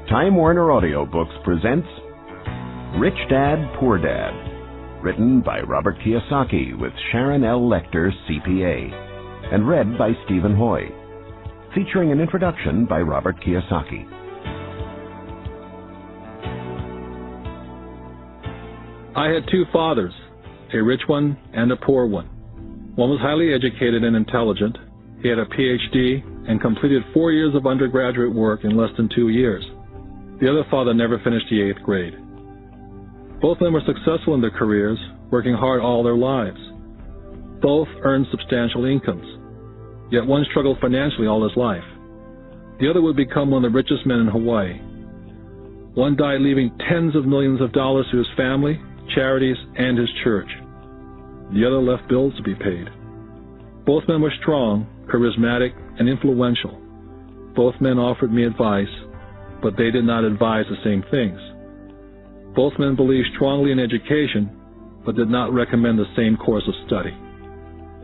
Time Warner Audiobooks presents Rich Dad, Poor Dad, written by Robert Kiyosaki with Sharon L. Lecter, CPA, and read by Stephen Hoy, featuring an introduction by Robert Kiyosaki. I had two fathers, a rich one and a poor one. One was highly educated and intelligent. He had a PhD and completed 4 years of undergraduate work in less than 2 years. The other father never finished the 8th grade. Both men were successful in their careers, working hard all their lives. Both earned substantial incomes, yet one struggled financially all his life. The other would become one of the richest men in Hawaii. One died leaving tens of millions of dollars to his family, charities, and his church. The other left bills to be paid. Both men were strong, charismatic, and influential. Both men offered me advice, but they did not advise the same things. Both men believed strongly in education, but did not recommend the same course of study.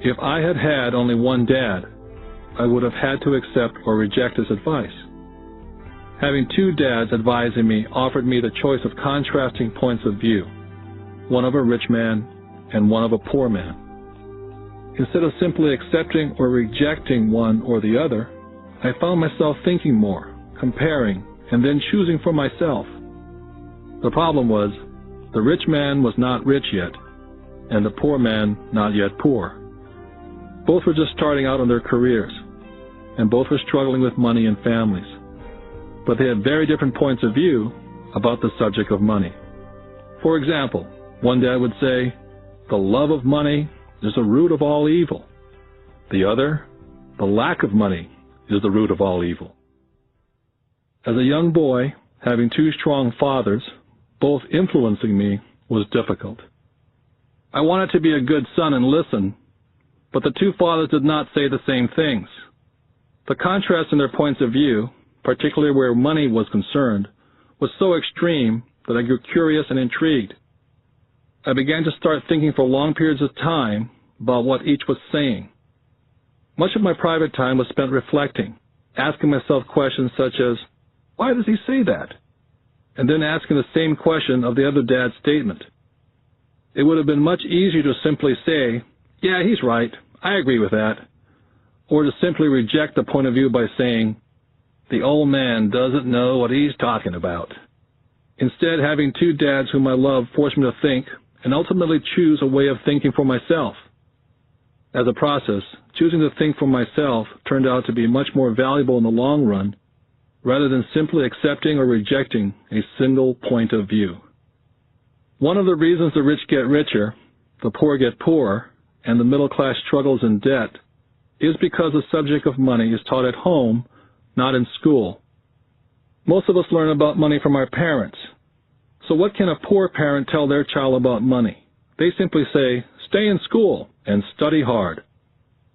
If I had had only one dad, I would have had to accept or reject his advice. Having two dads advising me offered me the choice of contrasting points of view, one of a rich man and one of a poor man. Instead of simply accepting or rejecting one or the other, I found myself thinking more, comparing, and then choosing for myself. The problem was, the rich man was not rich yet, and the poor man not yet poor. Both were just starting out in their careers, and both were struggling with money and families. But they had very different points of view about the subject of money. For example, one dad would say, "The love of money is the root of all evil." The other, "The lack of money is the root of all evil." As a young boy, having two strong fathers, both influencing me, was difficult. I wanted to be a good son and listen, but the two fathers did not say the same things. The contrast in their points of view, particularly where money was concerned, was so extreme that I grew curious and intrigued. I began to start thinking for long periods of time about what each was saying. Much of my private time was spent reflecting, asking myself questions such as, "Why does he say that?" And then asking the same question of the other dad's statement. It would have been much easier to simply say, "Yeah, he's right, I agree with that," or to simply reject the point of view by saying, "The old man doesn't know what he's talking about." Instead, having two dads whom I love forced me to think and ultimately choose a way of thinking for myself. As a process, choosing to think for myself turned out to be much more valuable in the long run, rather than simply accepting or rejecting a single point of view. One of the reasons the rich get richer, the poor get poorer, and the middle class struggles in debt is because the subject of money is taught at home, not in school. Most of us learn about money from our parents. So what can a poor parent tell their child about money? They simply say, "Stay in school and study hard."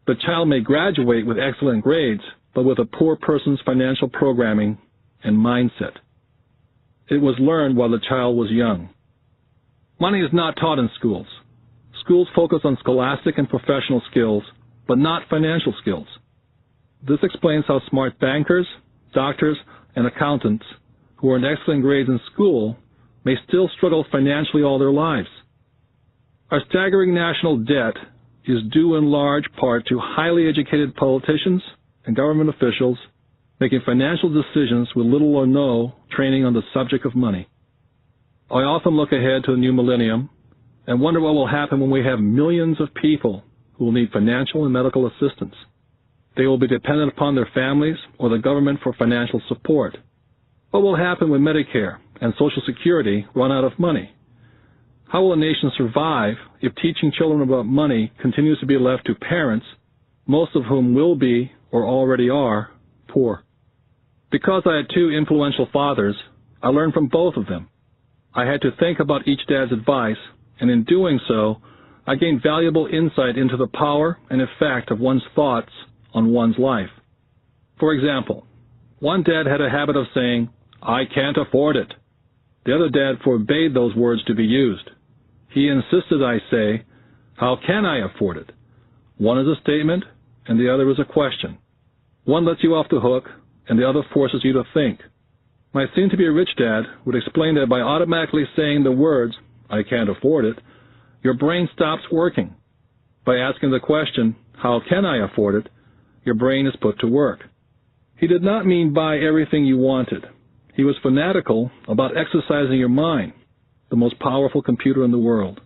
The child may graduate with excellent grades, but with a poor person's financial programming and mindset. It was learned while the child was young. Money is not taught in schools. Schools focus on scholastic and professional skills, but not financial skills. This explains how smart bankers, doctors, and accountants who earned excellent grades in school may still struggle financially all their lives. Our staggering national debt is due in large part to highly educated politicians and government officials making financial decisions with little or no training on the subject of money. I often look ahead to the new millennium and wonder what will happen when we have millions of people who will need financial and medical assistance. They will be dependent upon their families or the government for financial support. What will happen when Medicare and Social Security run out of money? How will a nation survive if teaching children about money continues to be left to parents, most of whom will be, or already are, poor? Because I had two influential fathers, I learned from both of them. I had to think about each dad's advice, and in doing so, I gained valuable insight into the power and effect of one's thoughts on one's life. For example, one dad had a habit of saying, "I can't afford it." The other dad forbade those words to be used. He insisted I say, "How can I afford it?" One is a statement, and the other is a question. One lets you off the hook, and the other forces you to think. My soon-to-be-rich dad would explain that by automatically saying the words, "I can't afford it," your brain stops working. By asking the question, "How can I afford it?" your brain is put to work. He did not mean buy everything you wanted. He was fanatical about exercising your mind, the most powerful computer in the world.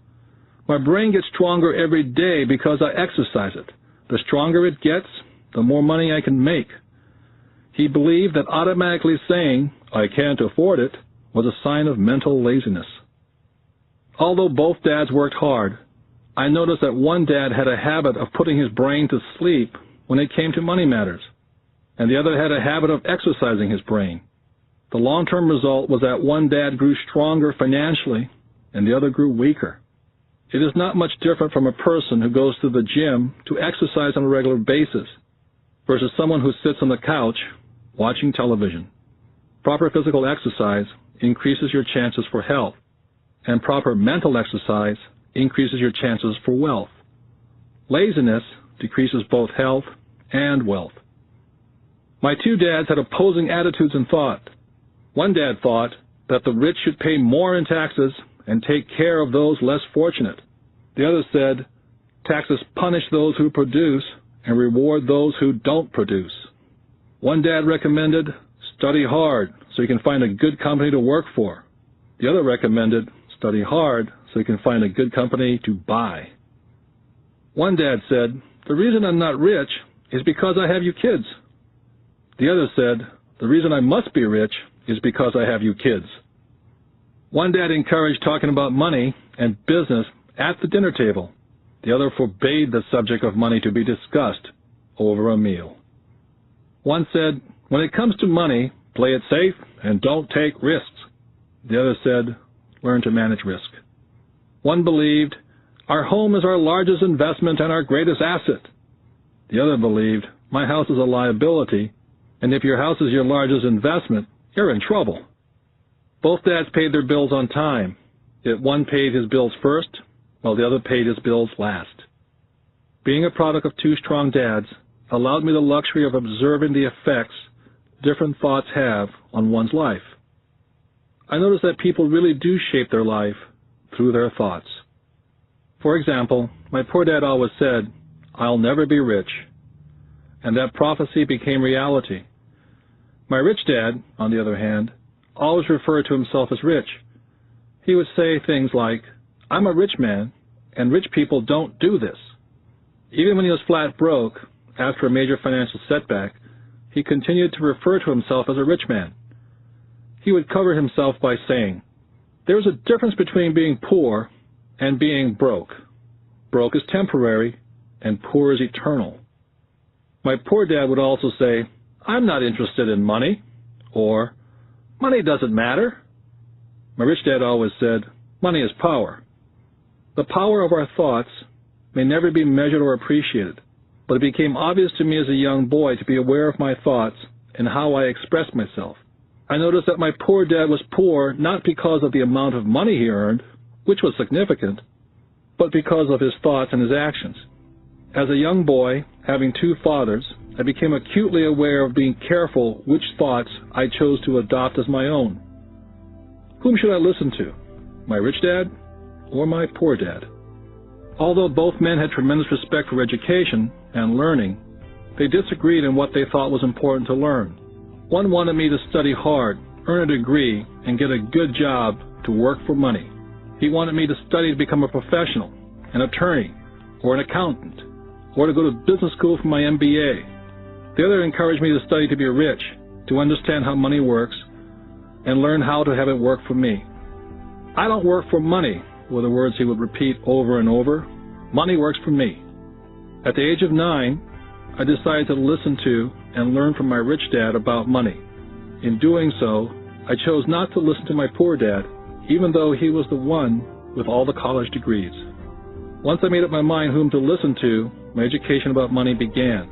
My brain gets stronger every day because I exercise it. The stronger it gets, the more money I can make. He believed that automatically saying, "I can't afford it," was a sign of mental laziness. Although both dads worked hard, I noticed that one dad had a habit of putting his brain to sleep when it came to money matters, and the other had a habit of exercising his brain. The long-term result was that one dad grew stronger financially and the other grew weaker. It is not much different from a person who goes to the gym to exercise on a regular basis versus someone who sits on the couch watching television. Proper physical exercise increases your chances for health, and proper mental exercise increases your chances for wealth. Laziness decreases both health and wealth. My two dads had opposing attitudes in thought. One dad thought that the rich should pay more in taxes and take care of those less fortunate. The other said, taxes punish those who produce and reward those who don't produce. One dad recommended, study hard so you can find a good company to work for. The other recommended, study hard so you can find a good company to buy. One dad said, the reason I'm not rich is because I have you kids. The other said, the reason I must be rich is because I have you kids. One dad encouraged talking about money and business at the dinner table. The other forbade the subject of money to be discussed over a meal. One said, when it comes to money, play it safe and don't take risks. The other said, learn to manage risk. One believed, our home is our largest investment and our greatest asset. The other believed, my house is a liability, and if your house is your largest investment, you're in trouble. Both dads paid their bills on time, yet one paid his bills first, while the other paid his bills last. Being a product of two strong dads allowed me the luxury of observing the effects different thoughts have on one's life. I noticed that people really do shape their life through their thoughts. For example, my poor dad always said, I'll never be rich, and that prophecy became reality. My rich dad, on the other hand, always referred to himself as rich. He would say things like, I'm a rich man, and rich people don't do this. Even when he was flat broke, after a major financial setback, he continued to refer to himself as a rich man. He would cover himself by saying, there is a difference between being poor and being broke. Broke is temporary, and poor is eternal. My poor dad would also say, I'm not interested in money, or money doesn't matter. My rich dad always said, money is power. The power of our thoughts may never be measured or appreciated, but it became obvious to me as a young boy to be aware of my thoughts and how I expressed myself. I noticed that my poor dad was poor not because of the amount of money he earned, which was significant, but because of his thoughts and his actions. As a young boy, having two fathers, I became acutely aware of being careful which thoughts I chose to adopt as my own. Whom should I listen to, my rich dad or my poor dad? Although both men had tremendous respect for education and learning, they disagreed in what they thought was important to learn. One wanted me to study hard, earn a degree, and get a good job to work for money. He wanted me to study to become a professional, an attorney, or an accountant, or to go to business school for my MBA. The other encouraged me to study to be rich, to understand how money works, and learn how to have it work for me. I don't work for money, were the words he would repeat over and over. Money works for me. At the age of 9, I decided to listen to and learn from my rich dad about money. In doing so, I chose not to listen to my poor dad, even though he was the one with all the college degrees. Once I made up my mind whom to listen to, my education about money began.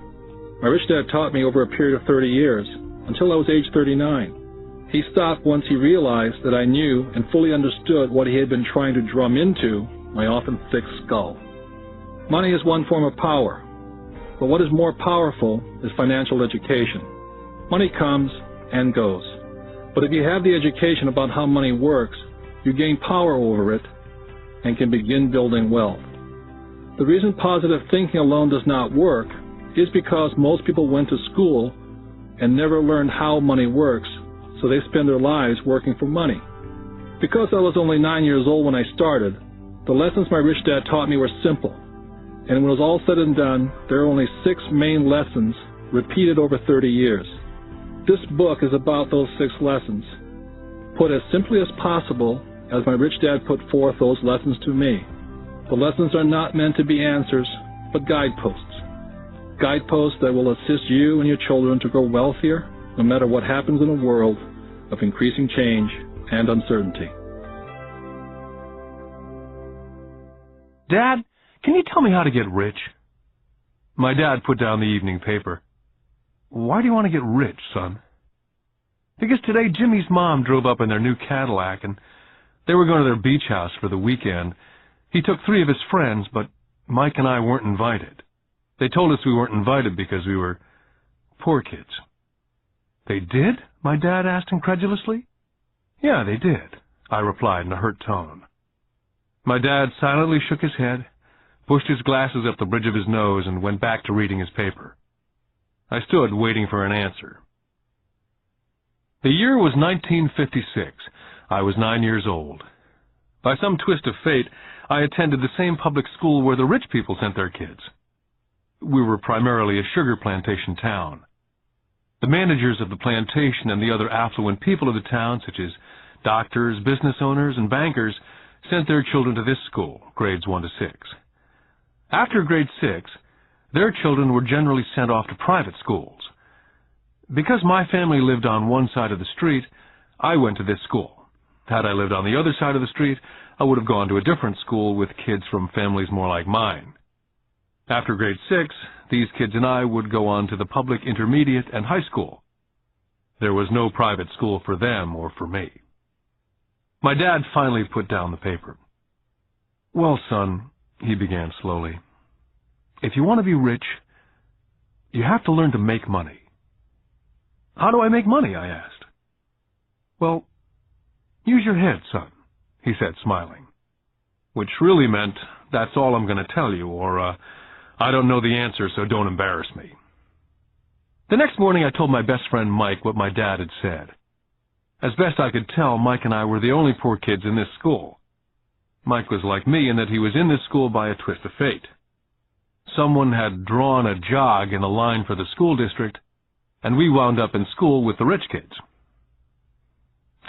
My rich dad taught me over a period of 30 years, until I was age 39. He stopped once he realized that I knew and fully understood what he had been trying to drum into my often thick skull. Money is one form of power, but what is more powerful is financial education. Money comes and goes. But if you have the education about how money works, you gain power over it and can begin building wealth. The reason positive thinking alone does not work is because most people went to school and never learned how money works, so they spend their lives working for money. Because I was only 9 years old when I started, the lessons my rich dad taught me were simple. And when it was all said and done, there are only 6 main lessons repeated over 30 years. This book is about those 6 lessons, put as simply as possible as my rich dad put forth those lessons to me. The lessons are not meant to be answers, but guideposts. Guideposts that will assist you and your children to grow wealthier, no matter what happens in a world of increasing change and uncertainty. Dad, can you tell me how to get rich? My dad put down the evening paper. Why do you want to get rich, son? Because today Jimmy's mom drove up in their new Cadillac and they were going to their beach house for the weekend. He took 3 of his friends, but Mike and I weren't invited. They told us we weren't invited because we were poor kids. They did? My dad asked incredulously. Yeah, they did, I replied in a hurt tone. My dad silently shook his head, pushed his glasses up the bridge of his nose, and went back to reading his paper. I stood waiting for an answer. The year was 1956. I was 9 years old. By some twist of fate, I attended the same public school where the rich people sent their kids. We were primarily a sugar plantation town. The managers of the plantation and the other affluent people of the town, such as doctors, business owners, and bankers, sent their children to this school, grades 1 to 6. After grade 6, their children were generally sent off to private schools. Because my family lived on one side of the street, I went to this school. Had I lived on the other side of the street, I would have gone to a different school with kids from families more like mine. After grade 6, these kids and I would go on to the public intermediate and high school. There was no private school for them or for me. My dad finally put down the paper. Well, son, he began slowly, if you want to be rich, you have to learn to make money. How do I make money? I asked. Well, use your head, son, he said, smiling, which really meant, that's all I'm going to tell you, or, I don't know the answer, so don't embarrass me. The next morning, I told my best friend Mike what my dad had said. As best I could tell, Mike and I were the only poor kids in this school. Mike was like me in that he was in this school by a twist of fate. Someone had drawn a jog in a line for the school district, and we wound up in school with the rich kids.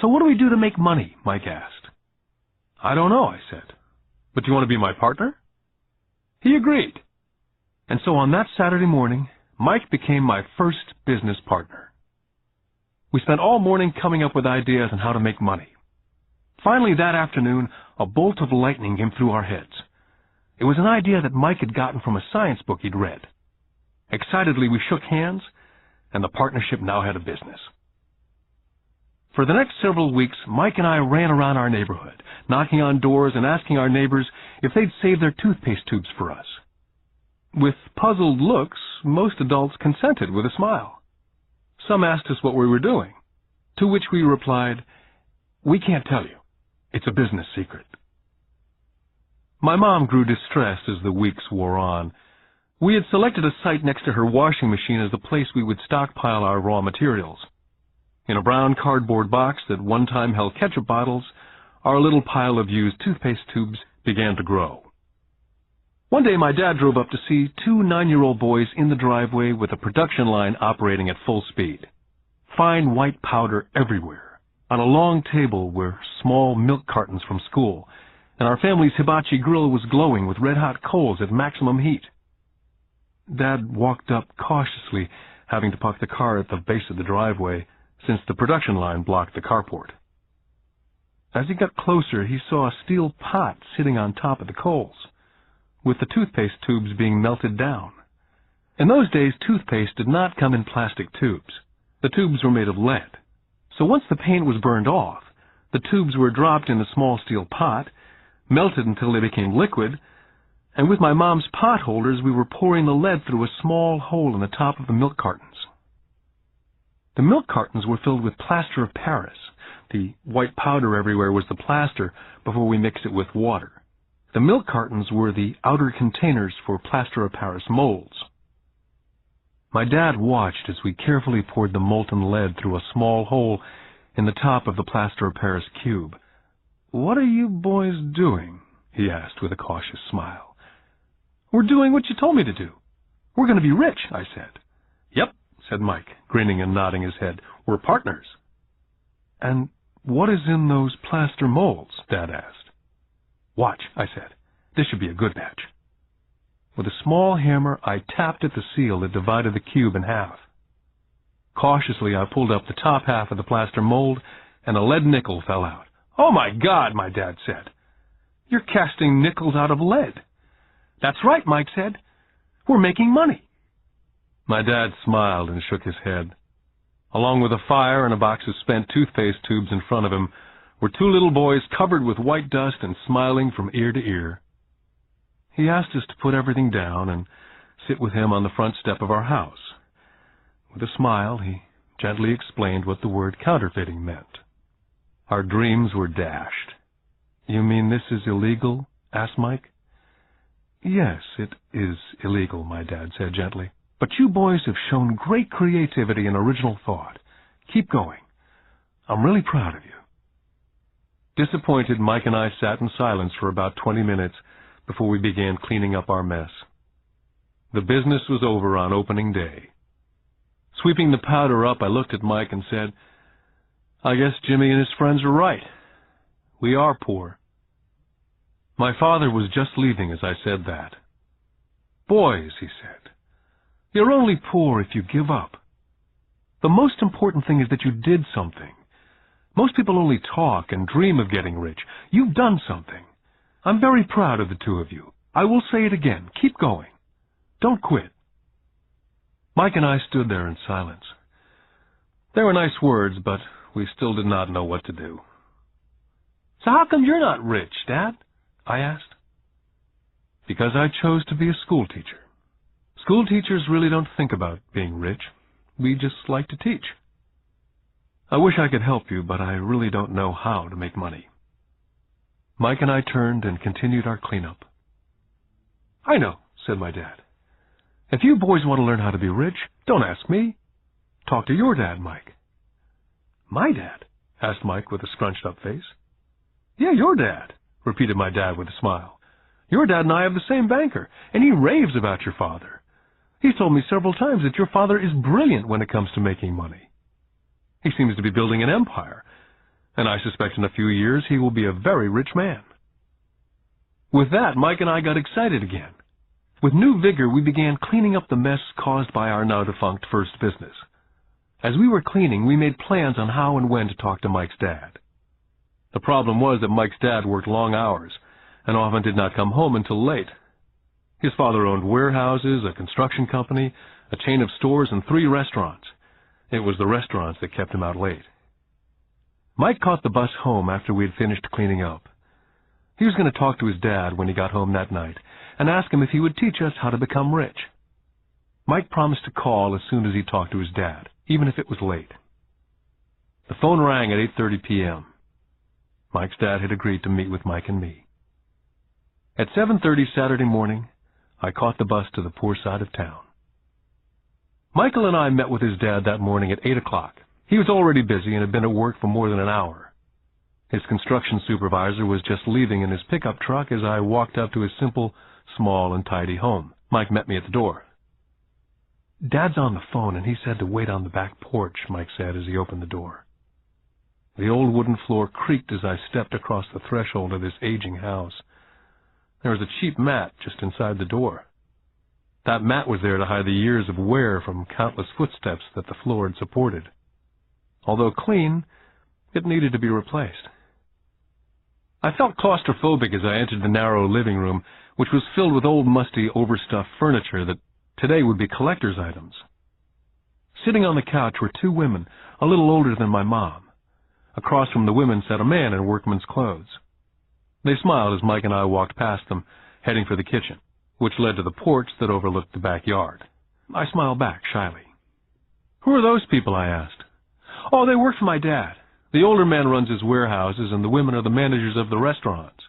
So what do we do to make money? Mike asked. I don't know, I said. But do you want to be my partner? He agreed. And so on that Saturday morning, Mike became my first business partner. We spent all morning coming up with ideas on how to make money. Finally, that afternoon, a bolt of lightning came through our heads. It was an idea that Mike had gotten from a science book he'd read. Excitedly, we shook hands, and the partnership now had a business. For the next several weeks, Mike and I ran around our neighborhood, knocking on doors and asking our neighbors if they'd save their toothpaste tubes for us. With puzzled looks, most adults consented with a smile. Some asked us what we were doing, to which we replied, "We can't tell you. It's a business secret." My mom grew distressed as the weeks wore on. We had selected a site next to her washing machine as the place we would stockpile our raw materials. In a brown cardboard box that one time held ketchup bottles, our little pile of used toothpaste tubes began to grow. One day my dad drove up to see 2 9-year-old boys in the driveway with a production line operating at full speed. Fine white powder everywhere. On a long table were small milk cartons from school, and our family's hibachi grill was glowing with red-hot coals at maximum heat. Dad walked up cautiously, having to park the car at the base of the driveway, since the production line blocked the carport. As he got closer, he saw a steel pot sitting on top of the coals, with the toothpaste tubes being melted down. In those days, toothpaste did not come in plastic tubes. The tubes were made of lead. So once the paint was burned off, the tubes were dropped in a small steel pot, melted until they became liquid, and with my mom's pot holders, we were pouring the lead through a small hole in the top of the milk cartons. The milk cartons were filled with plaster of Paris. The white powder everywhere was the plaster before we mixed it with water. The milk cartons were the outer containers for plaster of Paris molds. My dad watched as we carefully poured the molten lead through a small hole in the top of the plaster of Paris cube. "What are you boys doing?" he asked with a cautious smile. "We're doing what you told me to do. We're going to be rich," I said. "Yep," said Mike, grinning and nodding his head. "We're partners." "And what is in those plaster molds?" Dad asked. "Watch," I said. "This should be a good batch." With a small hammer, I tapped at the seal that divided the cube in half. Cautiously, I pulled up the top half of the plaster mold, and a lead nickel fell out. "Oh, my God," my dad said. "You're casting nickels out of lead." "That's right," Mike said. "We're making money." My dad smiled and shook his head. Along with a fire and a box of spent toothpaste tubes in front of him were two little boys covered with white dust and smiling from ear to ear. He asked us to put everything down and sit with him on the front step of our house. With a smile, he gently explained what the word counterfeiting meant. Our dreams were dashed. "You mean this is illegal?" asked Mike. "Yes, it is illegal," my dad said gently. "But you boys have shown great creativity and original thought. Keep going. I'm really proud of you." Disappointed, Mike and I sat in silence for about 20 minutes before we began cleaning up our mess. The business was over on opening day. Sweeping the powder up, I looked at Mike and said, "I guess Jimmy and his friends are right. We are poor." My father was just leaving as I said that. "Boys," he said, "you're only poor if you give up. The most important thing is that you did something. Most people only talk and dream of getting rich. You've done something. I'm very proud of the two of you. I will say it again. Keep going. Don't quit." Mike and I stood there in silence. They were nice words, but we still did not know what to do. "So how come you're not rich, Dad?" I asked. "Because I chose to be a school teacher. School teachers really don't think about being rich. We just like to teach. I wish I could help you, but I really don't know how to make money." Mike and I turned and continued our cleanup. "I know," said my dad. "If you boys want to learn how to be rich, don't ask me. Talk to your dad, Mike." "My dad?" asked Mike with a scrunched-up face. "Yeah, your dad," repeated my dad with a smile. "Your dad and I have the same banker, and he raves about your father. He's told me several times that your father is brilliant when it comes to making money. He seems to be building an empire, and I suspect in a few years he will be a very rich man." With that, Mike and I got excited again. With new vigor, we began cleaning up the mess caused by our now-defunct first business. As we were cleaning, we made plans on how and when to talk to Mike's dad. The problem was that Mike's dad worked long hours and often did not come home until late. His father owned warehouses, a construction company, a chain of stores, and 3 restaurants. It was the restaurants that kept him out late. Mike caught the bus home after we had finished cleaning up. He was going to talk to his dad when he got home that night and ask him if he would teach us how to become rich. Mike promised to call as soon as he talked to his dad, even if it was late. The phone rang at 8:30 p.m. Mike's dad had agreed to meet with Mike and me. At 7:30 Saturday morning, I caught the bus to the poor side of town. Michael and I met with his dad that morning at 8 o'clock. He was already busy and had been at work for more than an hour. His construction supervisor was just leaving in his pickup truck as I walked up to his simple, small, and tidy home. Mike met me at the door. "Dad's on the phone, and he said to wait on the back porch," Mike said as he opened the door. The old wooden floor creaked as I stepped across the threshold of this aging house. There was a cheap mat just inside the door. That mat was there to hide the years of wear from countless footsteps that the floor had supported. Although clean, it needed to be replaced. I felt claustrophobic as I entered the narrow living room, which was filled with old, musty, overstuffed furniture that today would be collector's items. Sitting on the couch were 2 women, a little older than my mom. Across from the women sat a man in workman's clothes. They smiled as Mike and I walked past them, heading for the kitchen, which led to the porch that overlooked the backyard. I smiled back shyly. "Who are those people?" I asked. Oh, they work for my dad. The older man runs his warehouses, and the women are the managers of the restaurants.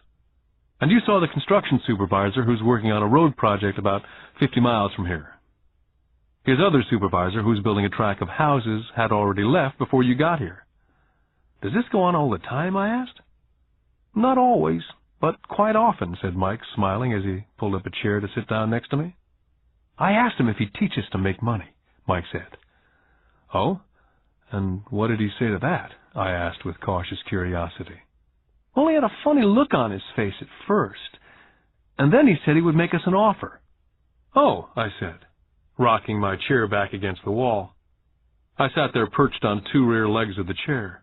And you saw the construction supervisor who's working on a road project about 50 miles from here. His other supervisor, who's building a tract of houses, had already left before you got here. Does this go on all the time, I asked. Not always, but quite often, said Mike, smiling as he pulled up a chair to sit down next to me. I asked him if he'd teach us to make money, Mike said. Oh? And what did he say to that? I asked with cautious curiosity. Well, he had a funny look on his face at first, and then he said he would make us an offer. Oh, I said, rocking my chair back against the wall. I sat there perched on two rear legs of the chair.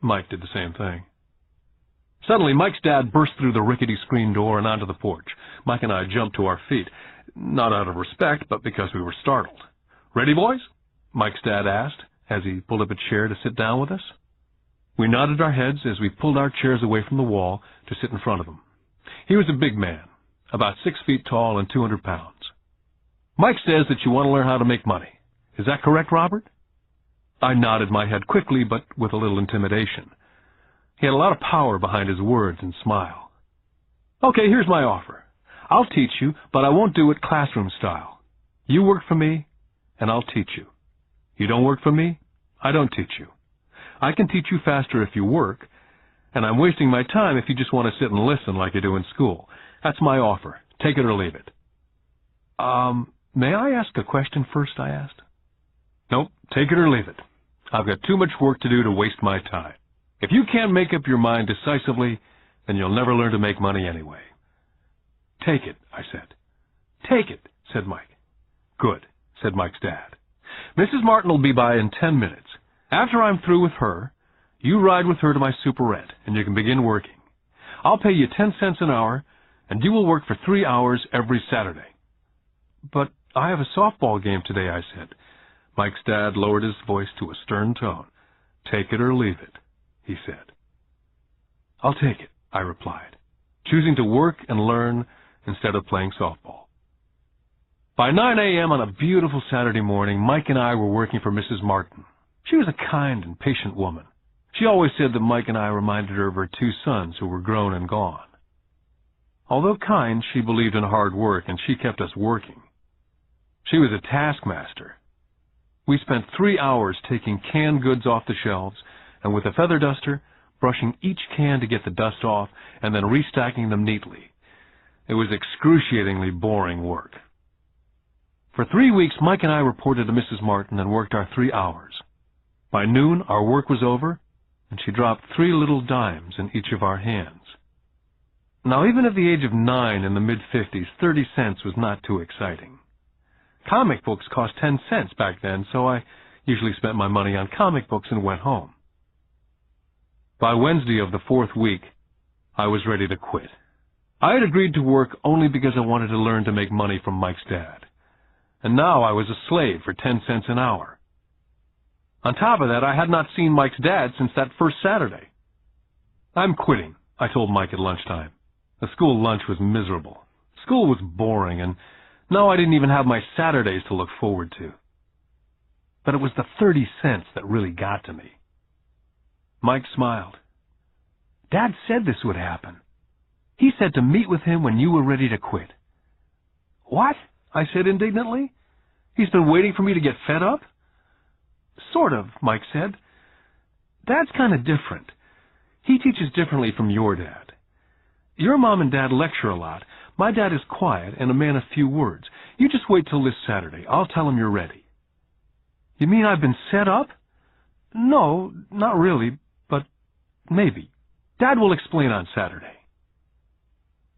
Mike did the same thing. Suddenly, Mike's dad burst through the rickety screen door and onto the porch. Mike and I jumped to our feet, not out of respect, but because we were startled. Ready, boys? Mike's dad asked, as he pulled up a chair to sit down with us. We nodded our heads as we pulled our chairs away from the wall to sit in front of him. He was a big man, about 6 feet tall and 200 pounds. Mike says that you want to learn how to make money. Is that correct, Robert? I nodded my head quickly, but with a little intimidation. He had a lot of power behind his words and smile. Okay, here's my offer. I'll teach you, but I won't do it classroom style. You work for me, and I'll teach you. You don't work for me, I don't teach you. I can teach you faster if you work, and I'm wasting my time if you just want to sit and listen like you do in school. That's my offer. Take it or leave it. May I ask a question first, I asked. Nope, take it or leave it. I've got too much work to do to waste my time. If you can't make up your mind decisively, then you'll never learn to make money anyway. Take it, I said. Take it, said Mike. Good, said Mike's dad. Mrs. Martin will be by in 10 minutes. After I'm through with her, you ride with her to my superette, and you can begin working. I'll pay you 10 cents an hour, and you will work for 3 hours every Saturday. But I have a softball game today, I said. Mike's dad lowered his voice to a stern tone. Take it or leave it, he said. I'll take it, I replied, choosing to work and learn instead of playing softball. By 9 a.m. on a beautiful Saturday morning, Mike and I were working for Mrs. Martin. She was a kind and patient woman. She always said that Mike and I reminded her of her 2 sons who were grown and gone. Although kind, she believed in hard work, and she kept us working. She was a taskmaster. We spent 3 hours taking canned goods off the shelves, and with a feather duster, brushing each can to get the dust off, and then restacking them neatly. It was excruciatingly boring work. For 3 weeks, Mike and I reported to Mrs. Martin and worked our 3 hours. By noon, our work was over, and she dropped 3 little dimes in each of our hands. Now, even at the age of 9 in the mid-50s, 30 cents was not too exciting. Comic books cost 10 cents back then, so I usually spent my money on comic books and went home. By Wednesday of the 4th week, I was ready to quit. I had agreed to work only because I wanted to learn to make money from Mike's dad. And now I was a slave for 10 cents an hour. On top of that, I had not seen Mike's dad since that first Saturday. I'm quitting, I told Mike at lunchtime. The school lunch was miserable. School was boring, and now I didn't even have my Saturdays to look forward to. But it was the 30 cents that really got to me. Mike smiled. Dad said this would happen. He said to meet with him when you were ready to quit. What? I said indignantly. He's been waiting for me to get fed up? Sort of, Mike said. Dad's kind of different. He teaches differently from your dad. Your mom and dad lecture a lot. My dad is quiet and a man of few words. You just wait till this Saturday. I'll tell him you're ready. You mean I've been set up? No, not really, but maybe. Dad will explain on Saturday.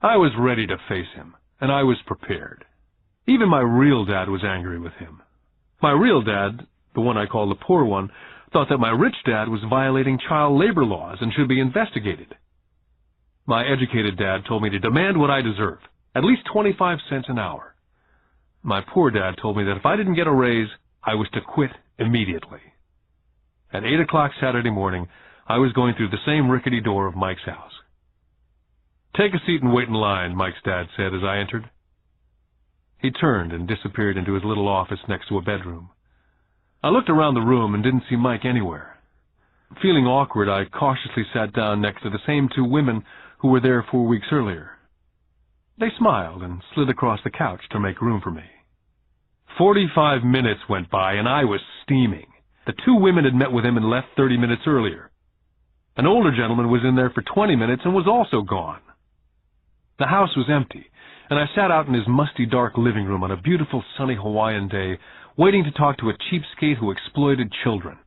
I was ready to face him, and I was prepared. Even my real dad was angry with him. My real dad, the one I call the poor one, thought that my rich dad was violating child labor laws and should be investigated. My educated dad told me to demand what I deserve, at least 25 cents an hour. My poor dad told me that if I didn't get a raise, I was to quit immediately. At 8 o'clock Saturday morning, I was going through the same rickety door of Mike's house. Take a seat and wait in line, Mike's dad said as I entered. He turned and disappeared into his little office next to a bedroom. I looked around the room and didn't see Mike anywhere. Feeling awkward, I cautiously sat down next to the same two women who were there 4 weeks earlier. They smiled and slid across the couch to make room for me. 45 minutes went by, and I was steaming. The two women had met with him and left 30 minutes earlier. An older gentleman was in there for 20 minutes and was also gone. The house was empty, and I sat out in his musty, dark living room on a beautiful, sunny Hawaiian day, waiting to talk to a cheapskate who exploited children.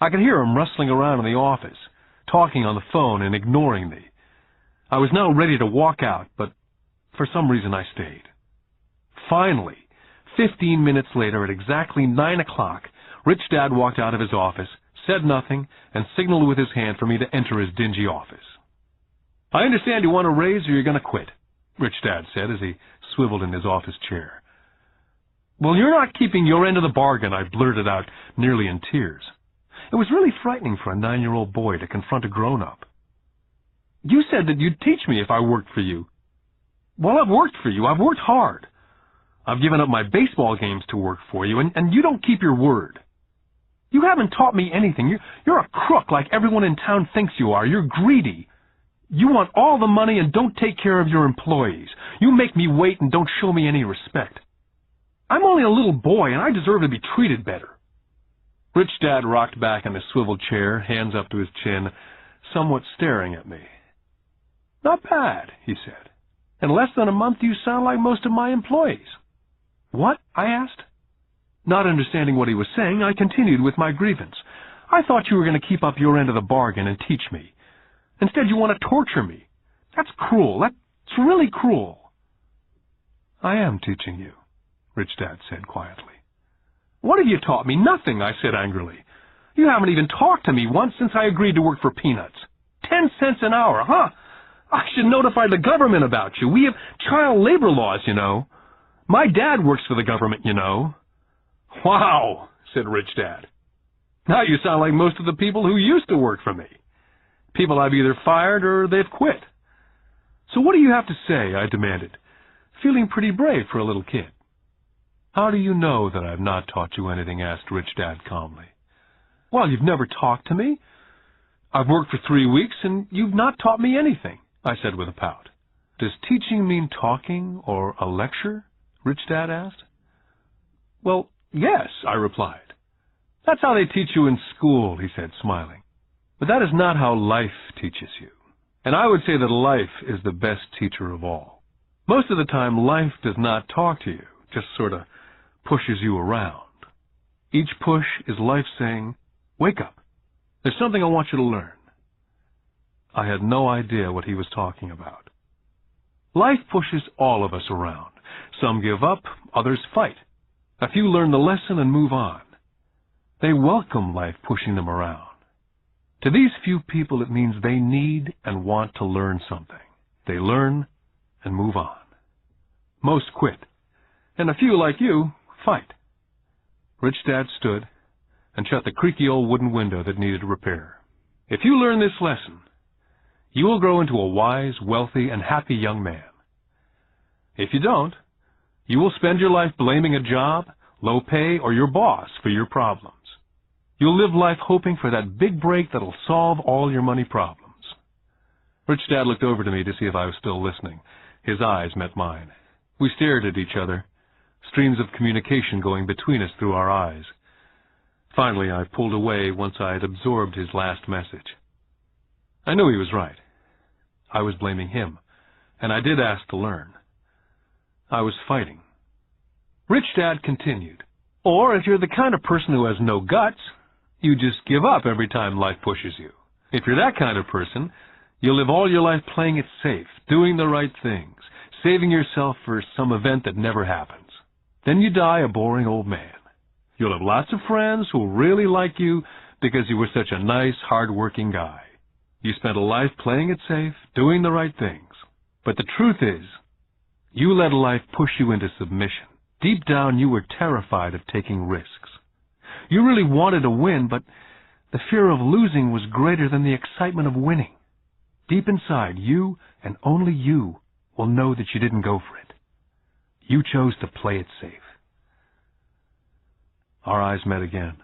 I could hear him rustling around in the office, talking on the phone and ignoring me. I was now ready to walk out, but for some reason I stayed. Finally, 15 minutes later, at exactly 9 o'clock, Rich Dad walked out of his office, said nothing, and signaled with his hand for me to enter his dingy office. "I understand you want a raise or you're going to quit," Rich Dad said as he swiveled in his office chair. "Well, you're not keeping your end of the bargain," I blurted out, nearly in tears. It was really frightening for a 9-year-old boy to confront a grown-up. "You said that you'd teach me if I worked for you." "Well, I've worked for you. I've worked hard. I've given up my baseball games to work for you, and you don't keep your word. You haven't taught me anything. You're a crook like everyone in town thinks you are. You're greedy. You want all the money and don't take care of your employees. You make me wait and don't show me any respect. I'm only a little boy, and I deserve to be treated better." Rich Dad rocked back in his swivel chair, hands up to his chin, somewhat staring at me. "Not bad," he said. "In less than a month, you sound like most of my employees." "What?" I asked. Not understanding what he was saying, I continued with my grievance. "I thought you were going to keep up your end of the bargain and teach me. Instead, you want to torture me. That's cruel. That's really cruel." "I am teaching you," Rich Dad said quietly. "What have you taught me?" "Nothing," I said angrily. "You haven't even talked to me once since I agreed to work for peanuts. 10 cents an hour, huh? I should notify the government about you. We have child labor laws, you know. My dad works for the government, you know." "Wow," said Rich Dad. "Now you sound like most of the people who used to work for me. People I've either fired or they've quit." "So what do you have to say?" I demanded, feeling pretty brave for a little kid. "How do you know that I've not taught you anything?" asked Rich Dad calmly. "Well, you've never talked to me. I've worked for 3 weeks, and you've not taught me anything," I said with a pout. "Does teaching mean talking or a lecture?" Rich Dad asked. "Well, yes," I replied. "That's how they teach you in school," he said, smiling. "But that is not how life teaches you. And I would say that life is the best teacher of all. Most of the time, life does not talk to you, just sort of pushes you around. Each push is life saying, 'Wake up. There's something I want you to learn.'" I had no idea what he was talking about. Life pushes all of us around. Some give up, others fight. A few learn the lesson and move on. They welcome life pushing them around. To these few people, it means they need and want to learn something. They learn and move on. Most quit, and a few like you fight. Rich Dad stood and shut the creaky old wooden window that needed repair. "If you learn this lesson, you will grow into a wise, wealthy, and happy young man. If you don't, you will spend your life blaming a job, low pay, or your boss for your problems. You'll live life hoping for that big break that'll solve all your money problems." Rich Dad looked over to me to see if I was still listening. His eyes met mine. We stared at each other, streams of communication going between us through our eyes. Finally, I pulled away once I had absorbed his last message. I knew he was right. I was blaming him, and I did ask to learn. I was fighting. Rich Dad continued, "Or if you're the kind of person who has no guts, you just give up every time life pushes you. If you're that kind of person, you'll live all your life playing it safe, doing the right things, saving yourself for some event that never happens. Then you die a boring old man. You'll have lots of friends who'll really like you because you were such a nice, hard-working guy. You spent a life playing it safe, doing the right things. But the truth is, you let life push you into submission. Deep down, you were terrified of taking risks. You really wanted to win, but the fear of losing was greater than the excitement of winning. Deep inside, you and only you will know that you didn't go for it. You chose to play it safe." Our eyes met again.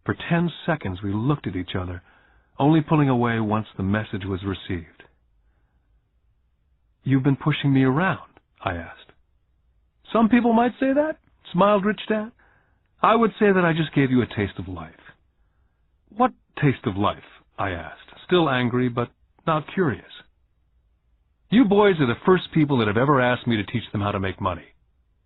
For 10 seconds, we looked at each other, only pulling away once the message was received. "You've been pushing me around?" I asked. "Some people might say that," smiled Rich Dad. "I would say that I just gave you a taste of life." "What taste of life?" I asked, still angry but not curious. "You boys are the first people that have ever asked me to teach them how to make money.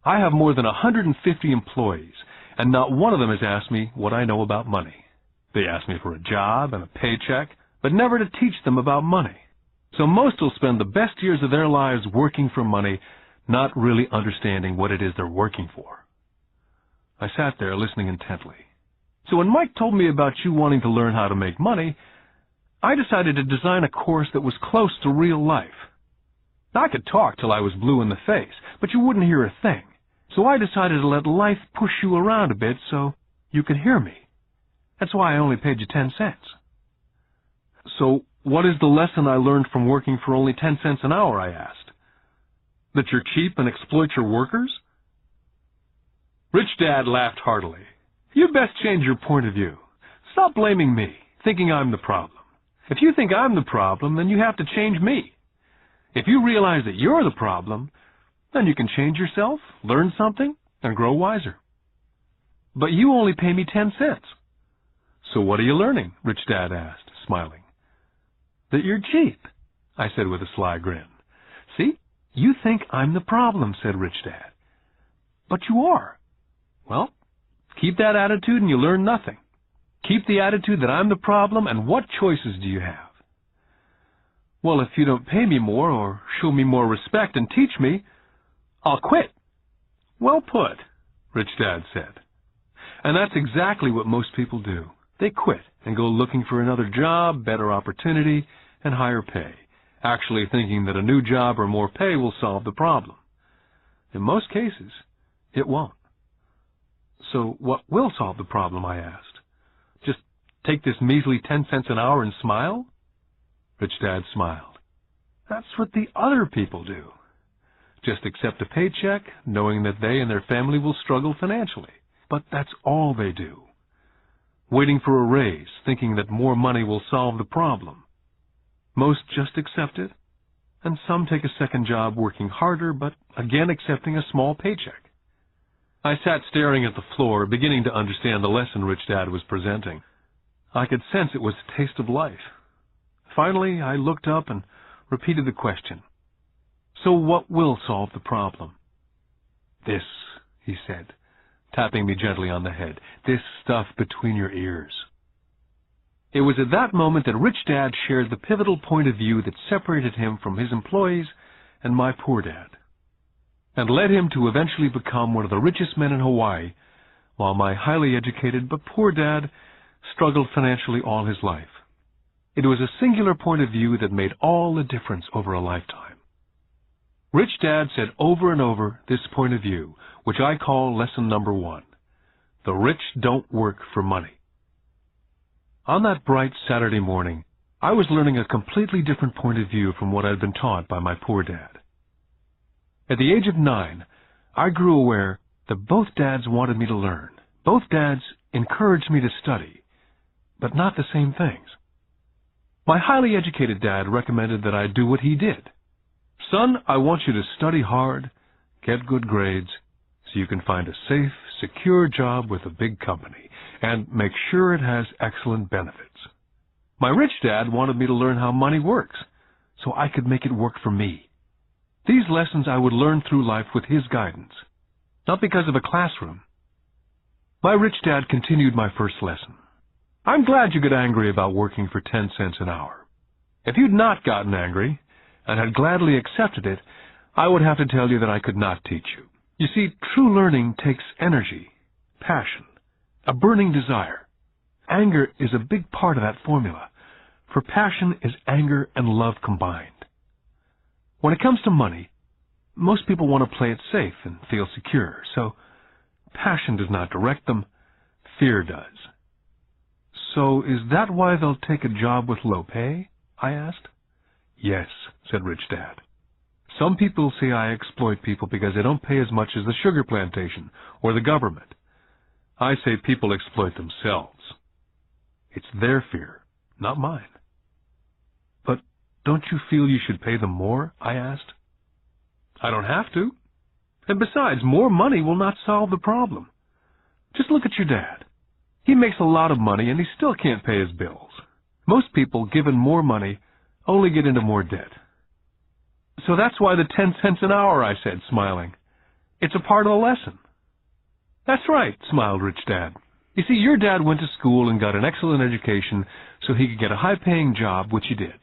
I have more than 150 employees, and not one of them has asked me what I know about money. They ask me for a job and a paycheck, but never to teach them about money. So most will spend the best years of their lives working for money, not really understanding what it is they're working for." I sat there listening intently. "So when Mike told me about you wanting to learn how to make money, I decided to design a course that was close to real life. I could talk till I was blue in the face, but you wouldn't hear a thing. So I decided to let life push you around a bit so you could hear me. That's why I only paid you 10 cents. "So what is the lesson I learned from working for only 10 cents an hour?" I asked. "That you're cheap and exploit your workers?" Rich Dad laughed heartily. "You'd best change your point of view. Stop blaming me, thinking I'm the problem. If you think I'm the problem, then you have to change me. If you realize that you're the problem, then you can change yourself, learn something, and grow wiser." "But you only pay me 10 cents. "So what are you learning?" Rich Dad asked, smiling. "That you're cheap," I said with a sly grin. "See, you think I'm the problem," said Rich Dad. "But you are. Well, keep that attitude and you learn nothing. Keep the attitude that I'm the problem, and what choices do you have?" "Well, if you don't pay me more or show me more respect and teach me, I'll quit." "Well put," Rich Dad said. And that's exactly what most people do. They quit and go looking for another job, better opportunity, and higher pay, actually thinking that a new job or more pay will solve the problem. In most cases, it won't. "So what will solve the problem?" I asked. "Just take this measly 10 cents an hour and smile?" Rich Dad smiled. "That's what the other people do. Just accept a paycheck, knowing that they and their family will struggle financially. But that's all they do. Waiting for a raise, thinking that more money will solve the problem. Most just accept it, and some take a second job working harder, but again accepting a small paycheck." I sat staring at the floor, beginning to understand the lesson Rich Dad was presenting. I could sense it was a taste of life. Finally, I looked up and repeated the question. "So what will solve the problem?" "This," he said, tapping me gently on the head. "This stuff between your ears." It was at that moment that Rich Dad shared the pivotal point of view that separated him from his employees and my poor dad, and led him to eventually become one of the richest men in Hawaii, while my highly educated but poor dad struggled financially all his life. It was a singular point of view that made all the difference over a lifetime. Rich Dad said over and over this point of view, which I call lesson number 1. The rich don't work for money. On that bright Saturday morning, I was learning a completely different point of view from what I'd been taught by my poor dad. At the age of 9, I grew aware that both dads wanted me to learn. Both dads encouraged me to study, but not the same things. My highly educated dad recommended that I do what he did. "Son, I want you to study hard, get good grades, so you can find a safe, secure job with a big company, and make sure it has excellent benefits." My rich dad wanted me to learn how money works, so I could make it work for me. These lessons I would learn through life with his guidance, not because of a classroom. My rich dad continued my first lesson. "I'm glad you got angry about working for 10 cents an hour. If you'd not gotten angry, and had gladly accepted it, I would have to tell you that I could not teach you. You see, true learning takes energy, passion, a burning desire. Anger is a big part of that formula, for passion is anger and love combined. When it comes to money, most people want to play it safe and feel secure, so passion does not direct them, fear does." "So is that why they'll take a job with low pay?" I asked. "Yes," said Rich Dad. "Some people say I exploit people because they don't pay as much as the sugar plantation or the government. I say people exploit themselves. It's their fear, not mine. But don't you feel you should pay them more? I asked. I don't have to. And besides, more money will not solve the problem. Just look at your dad. He makes a lot of money and he still can't pay his bills. Most people, given more money, only get into more debt. So that's why the 10 cents an hour, I said, smiling. It's a part of the lesson. That's right, smiled Rich Dad. You see, your dad went to school and got an excellent education so he could get a high-paying job, which he did.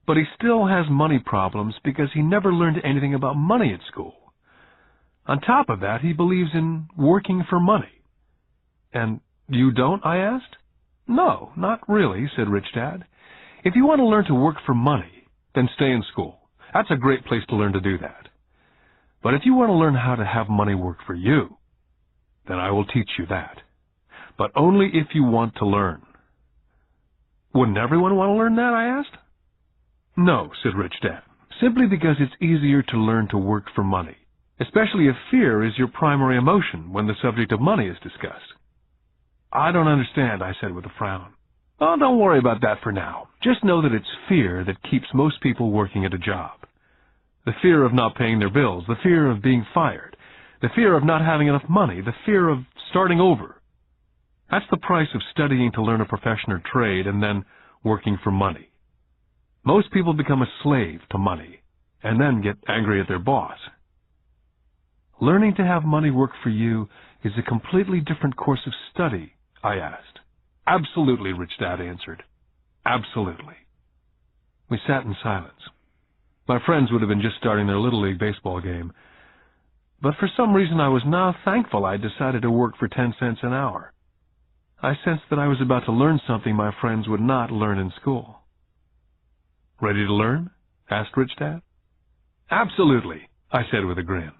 But he still has money problems because he never learned anything about money at school. On top of that, he believes in working for money. And you don't, I asked? No, not really, said Rich Dad. If you want to learn to work for money, then stay in school. That's a great place to learn to do that. But if you want to learn how to have money work for you, then I will teach you that. But only if you want to learn. Wouldn't everyone want to learn that, I asked? No, said Rich Dad, simply because it's easier to learn to work for money, especially if fear is your primary emotion when the subject of money is discussed. I don't understand, I said with a frown. Oh, don't worry about that for now. Just know that it's fear that keeps most people working at a job. The fear of not paying their bills, the fear of being fired, the fear of not having enough money, the fear of starting over. That's the price of studying to learn a profession or trade and then working for money. Most people become a slave to money and then get angry at their boss. Learning to have money work for you is a completely different course of study, I asked. Absolutely, Rich Dad answered. Absolutely. We sat in silence. My friends would have been just starting their Little League baseball game. But for some reason I was now thankful I'd decided to work for 10 cents an hour. I sensed that I was about to learn something my friends would not learn in school. Ready to learn? Asked Rich Dad. Absolutely, I said with a grin.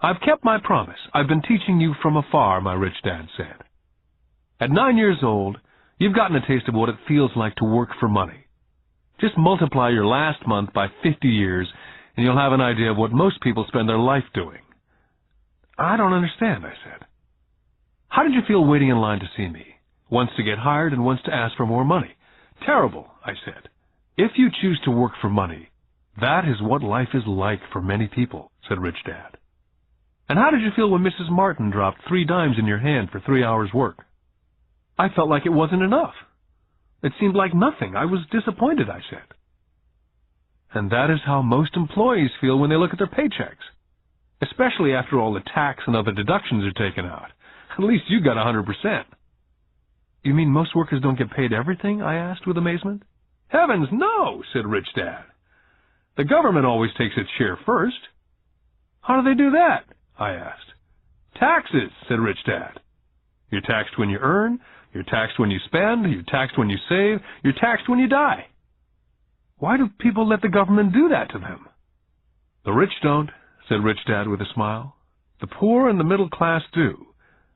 I've kept my promise. I've been teaching you from afar, my Rich Dad said. At 9 years old, you've gotten a taste of what it feels like to work for money. Just multiply your last month by 50 years, and you'll have an idea of what most people spend their life doing. I don't understand, I said. How did you feel waiting in line to see me? Once to get hired and once to ask for more money. Terrible, I said. If you choose to work for money, that is what life is like for many people, said Rich Dad. And how did you feel when Mrs. Martin dropped 3 dimes in your hand for 3 hours' work? I felt like it wasn't enough. It seemed like nothing. I was disappointed, I said. And that is how most employees feel when they look at their paychecks, especially after all the tax and other deductions are taken out. At least you got 100%. You mean most workers don't get paid everything? I asked with amazement. Heavens, no, said Rich Dad. The government always takes its share first. How do they do that? I asked. Taxes, said Rich Dad. You're taxed when you earn, you're taxed when you spend, you're taxed when you save, you're taxed when you die. Why do people let the government do that to them? The rich don't, said Rich Dad with a smile. The poor and the middle class do.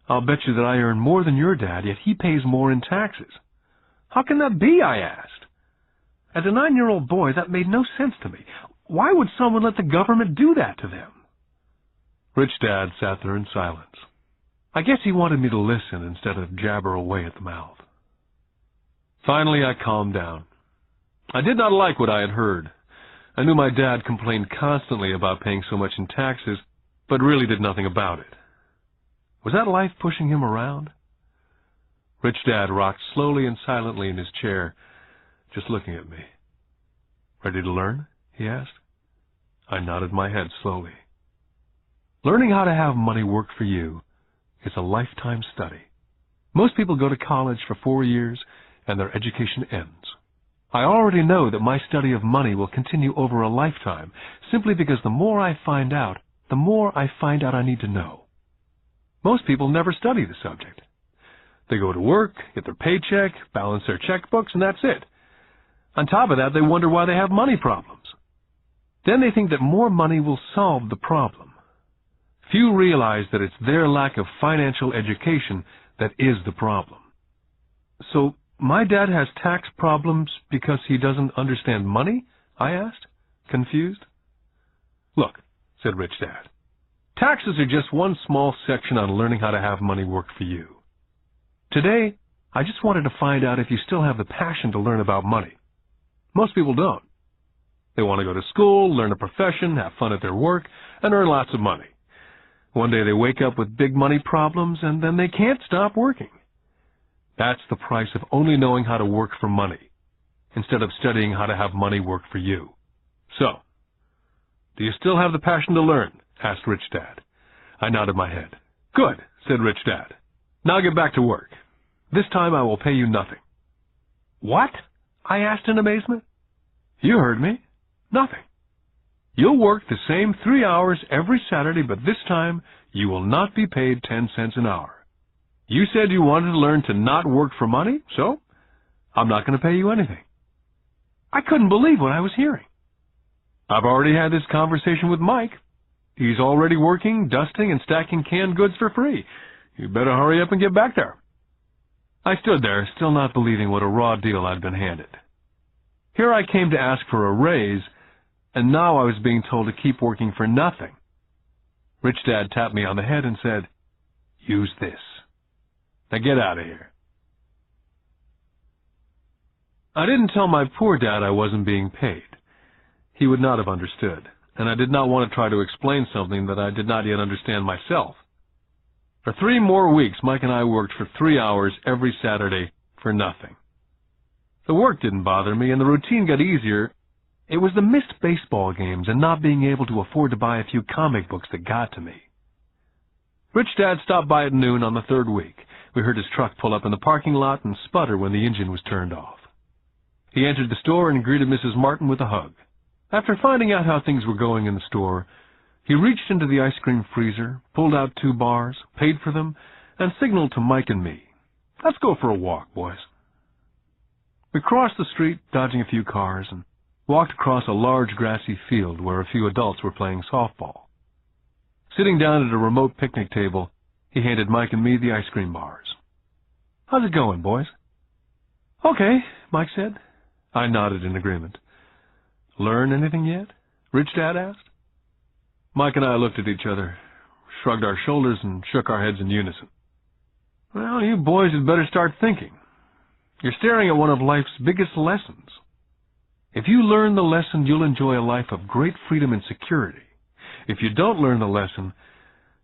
I'll bet you that I earn more than your dad, yet he pays more in taxes. How can that be, I asked. As a 9-year-old boy, that made no sense to me. Why would someone let the government do that to them? Rich Dad sat there in silence. I guess he wanted me to listen instead of jabber away at the mouth. Finally, I calmed down. I did not like what I had heard. I knew my dad complained constantly about paying so much in taxes, but really did nothing about it. Was that life pushing him around? Rich Dad rocked slowly and silently in his chair, just looking at me. Ready to learn? He asked. I nodded my head slowly. Learning how to have money work for you is a lifetime study. Most people go to college for 4 years and their education ends. I already know that my study of money will continue over a lifetime simply because the more I find out, the more I find out I need to know. Most people never study the subject. They go to work, get their paycheck, balance their checkbooks, and that's it. On top of that, they wonder why they have money problems. Then they think that more money will solve the problem. Few realize that it's their lack of financial education that is the problem. So, my dad has tax problems because he doesn't understand money? I asked, confused. Look, said Rich Dad, taxes are just one small section on learning how to have money work for you. Today, I just wanted to find out if you still have the passion to learn about money. Most people don't. They want to go to school, learn a profession, have fun at their work, and earn lots of money. One day they wake up with big money problems, and then they can't stop working. That's the price of only knowing how to work for money, instead of studying how to have money work for you. So, do you still have the passion to learn? Asked Rich Dad. I nodded my head. Good, said Rich Dad. Now get back to work. This time I will pay you nothing. What? I asked in amazement. You heard me. Nothing. You'll work the same 3 hours every Saturday, but this time you will not be paid 10 cents an hour. You said you wanted to learn to not work for money, so I'm not going to pay you anything. I couldn't believe what I was hearing. I've already had this conversation with Mike. He's already working, dusting, and stacking canned goods for free. You better hurry up and get back there. I stood there, still not believing what a raw deal I'd been handed. Here I came to ask for a raise, and now I was being told to keep working for nothing. Rich Dad tapped me on the head and said, "Use this. Now get out of here." I didn't tell my poor dad I wasn't being paid. He would not have understood, and I did not want to try to explain something that I did not yet understand myself. For 3 more weeks, Mike and I worked for 3 hours every Saturday for nothing. The work didn't bother me, and the routine got easier. It was the missed baseball games and not being able to afford to buy a few comic books that got to me. Rich Dad stopped by at noon on the 3rd week. We heard his truck pull up in the parking lot and sputter when the engine was turned off. He entered the store and greeted Mrs. Martin with a hug. After finding out how things were going in the store, he reached into the ice cream freezer, pulled out 2 bars, paid for them, and signaled to Mike and me, "Let's go for a walk, boys." We crossed the street, dodging a few cars, and walked across a large grassy field where a few adults were playing softball. Sitting down at a remote picnic table, he handed Mike and me the ice cream bars. "How's it going, boys?" "Okay," Mike said. I nodded in agreement. "Learn anything yet?" Rich Dad asked. Mike and I looked at each other, shrugged our shoulders, and shook our heads in unison. "Well, you boys had better start thinking. You're staring at one of life's biggest lessons. If you learn the lesson, you'll enjoy a life of great freedom and security. If you don't learn the lesson,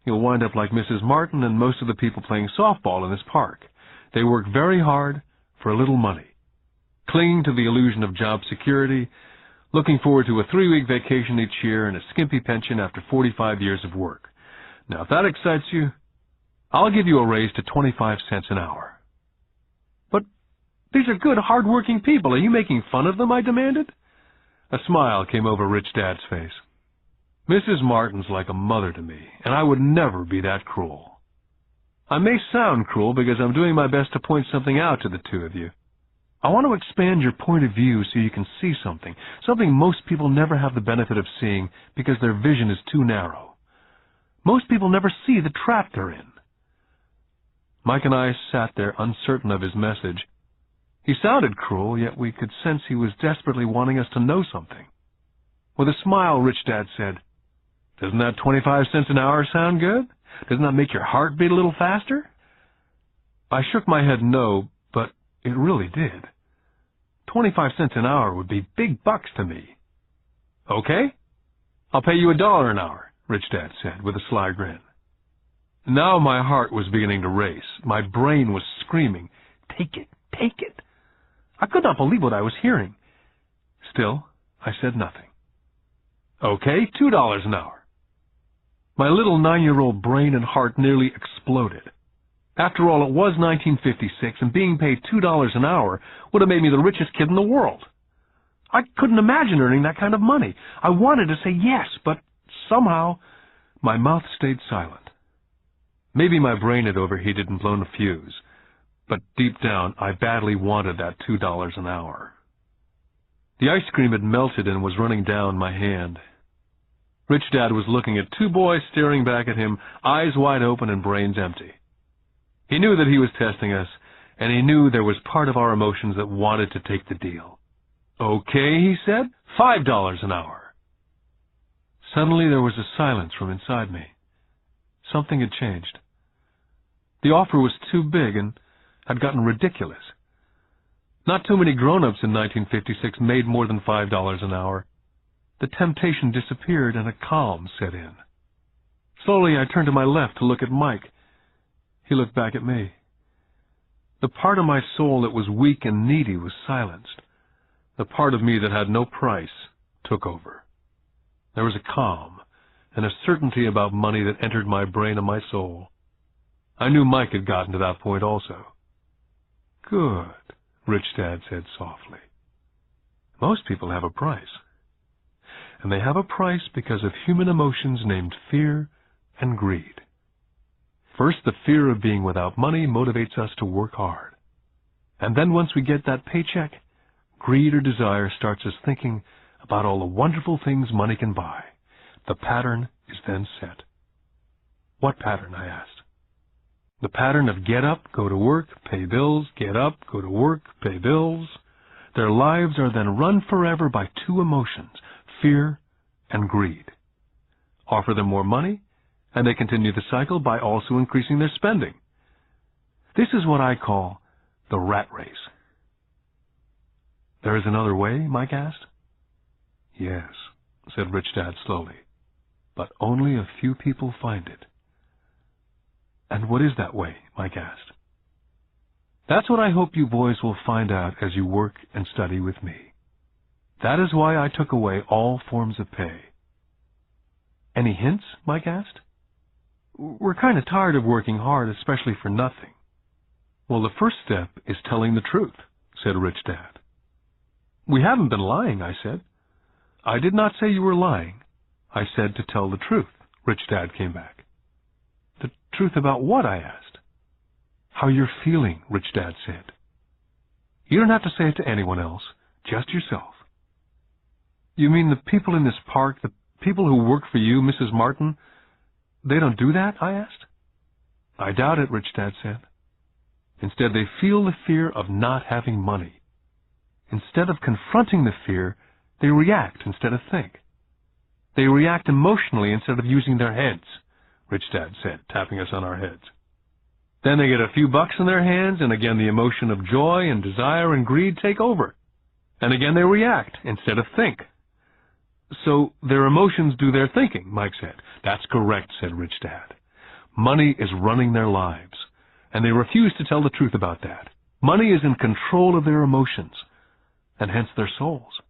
you'll wind up like Mrs. Martin and most of the people playing softball in this park. They work very hard for a little money, clinging to the illusion of job security, looking forward to a 3-week vacation each year and a skimpy pension after 45 years of work. Now, if that excites you, I'll give you a raise to 25 cents an hour." "But these are good, hard-working people. Are you making fun of them?" I demanded. A smile came over Rich Dad's face. "Mrs. Martin's like a mother to me, and I would never be that cruel. I may sound cruel because I'm doing my best to point something out to the 2 of you. I want to expand your point of view so you can see something most people never have the benefit of seeing because their vision is too narrow. Most people never see the trap they're in." Mike and I sat there uncertain of his message. He sounded cruel, yet we could sense he was desperately wanting us to know something. With a smile, Rich Dad said, "Doesn't that 25 cents an hour sound good? Doesn't that make your heart beat a little faster?" I shook my head no, but it really did. 25 cents an hour would be big bucks to me. "Okay, I'll pay you $1 an hour," Rich Dad said with a sly grin. Now my heart was beginning to race. My brain was screaming, "Take it, take it." I could not believe what I was hearing. Still, I said nothing. "Okay, $2 an hour." My little 9-year-old brain and heart nearly exploded. After all, it was 1956, and being paid $2 an hour would have made me the richest kid in the world. I couldn't imagine earning that kind of money. I wanted to say yes, but somehow my mouth stayed silent. Maybe my brain had overheated and blown a fuse, but deep down I badly wanted that $2 an hour. The ice cream had melted and was running down my hand. Rich Dad was looking at 2 boys staring back at him, eyes wide open and brains empty. He knew that he was testing us, and he knew there was part of our emotions that wanted to take the deal. "Okay," he said, $5 an hour. Suddenly there was a silence from inside me. Something had changed. The offer was too big, and had gotten ridiculous. Not too many grown-ups in 1956 made more than $5 an hour. The temptation disappeared and a calm set in. Slowly I turned to my left to look at Mike. He looked back at me. The part of my soul that was weak and needy was silenced. The part of me that had no price took over. There was a calm and a certainty about money that entered my brain and my soul. I knew Mike had gotten to that point also. "Good," Rich Dad said softly. "Most people have a price. And they have a price because of human emotions named fear and greed. First, the fear of being without money motivates us to work hard. And then once we get that paycheck, greed or desire starts us thinking about all the wonderful things money can buy. The pattern is then set." "What pattern?" I asked. "The pattern of get up, go to work, pay bills, get up, go to work, pay bills." Their lives are then run forever by two emotions, fear and greed. Offer them more money, and they continue the cycle by also increasing their spending. This is what I call the rat race. "There is another way?" Mike asked. "Yes," said Rich Dad slowly, "but only a few people find it." "And what is that way?" Mike asked. "That's what I hope you boys will find out as you work and study with me. That is why I took away all forms of pay." "Any hints?" Mike asked. "We're kind of tired of working hard, especially for nothing." "Well, the first step is telling the truth," said Rich Dad. "We haven't been lying," I said. "I did not say you were lying. I said to tell the truth," Rich Dad came back. "The truth about what?" I asked. "How you're feeling," Rich Dad said. "You don't have to say it to anyone else, just yourself." "You mean the people in this park, the people who work for you, Mrs. Martin, they don't do that?" I asked. "I doubt it," Rich Dad said. "Instead, they feel the fear of not having money. Instead of confronting the fear, they react instead of think. They react emotionally instead of using their heads," Rich Dad said, tapping us on our heads. "Then they get a few bucks in their hands, and again the emotion of joy and desire and greed take over. And again they react instead of think." "So their emotions do their thinking," Mike said. "That's correct," said Rich Dad. "Money is running their lives, and they refuse to tell the truth about that. Money is in control of their emotions, and hence their souls."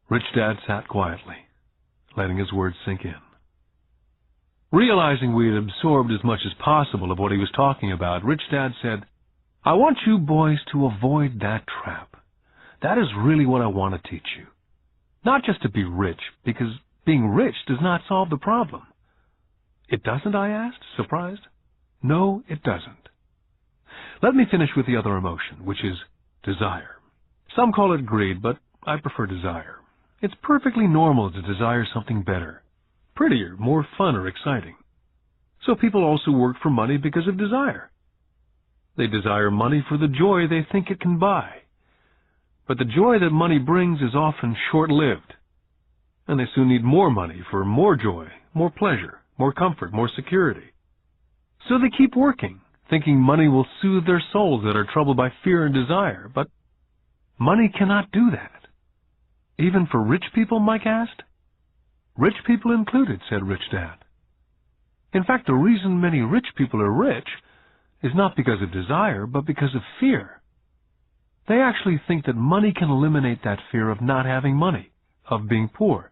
Rich Dad sat quietly, letting his words sink in. Realizing we had absorbed as much as possible of what he was talking about, Rich Dad said, "I want you boys to avoid that trap. That is really what I want to teach you. Not just to be rich, because being rich does not solve the problem." "It doesn't?" I asked, surprised. "No, it doesn't. Let me finish with the other emotion, which is desire. Some call it greed, but I prefer desire. It's perfectly normal to desire something better, prettier, more fun or exciting. So people also work for money because of desire. They desire money for the joy they think it can buy. But the joy that money brings is often short-lived, and they soon need more money for more joy, more pleasure, more comfort, more security. So they keep working, thinking money will soothe their souls that are troubled by fear and desire, but money cannot do that." "Even for rich people?" Mike asked. "Rich people included," said Rich Dad. "In fact, the reason many rich people are rich is not because of desire, but because of fear. They actually think that money can eliminate that fear of not having money, of being poor.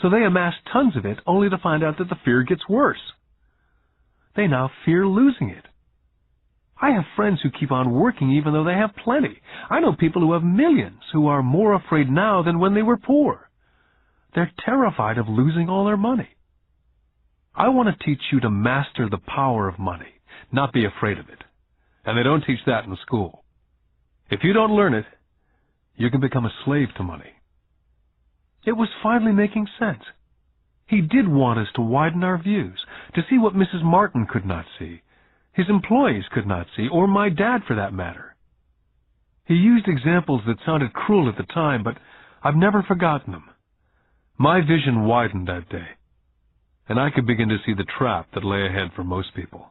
So they amass tons of it only to find out that the fear gets worse. They now fear losing it. I have friends who keep on working even though they have plenty. I know people who have millions who are more afraid now than when they were poor. They're terrified of losing all their money. I want to teach you to master the power of money, not be afraid of it. And they don't teach that in school. If you don't learn it, you can become a slave to money." It was finally making sense. He did want us to widen our views, to see what Mrs. Martin could not see, his employees could not see, or my dad for that matter. He used examples that sounded cruel at the time, but I've never forgotten them. My vision widened that day, and I could begin to see the trap that lay ahead for most people.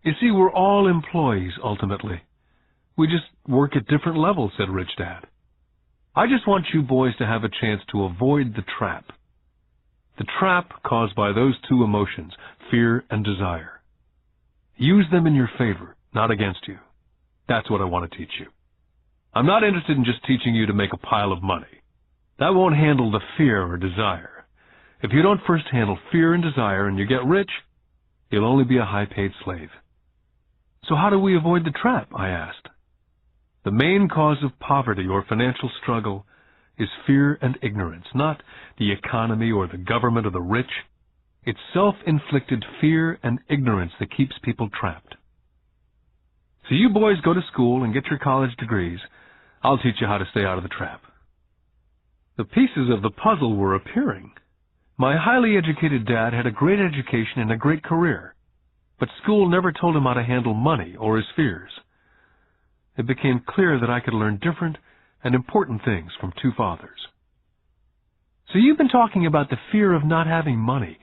You see, we're all employees, ultimately. We just work at different levels, said Rich Dad. I just want you boys to have a chance to avoid the trap. The trap caused by those two emotions, fear and desire. Use them in your favor, not against you. That's what I want to teach you. I'm not interested in just teaching you to make a pile of money. That won't handle the fear or desire. If you don't first handle fear and desire and you get rich, you'll only be a high-paid slave. So how do we avoid the trap? I asked. The main cause of poverty or financial struggle is fear and ignorance, not the economy or the government or the rich. It's self-inflicted fear and ignorance that keeps people trapped. So you boys go to school and get your college degrees. I'll teach you how to stay out of the trap. The pieces of the puzzle were appearing. My highly educated dad had a great education and a great career, but school never told him how to handle money or his fears. It became clear that I could learn different and important things from two fathers. So you've been talking about the fear of not having money.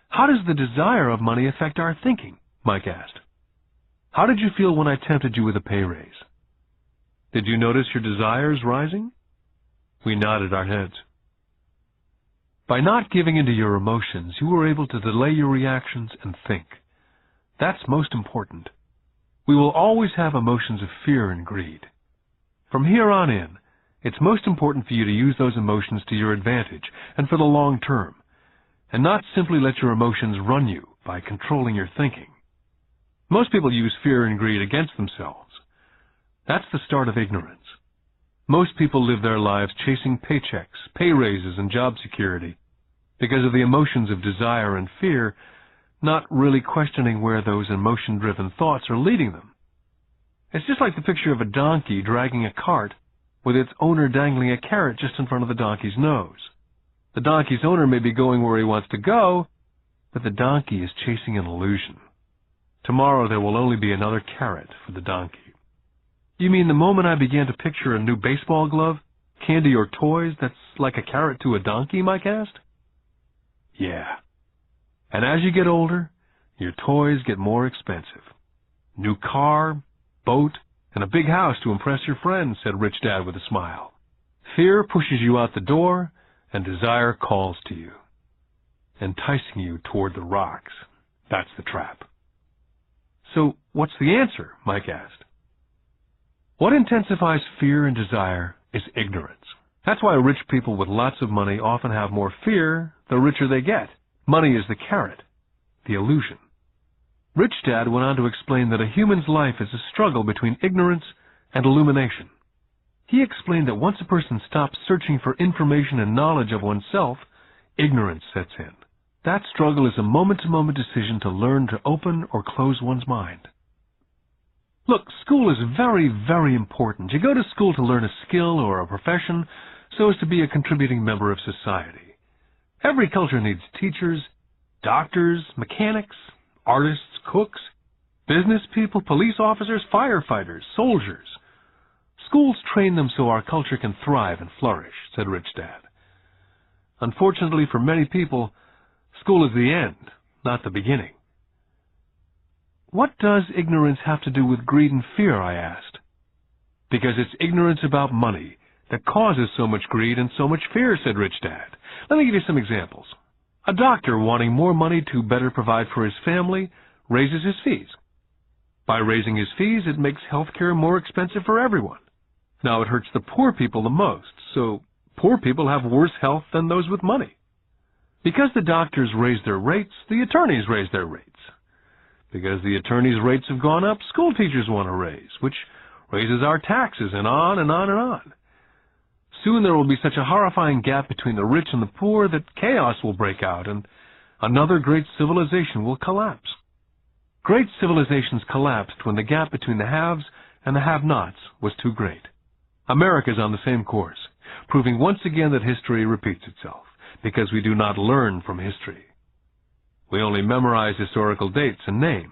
How does the desire of money affect our thinking? Mike asked. How did you feel when I tempted you with a pay raise? Did you notice your desires rising? We nodded our heads. By not giving in to your emotions, you were able to delay your reactions and think. That's most important. We will always have emotions of fear and greed. From here on in, it's most important for you to use those emotions to your advantage and for the long term, and not simply let your emotions run you by controlling your thinking. Most people use fear and greed against themselves. That's the start of ignorance. Most people live their lives chasing paychecks, pay raises, and job security because of the emotions of desire and fear, not really questioning where those emotion-driven thoughts are leading them. It's just like the picture of a donkey dragging a cart with its owner dangling a carrot just in front of the donkey's nose. The donkey's owner may be going where he wants to go, but the donkey is chasing an illusion. Tomorrow there will only be another carrot for the donkey. You mean the moment I began to picture a new baseball glove, candy or toys that's like a carrot to a donkey, Mike asked? Yeah. And as you get older, your toys get more expensive. New car, boat, and a big house to impress your friends, said Rich Dad with a smile. Fear pushes you out the door, and desire calls to you, enticing you toward the rocks. That's the trap. So what's the answer? Mike asked. What intensifies fear and desire is ignorance. That's why rich people with lots of money often have more fear the richer they get. Money is the carrot, the illusion. Rich Dad went on to explain that a human's life is a struggle between ignorance and illumination. He explained that once a person stops searching for information and knowledge of oneself, ignorance sets in. That struggle is a moment-to-moment decision to learn to open or close one's mind. Look, school is very, very important. You go to school to learn a skill or a profession so as to be a contributing member of society. Every culture needs teachers, doctors, mechanics, artists, cooks, business people, police officers, firefighters, soldiers. Schools train them so our culture can thrive and flourish, said Rich Dad. Unfortunately for many people, school is the end, not the beginning. What does ignorance have to do with greed and fear, I asked. Because it's ignorance about money that causes so much greed and so much fear, said Rich Dad. Let me give you some examples. A doctor wanting more money to better provide for his family raises his fees. By raising his fees, it makes health care more expensive for everyone. Now, it hurts the poor people the most, so poor people have worse health than those with money. Because the doctors raise their rates, the attorneys raise their rates. Because the attorneys' rates have gone up, school teachers want a raise, which raises our taxes, and on and on and on. Soon there will be such a horrifying gap between the rich and the poor that chaos will break out, and another great civilization will collapse. Great civilizations collapsed when the gap between the haves and the have-nots was too great. America is on the same course, proving once again that history repeats itself, because we do not learn from history. We only memorize historical dates and names,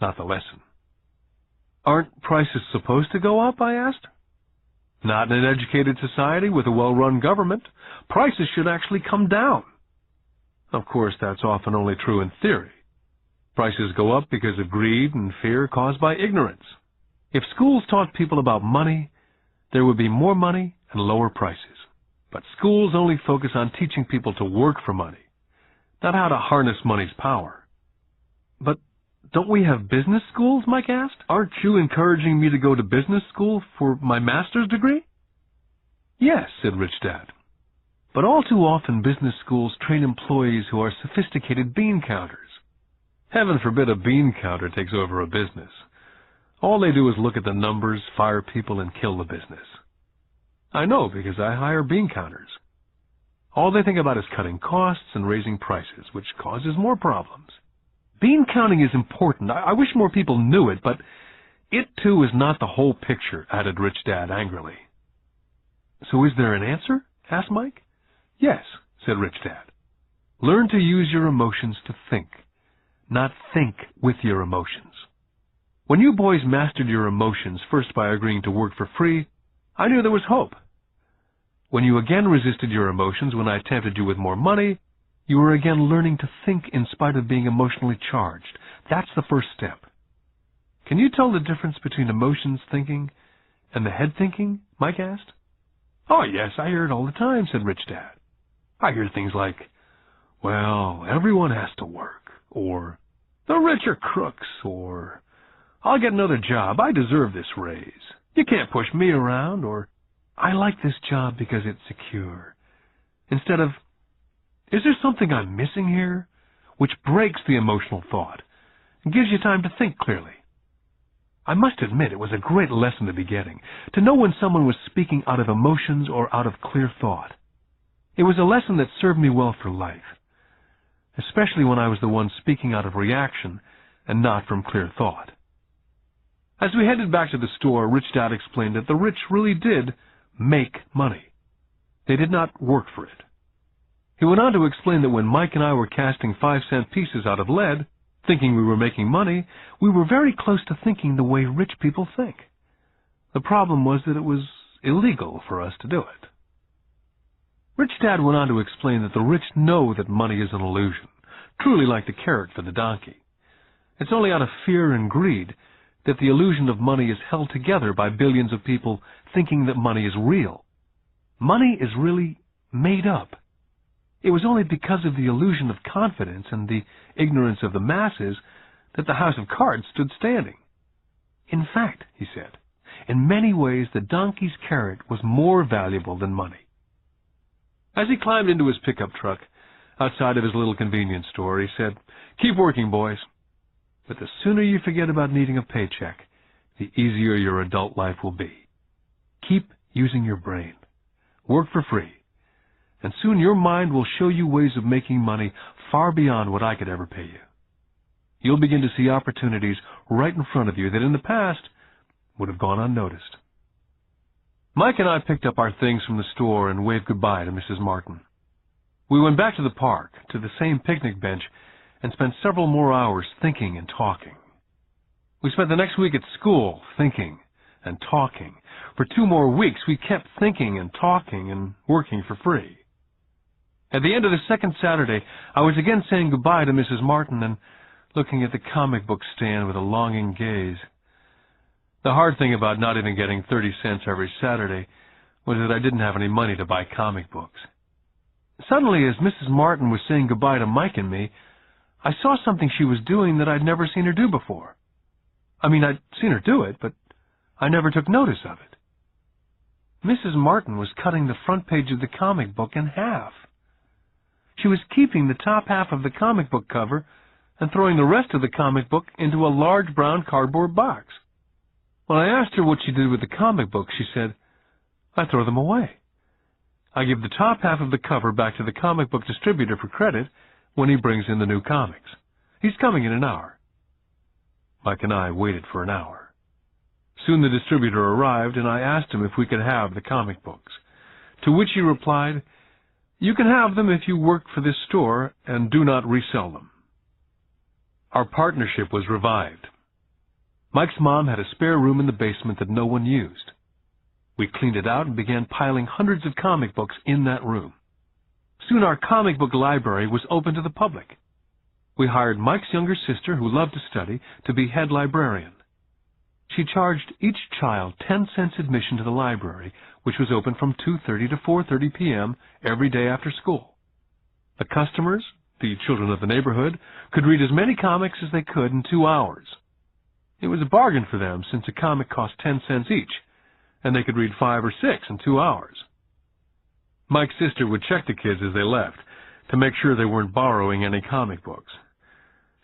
not the lesson. Aren't prices supposed to go up, I asked. Not in an educated society with a well-run government. Prices should actually come down. Of course, that's often only true in theory. Prices go up because of greed and fear caused by ignorance. If schools taught people about money, there would be more money and lower prices. But schools only focus on teaching people to work for money, not how to harness money's power. But don't we have business schools, Mike asked? Aren't you encouraging me to go to business school for my master's degree? Yes, said Rich Dad. But all too often business schools train employees who are sophisticated bean counters. Heaven forbid a bean counter takes over a business. All they do is look at the numbers, fire people, and kill the business. I know because I hire bean counters. All they think about is cutting costs and raising prices, which causes more problems. Bean counting is important. I wish more people knew it, but it too is not the whole picture, added Rich Dad angrily. So is there an answer? Asked Mike. Yes, said Rich Dad. Learn to use your emotions to think, not think with your emotions. When you boys mastered your emotions, first by agreeing to work for free, I knew there was hope. When you again resisted your emotions when I tempted you with more money, you were again learning to think in spite of being emotionally charged. That's the first step. Can you tell the difference between emotions thinking and the head thinking? Mike asked. Oh, yes, I hear it all the time, said Rich Dad. I hear things like, well, everyone has to work, or the rich are crooks, or I'll get another job, I deserve this raise. You can't push me around, or I like this job because it's secure. Instead of, is there something I'm missing here? Which breaks the emotional thought and gives you time to think clearly. I must admit it was a great lesson to be getting, to know when someone was speaking out of emotions or out of clear thought. It was a lesson that served me well for life, especially when I was the one speaking out of reaction and not from clear thought. As we headed back to the store, Rich Dad explained that the rich really did make money. They did not work for it. He went on to explain that when Mike and I were casting 5-cent pieces out of lead, thinking we were making money, we were very close to thinking the way rich people think. The problem was that it was illegal for us to do it. Rich Dad went on to explain that the rich know that money is an illusion, truly like the carrot for the donkey. It's only out of fear and greed that the illusion of money is held together by billions of people thinking that money is real. Money is really made up. It was only because of the illusion of confidence and the ignorance of the masses that the house of cards stood standing. In fact, he said, in many ways the donkey's carrot was more valuable than money. As he climbed into his pickup truck outside of his little convenience store, he said, "Keep working, boys. But the sooner you forget about needing a paycheck, the easier your adult life will be. Keep using your brain. Work for free. And soon your mind will show you ways of making money far beyond what I could ever pay you. You'll begin to see opportunities right in front of you that in the past would have gone unnoticed." Mike and I picked up our things from the store and waved goodbye to Mrs. Martin. We went back to the park, to the same picnic bench, and spent several more hours thinking and talking. We spent the next week at school thinking and talking. For 2 more weeks, we kept thinking and talking and working for free. At the end of the second Saturday, I was again saying goodbye to Mrs. Martin and looking at the comic book stand with a longing gaze. The hard thing about not even getting 30 cents every Saturday was that I didn't have any money to buy comic books. Suddenly, as Mrs. Martin was saying goodbye to Mike and me, I saw something she was doing that I'd never seen her do before. I mean, I'd seen her do it, but I never took notice of it. Mrs. Martin was cutting the front page of the comic book in half. She was keeping the top half of the comic book cover and throwing the rest of the comic book into a large brown cardboard box. When I asked her what she did with the comic books, she said, "I throw them away. I give the top half of the cover back to the comic book distributor for credit when he brings in the new comics. He's coming in an hour." Mike and I waited for an hour. Soon the distributor arrived, and I asked him if we could have the comic books, to which he replied, "You can have them if you work for this store and do not resell them." Our partnership was revived. Mike's mom had a spare room in the basement that no one used. We cleaned it out and began piling hundreds of comic books in that room. Soon our comic book library was open to the public. We hired Mike's younger sister, who loved to study, to be head librarian. She charged each child 10 cents admission to the library, which was open from 2:30 to 4:30 p.m. every day after school. The customers, the children of the neighborhood, could read as many comics as they could in 2 hours. It was a bargain for them, since a comic cost 10 cents each, and they could read 5 or 6 in 2 hours. Mike's sister would check the kids as they left to make sure they weren't borrowing any comic books.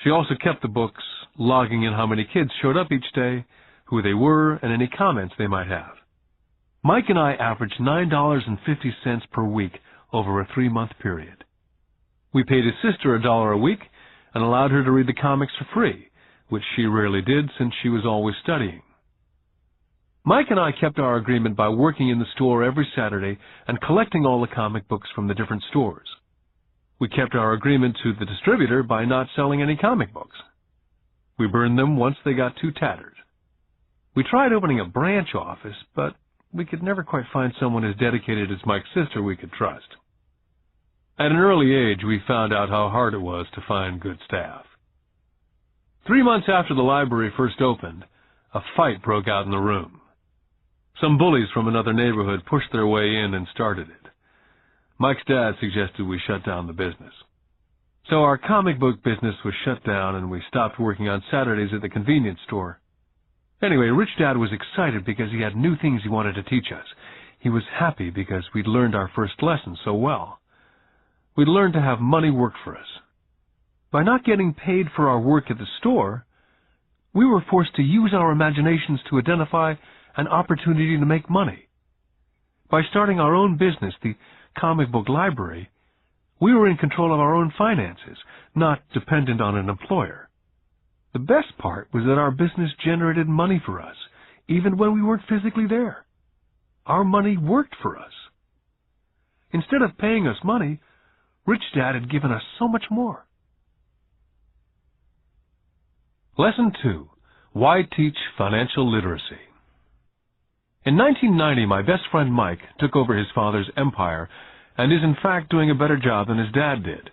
She also kept the books, logging in how many kids showed up each day, who they were, and any comments they might have. Mike and I averaged $9.50 per week over a 3-month period. We paid his sister $1 a week and allowed her to read the comics for free, which she rarely did since she was always studying. Mike and I kept our agreement by working in the store every Saturday and collecting all the comic books from the different stores. We kept our agreement to the distributor by not selling any comic books. We burned them once they got too tattered. We tried opening a branch office, but we could never quite find someone as dedicated as Mike's sister we could trust. At an early age, we found out how hard it was to find good staff. 3 months after the library first opened, a fight broke out in the room. Some bullies from another neighborhood pushed their way in and started it. Mike's dad suggested we shut down the business. So our comic book business was shut down, and we stopped working on Saturdays at the convenience store. Anyway, Rich Dad was excited because he had new things he wanted to teach us. He was happy because we'd learned our first lesson so well. We'd learned to have money work for us. By not getting paid for our work at the store, we were forced to use our imaginations to identify an opportunity to make money. By starting our own business, the comic book library, we were in control of our own finances, not dependent on an employer. The best part was that our business generated money for us, even when we weren't physically there. Our money worked for us. Instead of paying us money, Rich Dad had given us so much more. Lesson 2. Why Teach Financial Literacy? In 1990, my best friend Mike took over his father's empire and is in fact doing a better job than his dad did.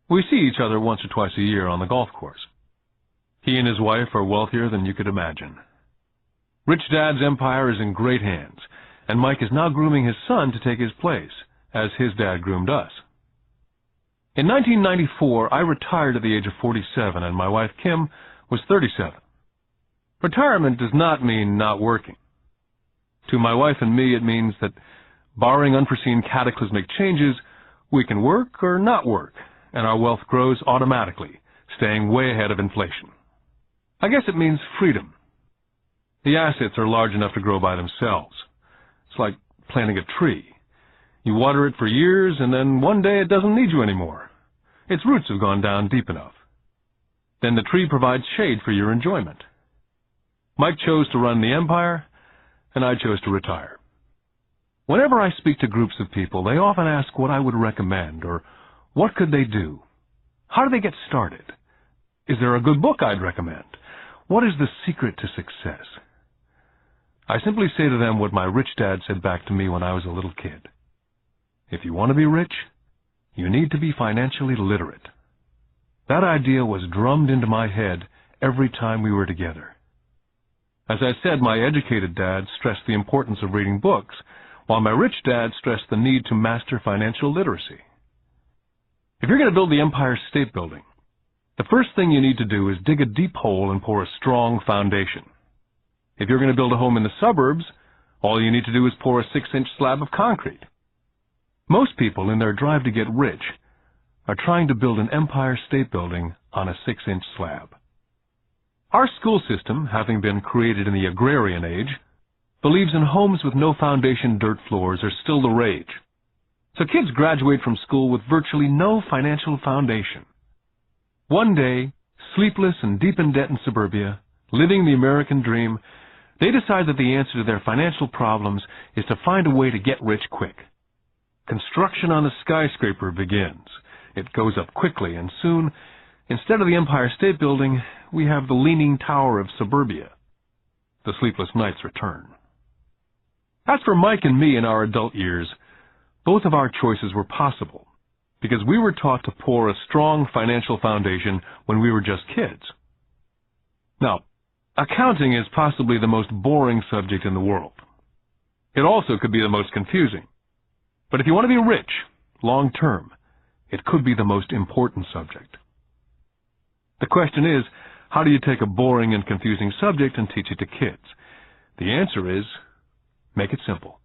We see each other once or twice a year on the golf course. He and his wife are wealthier than you could imagine. Rich Dad's empire is in great hands, and Mike is now grooming his son to take his place, as his dad groomed us. In 1994, I retired at the age of 47, and my wife Kim was 37. Retirement does not mean not working. To my wife and me, it means that, barring unforeseen cataclysmic changes, we can work or not work, and our wealth grows automatically, staying way ahead of inflation. I guess it means freedom. The assets are large enough to grow by themselves. It's like planting a tree. You water it for years, and then one day it doesn't need you anymore. Its roots have gone down deep enough. Then the tree provides shade for your enjoyment. Mike chose to run the empire, and I chose to retire. Whenever I speak to groups of people, they often ask what I would recommend, or what could they do? How do they get started? Is there a good book I'd recommend? What is the secret to success? I simply say to them what my rich dad said back to me when I was a little kid. If you want to be rich, you need to be financially literate. That idea was drummed into my head every time we were together. As I said, my educated dad stressed the importance of reading books, while my rich dad stressed the need to master financial literacy. If you're going to build the Empire State Building, the first thing you need to do is dig a deep hole and pour a strong foundation. If you're going to build a home in the suburbs, all you need to do is pour a 6-inch slab of concrete. Most people, in their drive to get rich, are trying to build an Empire State Building on a 6-inch slab. Our school system, having been created in the agrarian age, believes in homes with no foundation dirt floors are still the rage. So kids graduate from school with virtually no financial foundation. One day, sleepless and deep in debt in suburbia, living the American dream, they decide that the answer to their financial problems is to find a way to get rich quick. Construction on a skyscraper begins. It goes up quickly, and soon, instead of the Empire State Building, we have the Leaning Tower of suburbia. The sleepless nights return. As for Mike and me in our adult years, both of our choices were possible, because we were taught to pour a strong financial foundation when we were just kids. Now, accounting is possibly the most boring subject in the world. It also could be the most confusing. But if you want to be rich, long term, it could be the most important subject. The question is, how do you take a boring and confusing subject and teach it to kids? The answer is, make it simple.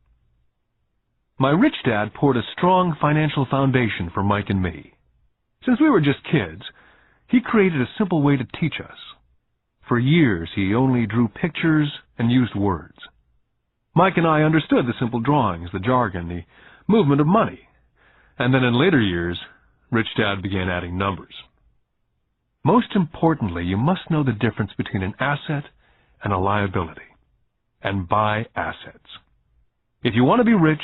My rich dad poured a strong financial foundation for Mike and me. Since we were just kids, he created a simple way to teach us. For years, he only drew pictures and used words. Mike and I understood the simple drawings, the jargon, the movement of money. And then in later years, Rich Dad began adding numbers. Most importantly, you must know the difference between an asset and a liability, and buy assets. If you want to be rich,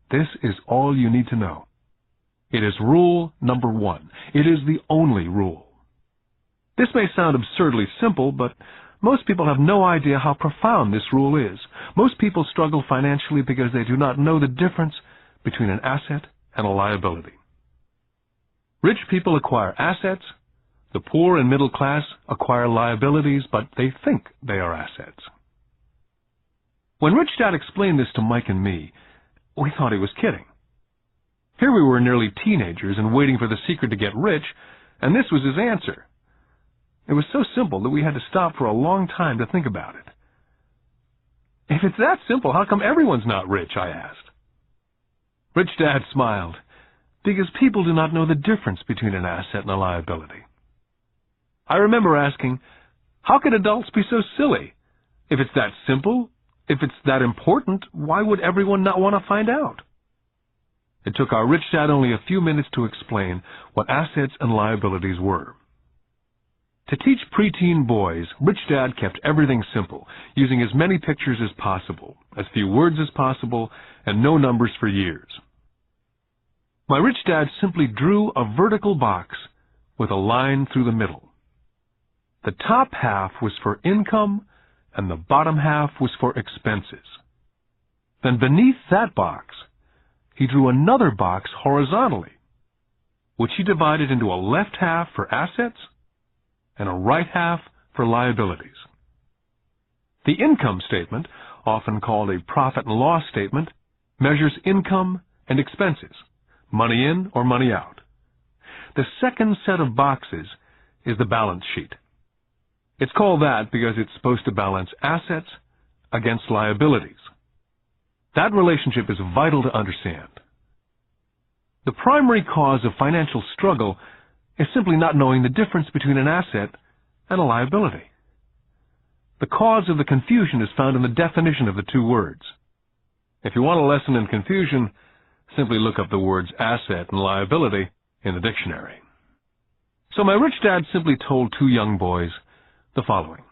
this is all you need to know. It is rule number 1. It is the only rule. This may sound absurdly simple, but most people have no idea how profound this rule is. Most people struggle financially because they do not know the difference between an asset and a liability. Rich people acquire assets. The poor and middle class acquire liabilities, but they think they are assets. When Rich Dad explained this to Mike and me, we thought he was kidding. Here we were nearly teenagers and waiting for the secret to get rich, and this was his answer. It was so simple that we had to stop for a long time to think about it. If it's that simple, how come everyone's not rich? I asked. Rich Dad smiled, because people do not know the difference between an asset and a liability. I remember asking, how could adults be so silly? If it's that simple, if it's that important, why would everyone not want to find out? It took our Rich Dad only a few minutes to explain what assets and liabilities were. To teach preteen boys, Rich Dad kept everything simple, using as many pictures as possible, as few words as possible, and no numbers for years. My Rich Dad simply drew a vertical box with a line through the middle. The top half was for income, and the bottom half was for expenses. Then beneath that box, he drew another box horizontally, which he divided into a left half for assets and a right half for liabilities. The income statement, often called a profit and loss statement, measures income and expenses, money in or money out. The second set of boxes is the balance sheet. It's called that because it's supposed to balance assets against liabilities. That relationship is vital to understand. The primary cause of financial struggle is simply not knowing the difference between an asset and a liability. The cause of the confusion is found in the definition of the two words. If you want a lesson in confusion, simply look up the words asset and liability in the dictionary. So my Rich Dad simply told two young boys the following.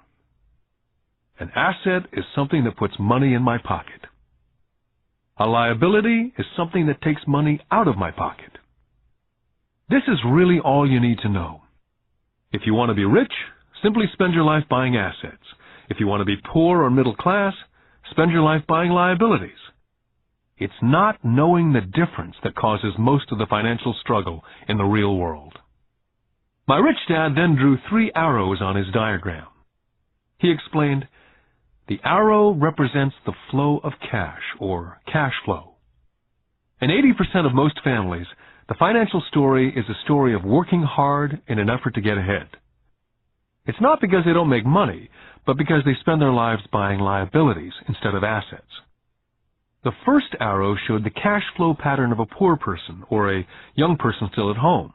An asset is something that puts money in my pocket. A liability is something that takes money out of my pocket. This is really all you need to know. If you want to be rich, simply spend your life buying assets. If you want to be poor or middle class, spend your life buying liabilities. It's not knowing the difference that causes most of the financial struggle in the real world. My Rich Dad then drew 3 arrows on his diagram. He explained, the arrow represents the flow of cash, or cash flow. In 80% of most families, the financial story is a story of working hard in an effort to get ahead. It's not because they don't make money, but because they spend their lives buying liabilities instead of assets. The first arrow showed the cash flow pattern of a poor person or a young person still at home.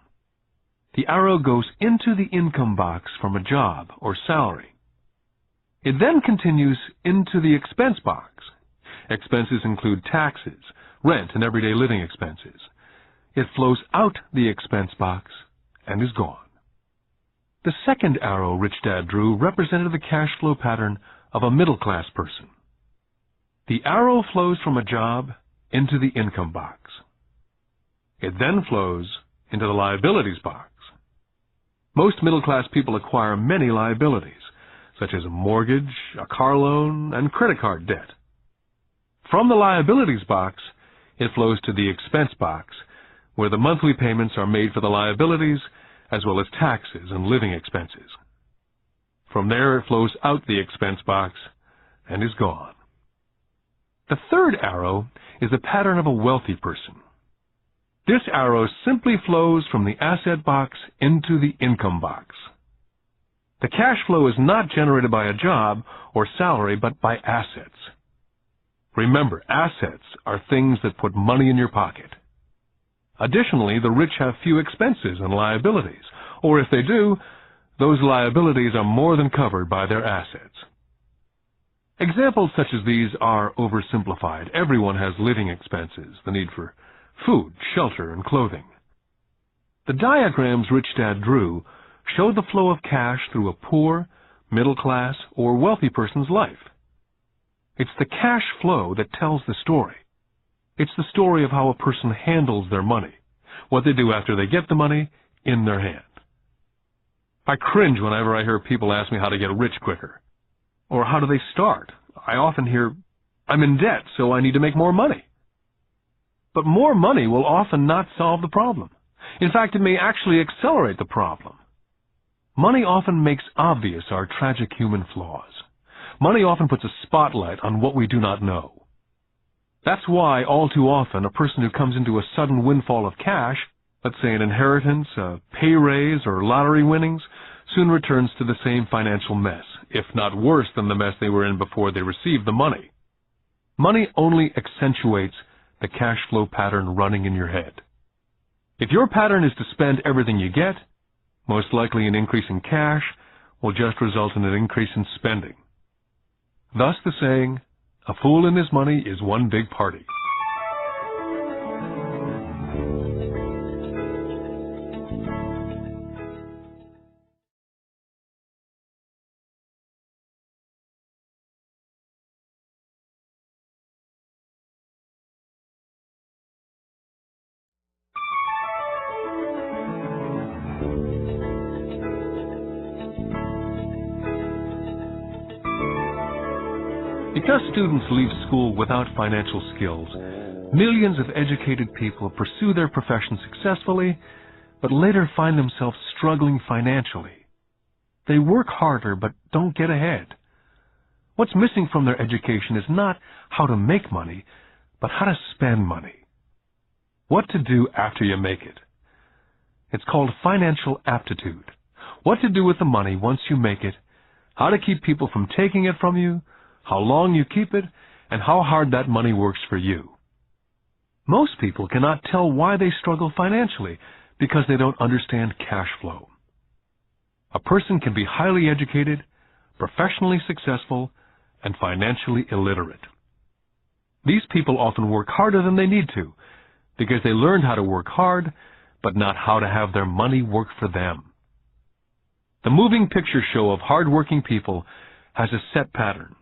The arrow goes into the income box from a job or salary. It then continues into the expense box. Expenses include taxes, rent, and everyday living expenses. It flows out the expense box and is gone. The second arrow Rich Dad drew represented the cash flow pattern of a middle-class person. The arrow flows from a job into the income box. It then flows into the liabilities box. Most middle-class people acquire many liabilities, such as a mortgage, a car loan, and credit card debt. From the liabilities box, it flows to the expense box, where the monthly payments are made for the liabilities as well as taxes and living expenses. From there, it flows out the expense box and is gone. The third arrow is the pattern of a wealthy person. This arrow simply flows from the asset box into the income box. The cash flow is not generated by a job or salary, but by assets. Remember, assets are things that put money in your pocket. Additionally, the rich have few expenses and liabilities, or if they do, those liabilities are more than covered by their assets. Examples such as these are oversimplified. Everyone has living expenses, the need for food, shelter, and clothing. The diagrams Rich Dad drew show the flow of cash through a poor, middle class, or wealthy person's life. It's the cash flow that tells the story. It's the story of how a person handles their money, what they do after they get the money in their hand. I cringe whenever I hear people ask me how to get rich quicker. Or how do they start? I often hear, I'm in debt, so I need to make more money. But more money will often not solve the problem. In fact, it may actually accelerate the problem. Money often makes obvious our tragic human flaws. Money often puts a spotlight on what we do not know. That's why, all too often, a person who comes into a sudden windfall of cash, let's say an inheritance, a pay raise, or lottery winnings, soon returns to the same financial mess, if not worse than the mess they were in before they received the money. Money only accentuates the cash flow pattern running in your head. If your pattern is to spend everything you get, most likely an increase in cash will just result in an increase in spending. Thus the saying, a fool and his money is one big party. Because students leave school without financial skills, millions of educated people pursue their profession successfully, but later find themselves struggling financially. They work harder but don't get ahead. What's missing from their education is not how to make money, but how to spend money. What to do after you make it. It's called financial aptitude. What to do with the money once you make it, how to keep people from taking it from you, how long you keep it, and how hard that money works for you. Most people cannot tell why they struggle financially because they don't understand cash flow. A person can be highly educated, professionally successful, and financially illiterate. These people often work harder than they need to because they learned how to work hard, but not how to have their money work for them. The moving picture show of hard-working people has a set pattern.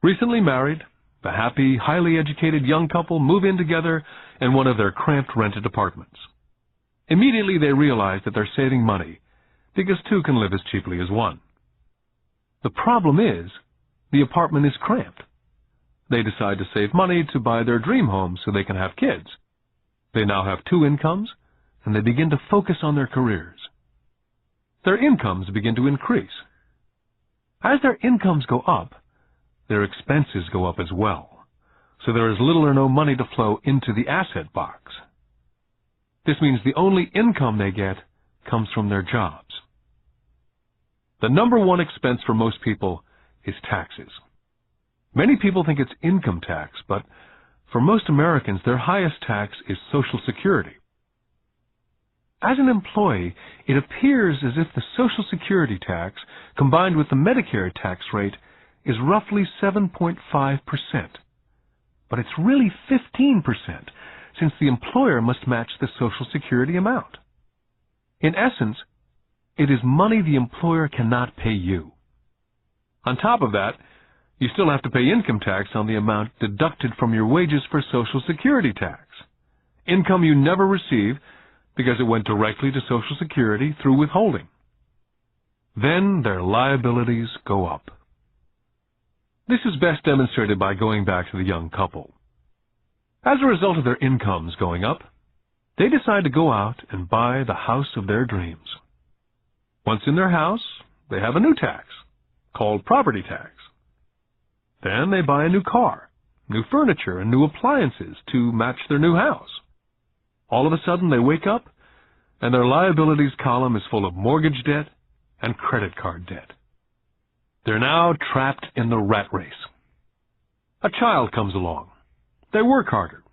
Recently married, the happy, highly educated young couple move in together in one of their cramped rented apartments. Immediately they realize that they're saving money because two can live as cheaply as one. The problem is, the apartment is cramped. They decide to save money to buy their dream home so they can have kids. They now have two incomes, and they begin to focus on their careers. Their incomes begin to increase. As their incomes go up, their expenses go up as well, so there is little or no money to flow into the asset box. This means the only income they get comes from their jobs. The number one expense for most people is taxes. Many people think it's income tax, but for most Americans, their highest tax is Social Security. As an employee, it appears as if the Social Security tax, combined with the Medicare tax rate, is roughly 7.5%. But it's really 15%, since the employer must match the Social Security amount. In essence, it is money the employer cannot pay you. On top of that, you still have to pay income tax on the amount deducted from your wages for Social Security tax. Income you never receive because it went directly to Social Security through withholding. Then their liabilities go up. This is best demonstrated by going back to the young couple. As a result of their incomes going up, They decide to go out and buy the house of their dreams. Once in their house, they have a new tax, called property tax. Then they buy a new car, new furniture, and new appliances to match their new house. All of a sudden, they wake up, and their liabilities column is full of mortgage debt and credit card debt. They're now trapped in the rat race. A child comes along. They work harder.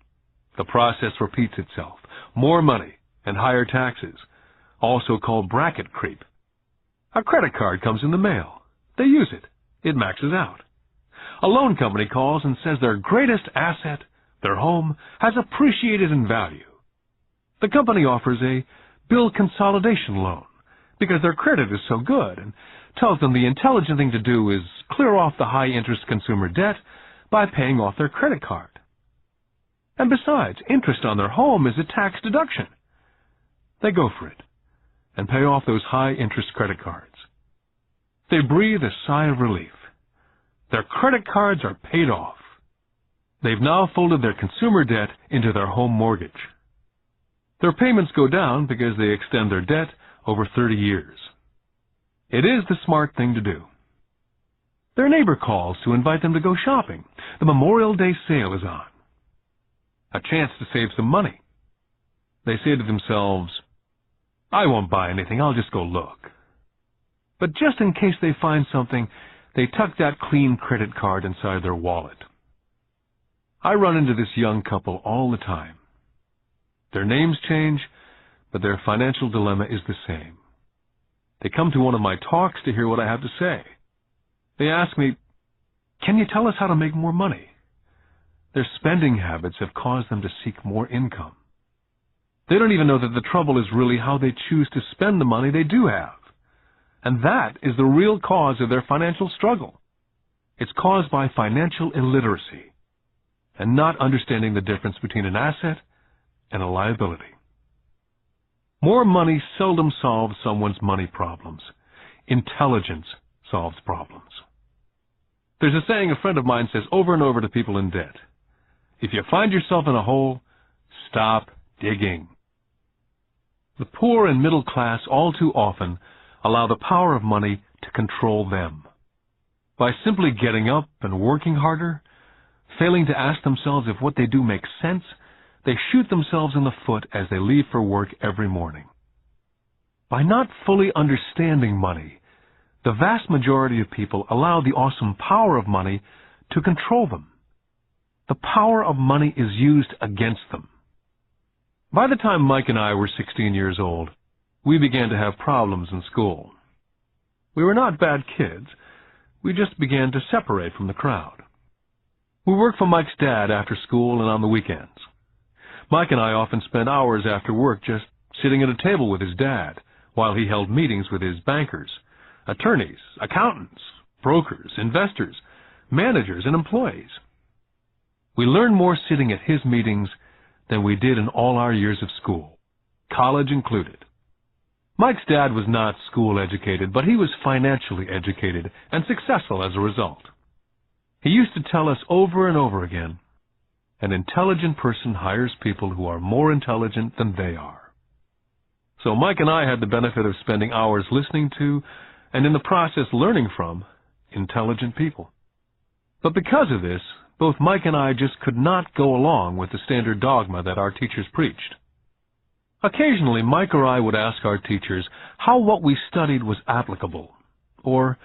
The process repeats itself. More money and higher taxes, also called bracket creep. A credit card comes in the mail. They use it. It maxes out. A loan company calls and says their greatest asset, their home, has appreciated in value. The company offers a bill consolidation loan because their credit is so good and tells them the intelligent thing to do is clear off the high-interest consumer debt by paying off their credit card. And besides, interest on their home is a tax deduction. They go for it and pay off those high-interest credit cards. They breathe a sigh of relief. Their credit cards are paid off. They've now folded their consumer debt into their home mortgage. Their payments go down because they extend their debt over 30 years. It is the smart thing to do. Their neighbor calls to invite them to go shopping. The Memorial Day sale is on. A chance to save some money. They say to themselves, I won't buy anything, I'll just go look. But just in case they find something, they tuck that clean credit card inside their wallet. I run into this young couple all the time. Their names change, but their financial dilemma is the same. They come to one of my talks to hear what I have to say. They ask me, can you tell us how to make more money? Their spending habits have caused them to seek more income. They don't even know that the trouble is really how they choose to spend the money they do have. And that is the real cause of their financial struggle. It's caused by financial illiteracy and not understanding the difference between an asset and a liability. More money seldom solves someone's money problems. Intelligence solves problems. There's a saying a friend of mine says over and over to people in debt. If you find yourself in a hole, stop digging. The poor and middle class all too often allow the power of money to control them. By simply getting up and working harder, failing to ask themselves if what they do makes sense, they shoot themselves in the foot as they leave for work every morning. By not fully understanding money, the vast majority of people allow the awesome power of money to control them. The power of money is used against them. By the time Mike and I were 16 years old, we began to have problems in school. We were not bad kids. We just began to separate from the crowd. We worked for Mike's dad after school and on the weekends. Mike and I often spent hours after work just sitting at a table with his dad while he held meetings with his bankers, attorneys, accountants, brokers, investors, managers, and employees. We learned more sitting at his meetings than we did in all our years of school, college included. Mike's dad was not school educated, but he was financially educated and successful as a result. He used to tell us over and over again, an intelligent person hires people who are more intelligent than they are. So Mike and I had the benefit of spending hours listening to, and in the process learning from, intelligent people. But because of this, both Mike and I just could not go along with the standard dogma that our teachers preached. Occasionally, Mike or I would ask our teachers how what we studied was applicable, or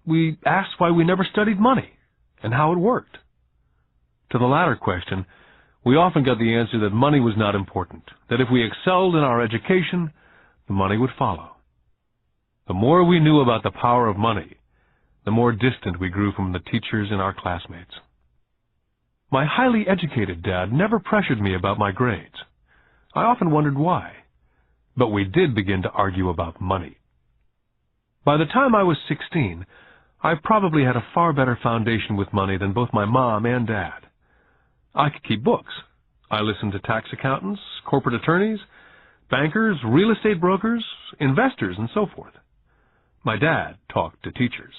we asked why we never studied money and how it worked. To the latter question, we often got the answer that money was not important, that if we excelled in our education, the money would follow. The more we knew about the power of money, the more distant we grew from the teachers and our classmates. My highly educated dad never pressured me about my grades. I often wondered why, but we did begin to argue about money. By the time I was 16, I probably had a far better foundation with money than both my mom and dad. I could keep books. I listened to tax accountants, corporate attorneys, bankers, real estate brokers, investors, and so forth. My dad talked to teachers.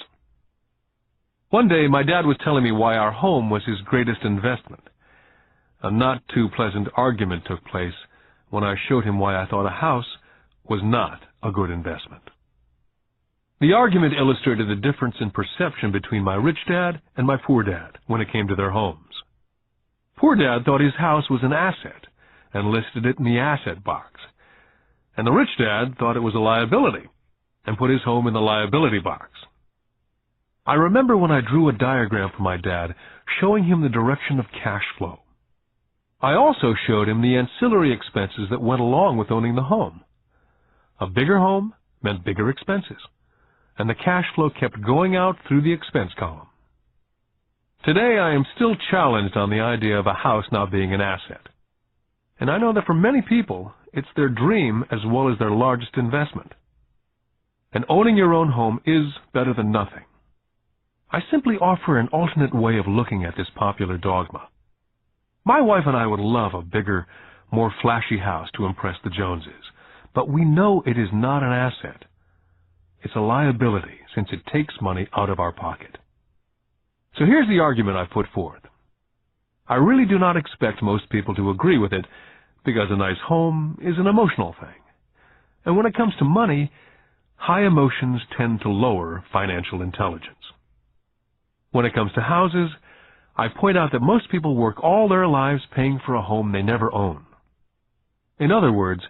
One day, my dad was telling me why our home was his greatest investment. A not too pleasant argument took place when I showed him why I thought a house was not a good investment. The argument illustrated the difference in perception between my rich dad and my poor dad when it came to their homes. Poor dad thought his house was an asset and listed it in the asset box, and the rich dad thought it was a liability and put his home in the liability box. I remember when I drew a diagram for my dad showing him the direction of cash flow. I also showed him the ancillary expenses that went along with owning the home. A bigger home meant bigger expenses, and the cash flow kept going out through the expense column. Today I am still challenged on the idea of a house not being an asset. And I know that for many people, it's their dream as well as their largest investment. And owning your own home is better than nothing. I simply offer an alternate way of looking at this popular dogma. My wife and I would love a bigger, more flashy house to impress the Joneses, but we know it is not an asset. It's a liability since it takes money out of our pocket. So here's the argument I put forth. I really do not expect most people to agree with it because a nice home is an emotional thing. And when it comes to money, high emotions tend to lower financial intelligence. When it comes to houses, I point out that most people work all their lives paying for a home they never own. In other words,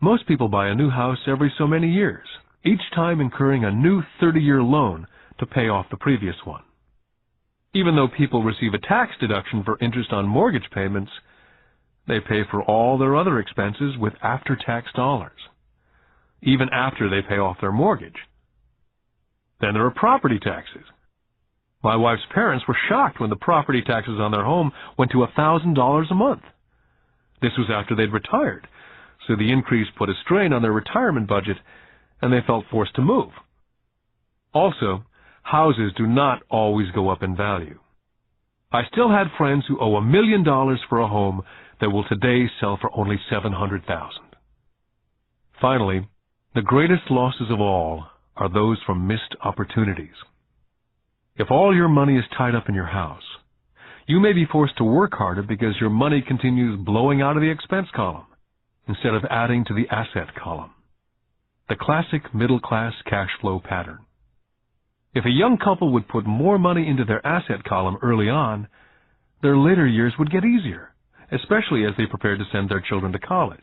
most people buy a new house every so many years, each time incurring a new 30-year loan to pay off the previous one. Even though people receive a tax deduction for interest on mortgage payments, they pay for all their other expenses with after-tax dollars, even after they pay off their mortgage. Then there are property taxes. My wife's parents were shocked when the property taxes on their home went to $1,000 a month. This was after they'd retired, so the increase put a strain on their retirement budget, and they felt forced to move. Also, houses do not always go up in value. I still had friends who owe $1 million for a home that will today sell for only $700,000. Finally, the greatest losses of all are those from missed opportunities. If all your money is tied up in your house, you may be forced to work harder because your money continues blowing out of the expense column instead of adding to the asset column. The classic middle-class cash flow pattern. If a young couple would put more money into their asset column early on, their later years would get easier, especially as they prepared to send their children to college.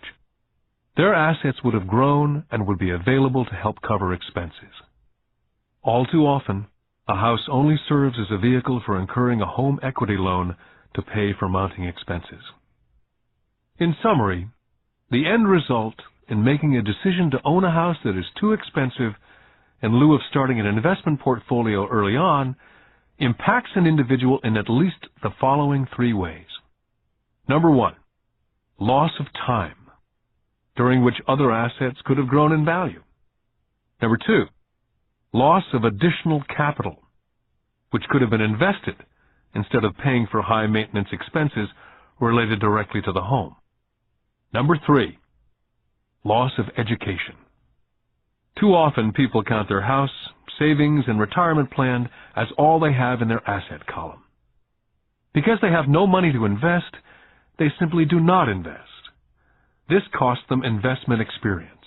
Their assets would have grown and would be available to help cover expenses. All too often, a house only serves as a vehicle for incurring a home equity loan to pay for mounting expenses. In summary, the end result in making a decision to own a house that is too expensive in lieu of starting an investment portfolio early on impacts an individual in at least the following 3 ways. Number 1, loss of time, during which other assets could have grown in value. Number 2, loss of additional capital, which could have been invested instead of paying for high-maintenance expenses related directly to the home. Number 3, loss of education. Too often people count their house, savings, and retirement plan as all they have in their asset column. Because they have no money to invest, they simply do not invest. This costs them investment experience.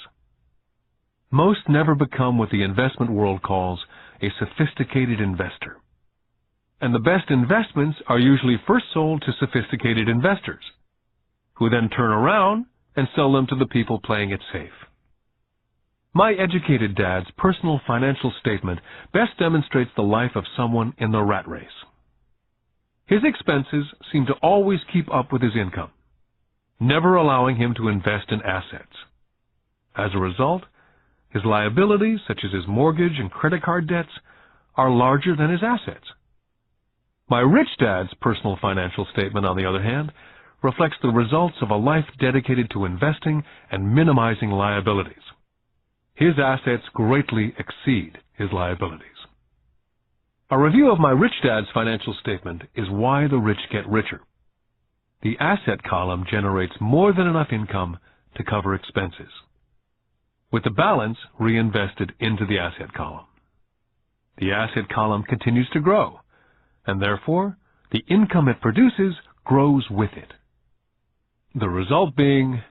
Most never become what the investment world calls a sophisticated investor. And the best investments are usually first sold to sophisticated investors, who then turn around and sell them to the people playing it safe. My educated dad's personal financial statement best demonstrates the life of someone in the rat race. His expenses seem to always keep up with his income, never allowing him to invest in assets. As a result, his liabilities, such as his mortgage and credit card debts, are larger than his assets. My rich dad's personal financial statement, on the other hand, reflects the results of a life dedicated to investing and minimizing liabilities. His assets greatly exceed his liabilities. A review of my rich dad's financial statement is why the rich get richer. The asset column generates more than enough income to cover expenses, with the balance reinvested into the asset column. The asset column continues to grow, and therefore the income it produces grows with it. The result being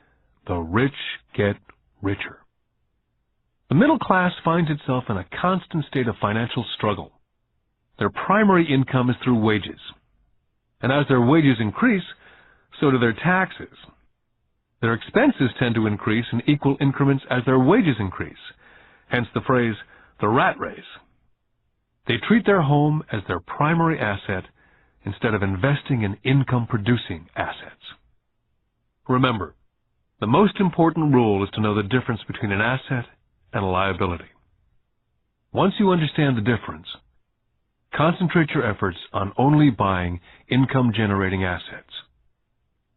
The rich get richer. The middle class finds itself in a constant state of financial struggle. Their primary income is through wages. And as their wages increase, so do their taxes. Their expenses tend to increase in equal increments as their wages increase, hence the phrase, the rat race. They treat their home as their primary asset instead of investing in income-producing assets. Remember, the most important rule is to know the difference between an asset and a liability. Once you understand the difference, concentrate your efforts on only buying income-generating assets.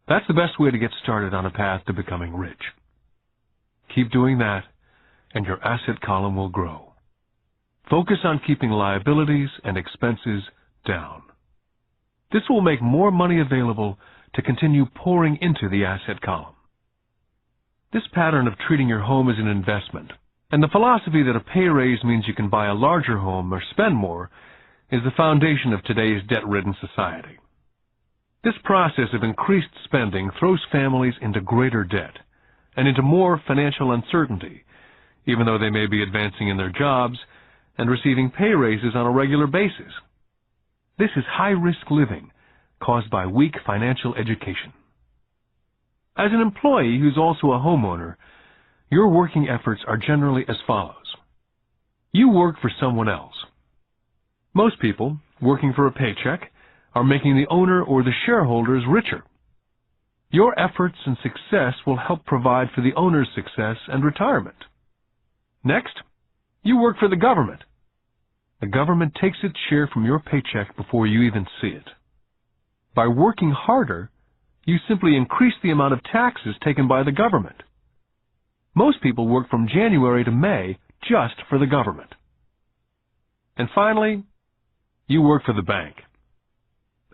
That's the best way to get started on a path to becoming rich. Keep doing that, and your asset column will grow. Focus on keeping liabilities and expenses down. This will make more money available to continue pouring into the asset column. This pattern of treating your home as an investment, and the philosophy that a pay raise means you can buy a larger home or spend more, is the foundation of today's debt-ridden society. This process of increased spending throws families into greater debt and into more financial uncertainty, even though they may be advancing in their jobs and receiving pay raises on a regular basis. This is high-risk living caused by weak financial education. As an employee who's also a homeowner, your working efforts are generally as follows. You work for someone else. Most people, working for a paycheck, are making the owner or the shareholders richer. Your efforts and success will help provide for the owner's success and retirement. Next, you work for the government. The government takes its share from your paycheck before you even see it. By working harder, you simply increase the amount of taxes taken by the government. Most people work from January to May just for the government. And finally, you work for the bank.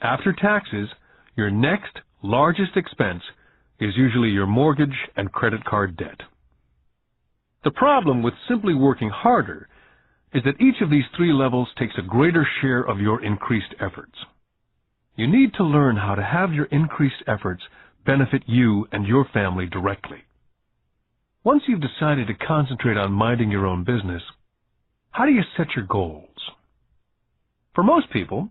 After taxes, your next largest expense is usually your mortgage and credit card debt. The problem with simply working harder is that each of these three levels takes a greater share of your increased efforts. You need to learn how to have your increased efforts benefit you and your family directly. Once you've decided to concentrate on minding your own business, how do you set your goals? For most people,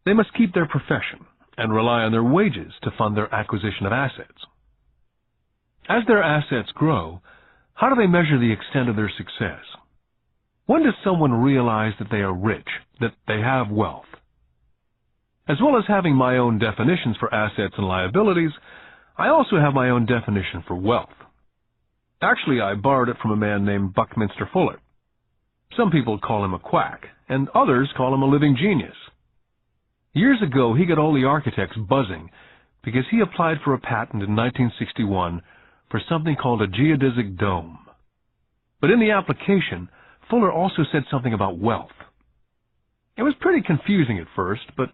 they must keep their profession and rely on their wages to fund their acquisition of assets. As their assets grow, how do they measure the extent of their success? When does someone realize that they are rich, that they have wealth? As well as having my own definitions for assets and liabilities, I also have my own definition for wealth. Actually, I borrowed it from a man named Buckminster Fuller. Some people call him a quack, and others call him a living genius. Years ago, he got all the architects buzzing because he applied for a patent in 1961 for something called a geodesic dome. But in the application, Fuller also said something about wealth. It was pretty confusing at first, but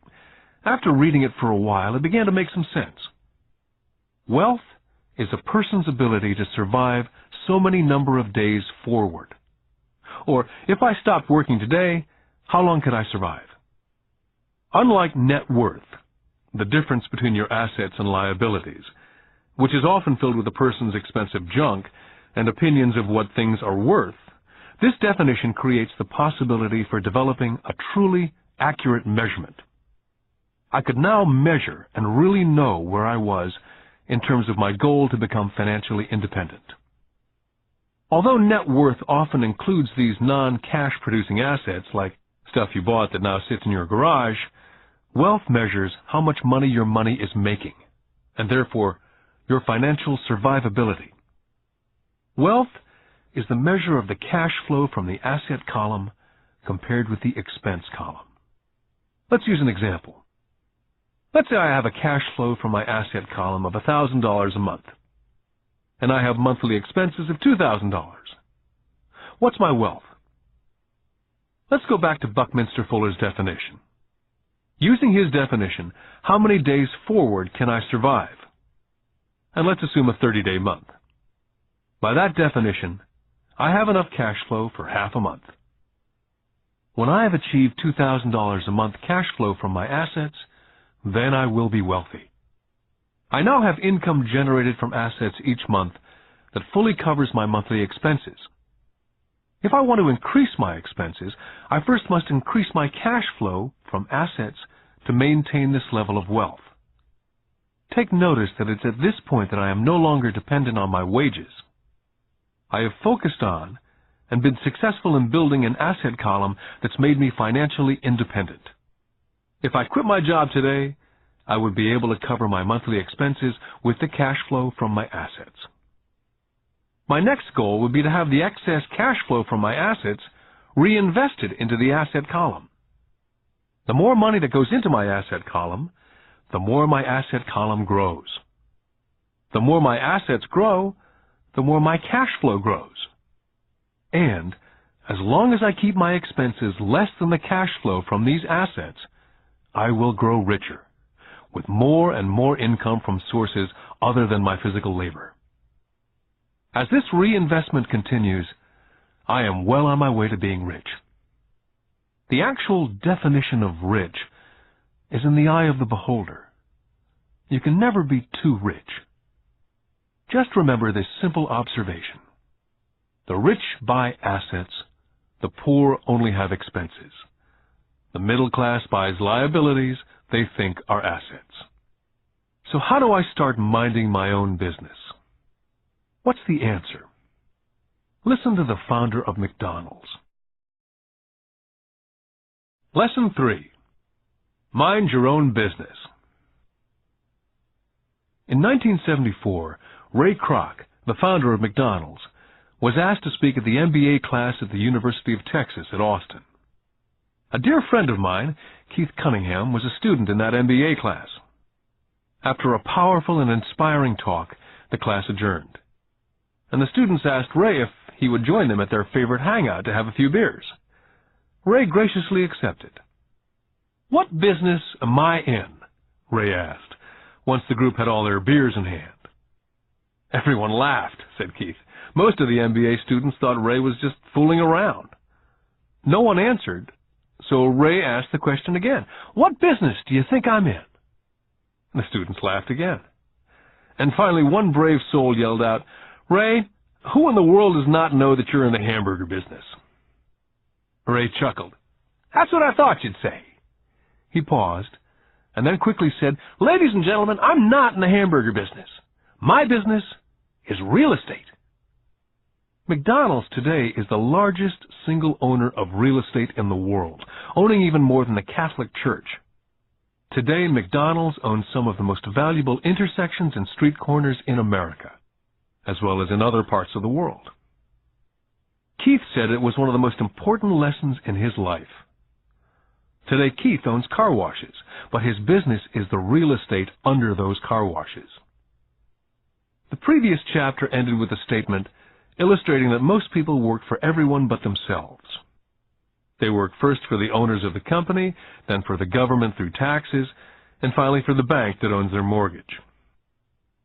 after reading it for a while, it began to make some sense. Wealth is a person's ability to survive so many number of days forward. Or, if I stopped working today, how long could I survive? Unlike net worth, the difference between your assets and liabilities, which is often filled with a person's expensive junk and opinions of what things are worth, this definition creates the possibility for developing a truly accurate measurement. I could now measure and really know where I was in terms of my goal to become financially independent. Although net worth often includes these non-cash producing assets like stuff you bought that now sits in your garage, wealth measures how much money your money is making, and therefore your financial survivability. Wealth is the measure of the cash flow from the asset column compared with the expense column. Let's use an example. Let's say I have a cash flow from my asset column of $1,000 a month, and I have monthly expenses of $2,000. What's my wealth? Let's go back to Buckminster Fuller's definition. Using his definition, how many days forward can I survive? And let's assume a 30-day month. By that definition, I have enough cash flow for half a month. When I have achieved $2,000 a month cash flow from my assets, then I will be wealthy. I now have income generated from assets each month that fully covers my monthly expenses. If I want to increase my expenses, I first must increase my cash flow from assets to maintain this level of wealth. Take notice that it's at this point that I am no longer dependent on my wages. I have focused on and been successful in building an asset column that's made me financially independent. If I quit my job today, I would be able to cover my monthly expenses with the cash flow from my assets. My next goal would be to have the excess cash flow from my assets reinvested into the asset column. The more money that goes into my asset column, the more my asset column grows. The more my assets grow, the more my cash flow grows. And as long as I keep my expenses less than the cash flow from these assets, I will grow richer, with more and more income from sources other than my physical labor. As this reinvestment continues, I am well on my way to being rich. The actual definition of rich is in the eye of the beholder. You can never be too rich. Just remember this simple observation. The rich buy assets, the poor only have expenses. The middle class buys liabilities they think are assets. So how do I start minding my own business? What's the answer? Listen to the founder of McDonald's. Lesson 3. Mind your own business. In 1974, Ray Kroc, the founder of McDonald's, was asked to speak at the MBA class at the University of Texas at Austin. A dear friend of mine, Keith Cunningham, was a student in that MBA class. After a powerful and inspiring talk, the class adjourned, and the students asked Ray if he would join them at their favorite hangout to have a few beers. Ray graciously accepted. "What business am I in?" Ray asked, once the group had all their beers in hand. Everyone laughed, said Keith. Most of the MBA students thought Ray was just fooling around. No one answered, so Ray asked the question again. "What business do you think I'm in?" The students laughed again. And finally one brave soul yelled out, "Ray, who in the world does not know that you're in the hamburger business?" Ray chuckled. "That's what I thought you'd say." He paused, and then quickly said, "Ladies and gentlemen, I'm not in the hamburger business. My business is real estate." McDonald's today is the largest single owner of real estate in the world, owning even more than the Catholic Church. Today, McDonald's owns some of the most valuable intersections and street corners in America, as well as in other parts of the world. Keith said it was one of the most important lessons in his life. Today, Keith owns car washes, but his business is the real estate under those car washes. The previous chapter ended with a statement illustrating that most people work for everyone but themselves. They work first for the owners of the company, then for the government through taxes, and finally for the bank that owns their mortgage.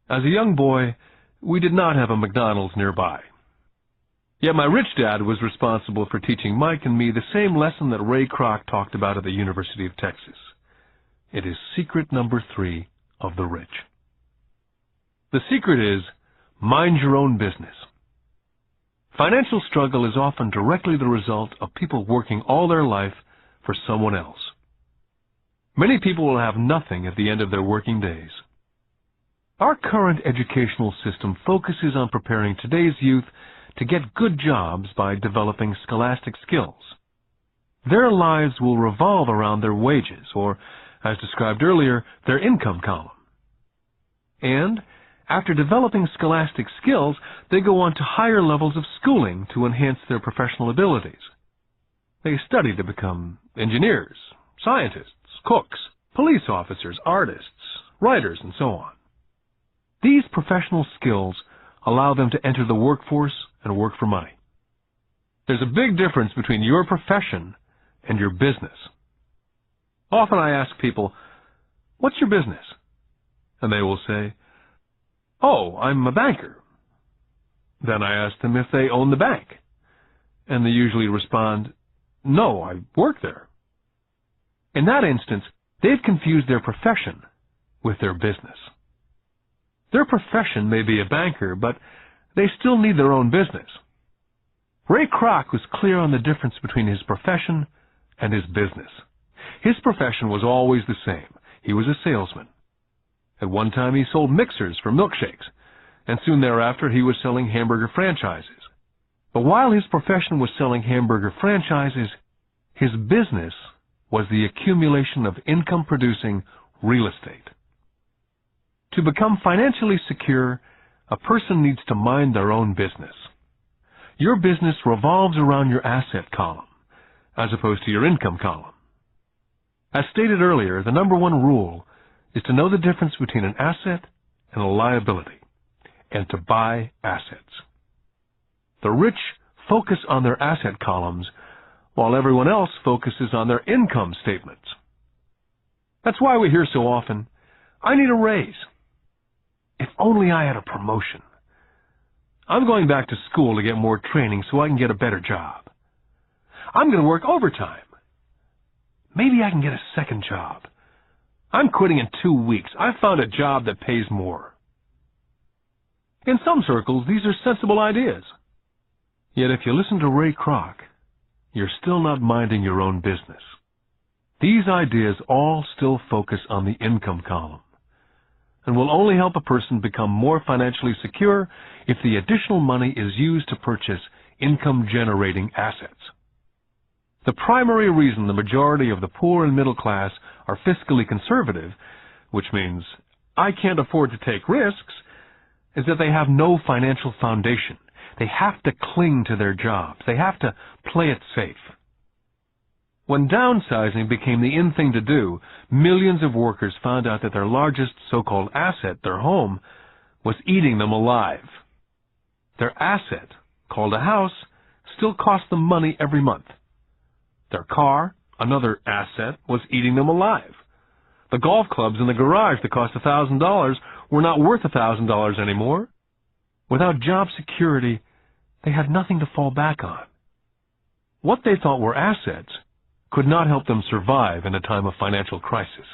As a young boy, we did not have a McDonald's nearby. Yet my rich dad was responsible for teaching Mike and me the same lesson that Ray Kroc talked about at the University of Texas. It is secret number 3 of the rich. The secret is, mind your own business. Financial struggle is often directly the result of people working all their life for someone else. Many people will have nothing at the end of their working days. Our current educational system focuses on preparing today's youth to get good jobs by developing scholastic skills. Their lives will revolve around their wages, or, as described earlier, their income column. And after developing scholastic skills, they go on to higher levels of schooling to enhance their professional abilities. They study to become engineers, scientists, cooks, police officers, artists, writers, and so on. These professional skills allow them to enter the workforce and work for money. There's a big difference between your profession and your business. Often I ask people, "What's your business?" And they will say, "Oh, I'm a banker." Then I ask them if they own the bank, and they usually respond, "No, I work there." In that instance, they've confused their profession with their business. Their profession may be a banker, but they still need their own business. Ray Kroc was clear on the difference between his profession and his business. His profession was always the same. He was a salesman. At one time he sold mixers for milkshakes, and soon thereafter he was selling hamburger franchises. But while his profession was selling hamburger franchises, his business was the accumulation of income-producing real estate. To become financially secure, a person needs to mind their own business. Your business revolves around your asset column, as opposed to your income column. As stated earlier, the number one rule is to know the difference between an asset and a liability, and to buy assets. The rich focus on their asset columns, while everyone else focuses on their income statements. That's why we hear so often, "I need a raise. If only I had a promotion. I'm going back to school to get more training so I can get a better job. I'm going to work overtime. Maybe I can get a second job. I'm quitting in 2 weeks. I found a job that pays more." In some circles, these are sensible ideas. Yet if you listen to Ray Kroc, you're still not minding your own business. These ideas all still focus on the income column, and will only help a person become more financially secure if the additional money is used to purchase income-generating assets. The primary reason the majority of the poor and middle class are fiscally conservative, which means I can't afford to take risks, is that they have no financial foundation. They have to cling to their jobs. They have to play it safe. When downsizing became the in thing to do, millions of workers found out that their largest so-called asset, their home, was eating them alive. Their asset, called a house, still cost them money every month. Their car, another asset, was eating them alive. The golf clubs in the garage that cost $1,000 were not worth $1,000 anymore. Without job security, they had nothing to fall back on. What they thought were assets could not help them survive in a time of financial crisis.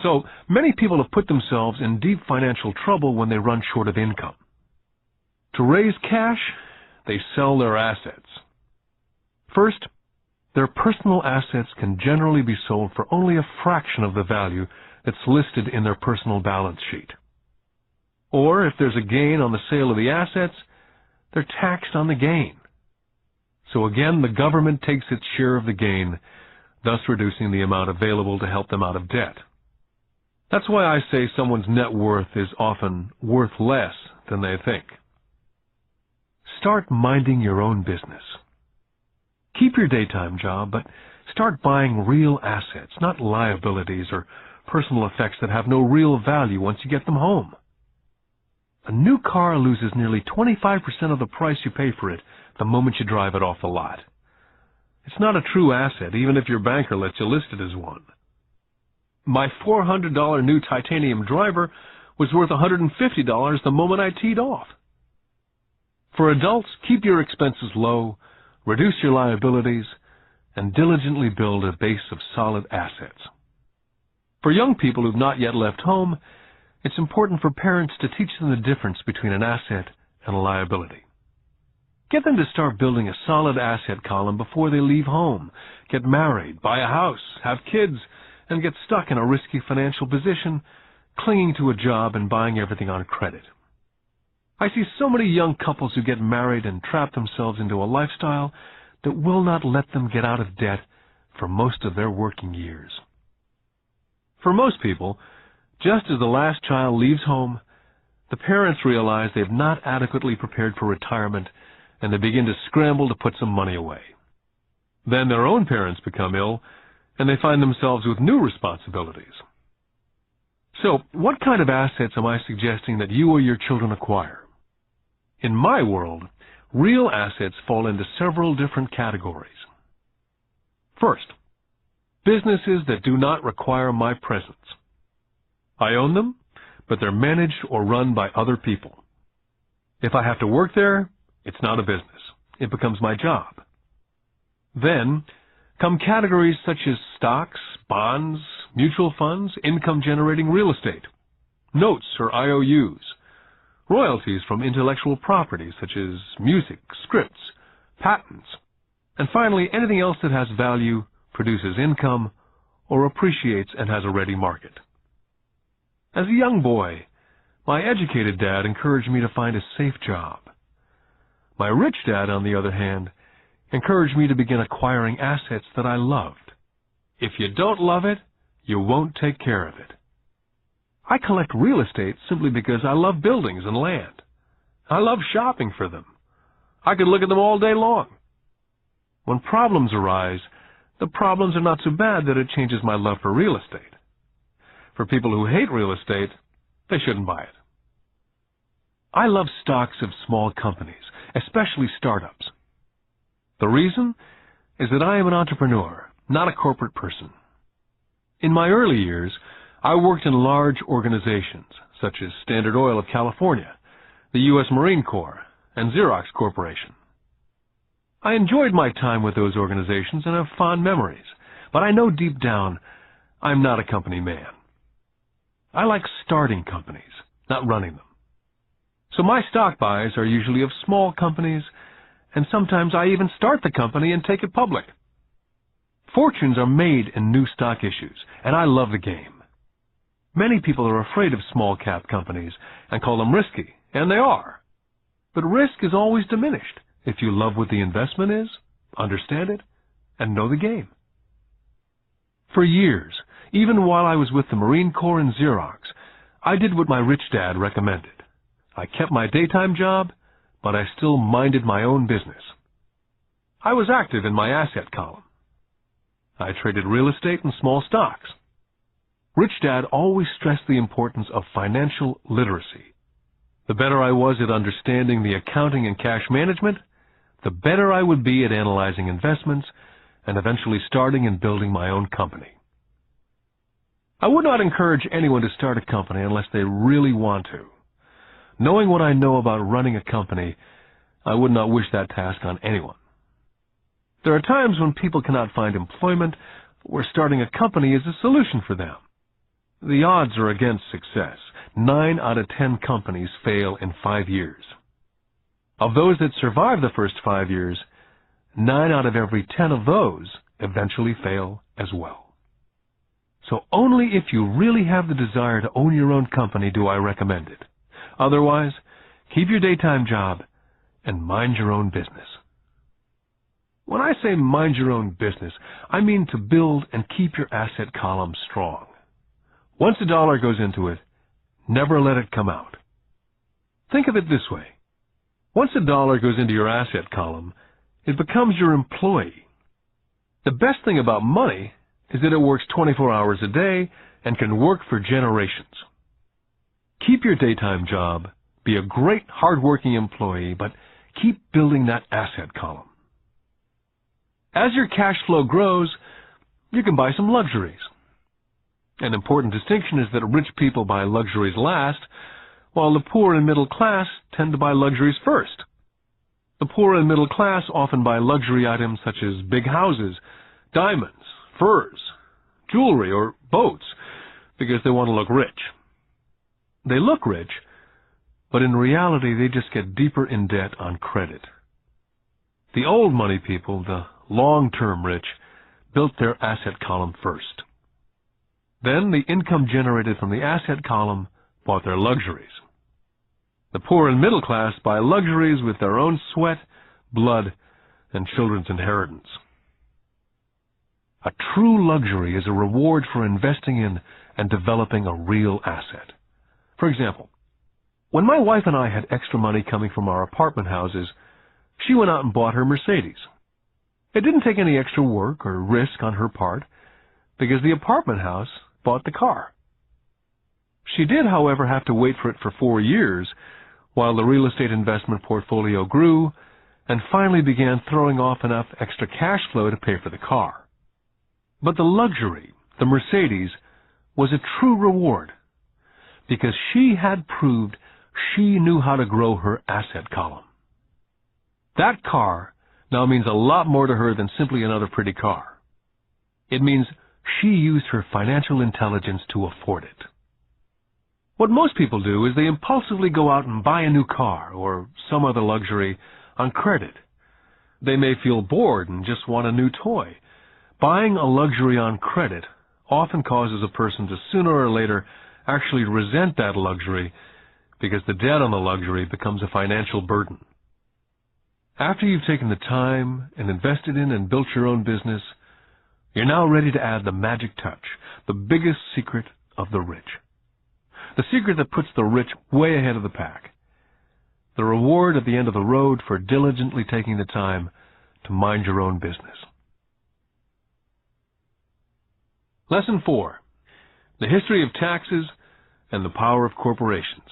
So, many people have put themselves in deep financial trouble when they run short of income. To raise cash, they sell their assets. First, their personal assets can generally be sold for only a fraction of the value that's listed in their personal balance sheet. Or, if there's a gain on the sale of the assets, they're taxed on the gain. So again, the government takes its share of the gain, thus reducing the amount available to help them out of debt. That's why I say someone's net worth is often worth less than they think. Start minding your own business. Keep your daytime job, but start buying real assets, not liabilities or personal effects that have no real value once you get them home. A new car loses nearly 25% of the price you pay for it the moment you drive it off the lot. It's not a true asset, even if your banker lets you list it as one. My $400 new titanium driver was worth $150 the moment I teed off. For adults, keep your expenses low, reduce your liabilities, and diligently build a base of solid assets. For young people who've not yet left home, it's important for parents to teach them the difference between an asset and a liability. Get them to start building a solid asset column before they leave home, get married, buy a house, have kids, and get stuck in a risky financial position, clinging to a job and buying everything on credit. I see so many young couples who get married and trap themselves into a lifestyle that will not let them get out of debt for most of their working years. For most people, just as the last child leaves home, the parents realize they've not adequately prepared for retirement, and they begin to scramble to put some money away. Then their own parents become ill, and they find themselves with new responsibilities. So, what kind of assets am I suggesting that you or your children acquire? In my world, real assets fall into several different categories. First, businesses that do not require my presence. I own them, but they're managed or run by other people. If I have to work there, it's not a business. It becomes my job. Then come categories such as stocks, bonds, mutual funds, income-generating real estate, notes or IOUs, royalties from intellectual property such as music, scripts, patents, and finally anything else that has value, produces income, or appreciates and has a ready market. As a young boy, my educated dad encouraged me to find a safe job. My rich dad, on the other hand, encouraged me to begin acquiring assets that I loved. If you don't love it, you won't take care of it. I collect real estate simply because I love buildings and land. I love shopping for them. I could look at them all day long. When problems arise, the problems are not so bad that it changes my love for real estate. For people who hate real estate, they shouldn't buy it. I love stocks of small companies, especially startups. The reason is that I am an entrepreneur, not a corporate person. In my early years, I worked in large organizations such as Standard Oil of California, the U.S. Marine Corps, and Xerox Corporation. I enjoyed my time with those organizations and have fond memories, but I know deep down I'm not a company man. I like starting companies, not running them. So my stock buys are usually of small companies, and sometimes I even start the company and take it public. Fortunes are made in new stock issues, and I love the game. Many people are afraid of small-cap companies and call them risky, and they are. But risk is always diminished if you love what the investment is, understand it, and know the game. For years, even while I was with the Marine Corps and Xerox, I did what my rich dad recommended. I kept my daytime job, but I still minded my own business. I was active in my asset column. I traded real estate and small stocks. Rich Dad always stressed the importance of financial literacy. The better I was at understanding the accounting and cash management, the better I would be at analyzing investments and eventually starting and building my own company. I would not encourage anyone to start a company unless they really want to. Knowing what I know about running a company, I would not wish that task on anyone. There are times when people cannot find employment where starting a company is a solution for them. The odds are against success. 9 out of 10 companies fail in 5 years. Of those that survive the first 5 years, 9 out of every 10 of those eventually fail as well. So only if you really have the desire to own your own company do I recommend it. Otherwise, keep your daytime job and mind your own business. When I say mind your own business, I mean to build and keep your asset column strong. Once a dollar goes into it, never let it come out. Think of it this way. Once a dollar goes into your asset column, it becomes your employee. The best thing about money is that it works 24 hours a day and can work for generations. Keep your daytime job, be a great hard-working employee, but keep building that asset column. As your cash flow grows, you can buy some luxuries. An important distinction is that rich people buy luxuries last, while the poor and middle class tend to buy luxuries first. The poor and middle class often buy luxury items such as big houses, diamonds, furs, jewelry, or boats because they want to look rich. They look rich, but in reality they just get deeper in debt on credit. The old money people, the long-term rich, built their asset column first. Then the income generated from the asset column bought their luxuries. The poor and middle class buy luxuries with their own sweat, blood, and children's inheritance. A true luxury is a reward for investing in and developing a real asset. For example, when my wife and I had extra money coming from our apartment houses, she went out and bought her Mercedes. It didn't take any extra work or risk on her part because the apartment house bought the car. She did, however, have to wait for it for 4 years while the real estate investment portfolio grew and finally began throwing off enough extra cash flow to pay for the car. But the luxury, the Mercedes, was a true reward because she had proved she knew how to grow her asset column. That car now means a lot more to her than simply another pretty car. It means she used her financial intelligence to afford it. What most people do is they impulsively go out and buy a new car or some other luxury on credit. They may feel bored and just want a new toy. Buying a luxury on credit often causes a person to sooner or later actually resent that luxury because the debt on the luxury becomes a financial burden. After you've taken the time and invested in and built your own business, you're now ready to add the magic touch, the biggest secret of the rich. The secret that puts the rich way ahead of the pack. The reward at the end of the road for diligently taking the time to mind your own business. Lesson 4. The history of taxes and the power of corporations.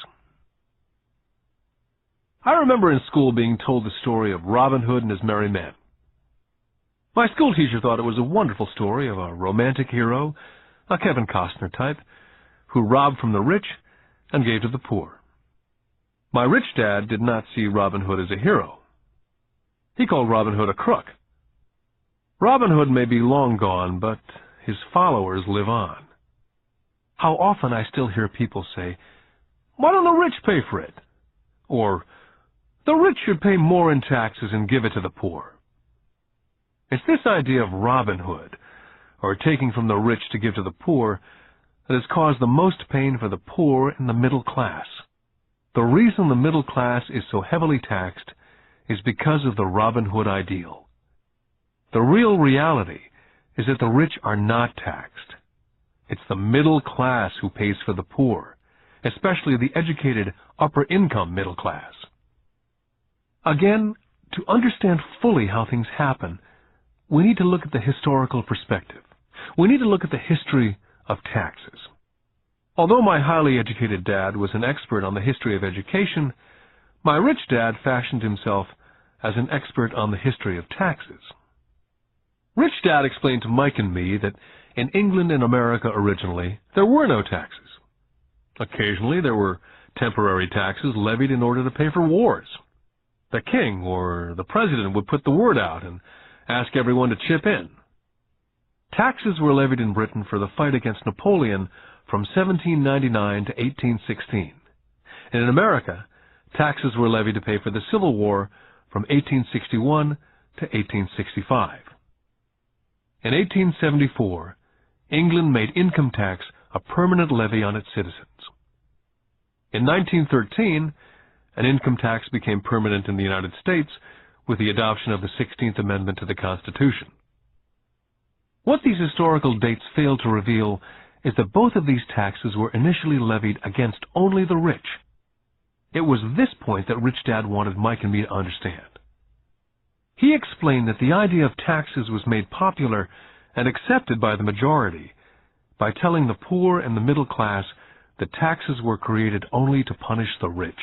I remember in school being told the story of Robin Hood and his merry men. My school teacher thought it was a wonderful story of a romantic hero, a Kevin Costner type, who robbed from the rich and gave to the poor. My rich dad did not see Robin Hood as a hero. He called Robin Hood a crook. Robin Hood may be long gone, but his followers live on. How often I still hear people say, "Why don't the rich pay for it?" Or, "The rich should pay more in taxes and give it to the poor." It's this idea of Robin Hood, or taking from the rich to give to the poor, that has caused the most pain for the poor and the middle class. The reason the middle class is so heavily taxed is because of the Robin Hood ideal. The real reality is that the rich are not taxed. It's the middle class who pays for the poor, especially the educated upper-income middle class. Again, to understand fully how things happen, we need to look at the historical perspective. We need to look at the history of taxes. Although my highly educated dad was an expert on the history of education, my rich dad fashioned himself as an expert on the history of taxes. Rich Dad explained to Mike and me that in England and America originally, there were no taxes. Occasionally, there were temporary taxes levied in order to pay for wars. The king or the president would put the word out and ask everyone to chip in. Taxes were levied in Britain for the fight against Napoleon from 1799 to 1816. And in America, taxes were levied to pay for the Civil War from 1861 to 1865. In 1874, England made income tax a permanent levy on its citizens. In 1913, an income tax became permanent in the United States with the adoption of the 16th Amendment to the Constitution. What these historical dates fail to reveal is that both of these taxes were initially levied against only the rich. It was this point that Rich Dad wanted Mike and me to understand. He explained that the idea of taxes was made popular and accepted by the majority by telling the poor and the middle class that taxes were created only to punish the rich.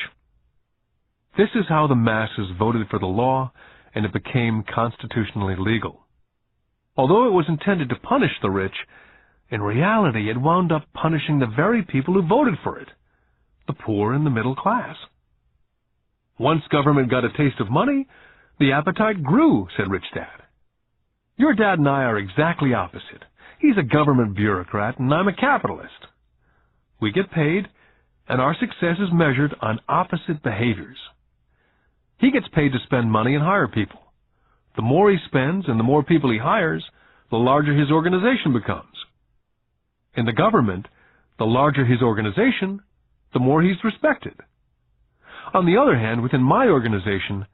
This is how the masses voted for the law, and it became constitutionally legal. Although it was intended to punish the rich, in reality it wound up punishing the very people who voted for it, the poor and the middle class. Once government got a taste of money, the appetite grew, said Rich Dad. Your dad and I are exactly opposite. He's a government bureaucrat, and I'm a capitalist. We get paid, and our success is measured on opposite behaviors. He gets paid to spend money and hire people. The more he spends and the more people he hires, the larger his organization becomes. In the government, the larger his organization, the more he's respected. On the other hand, within my organization,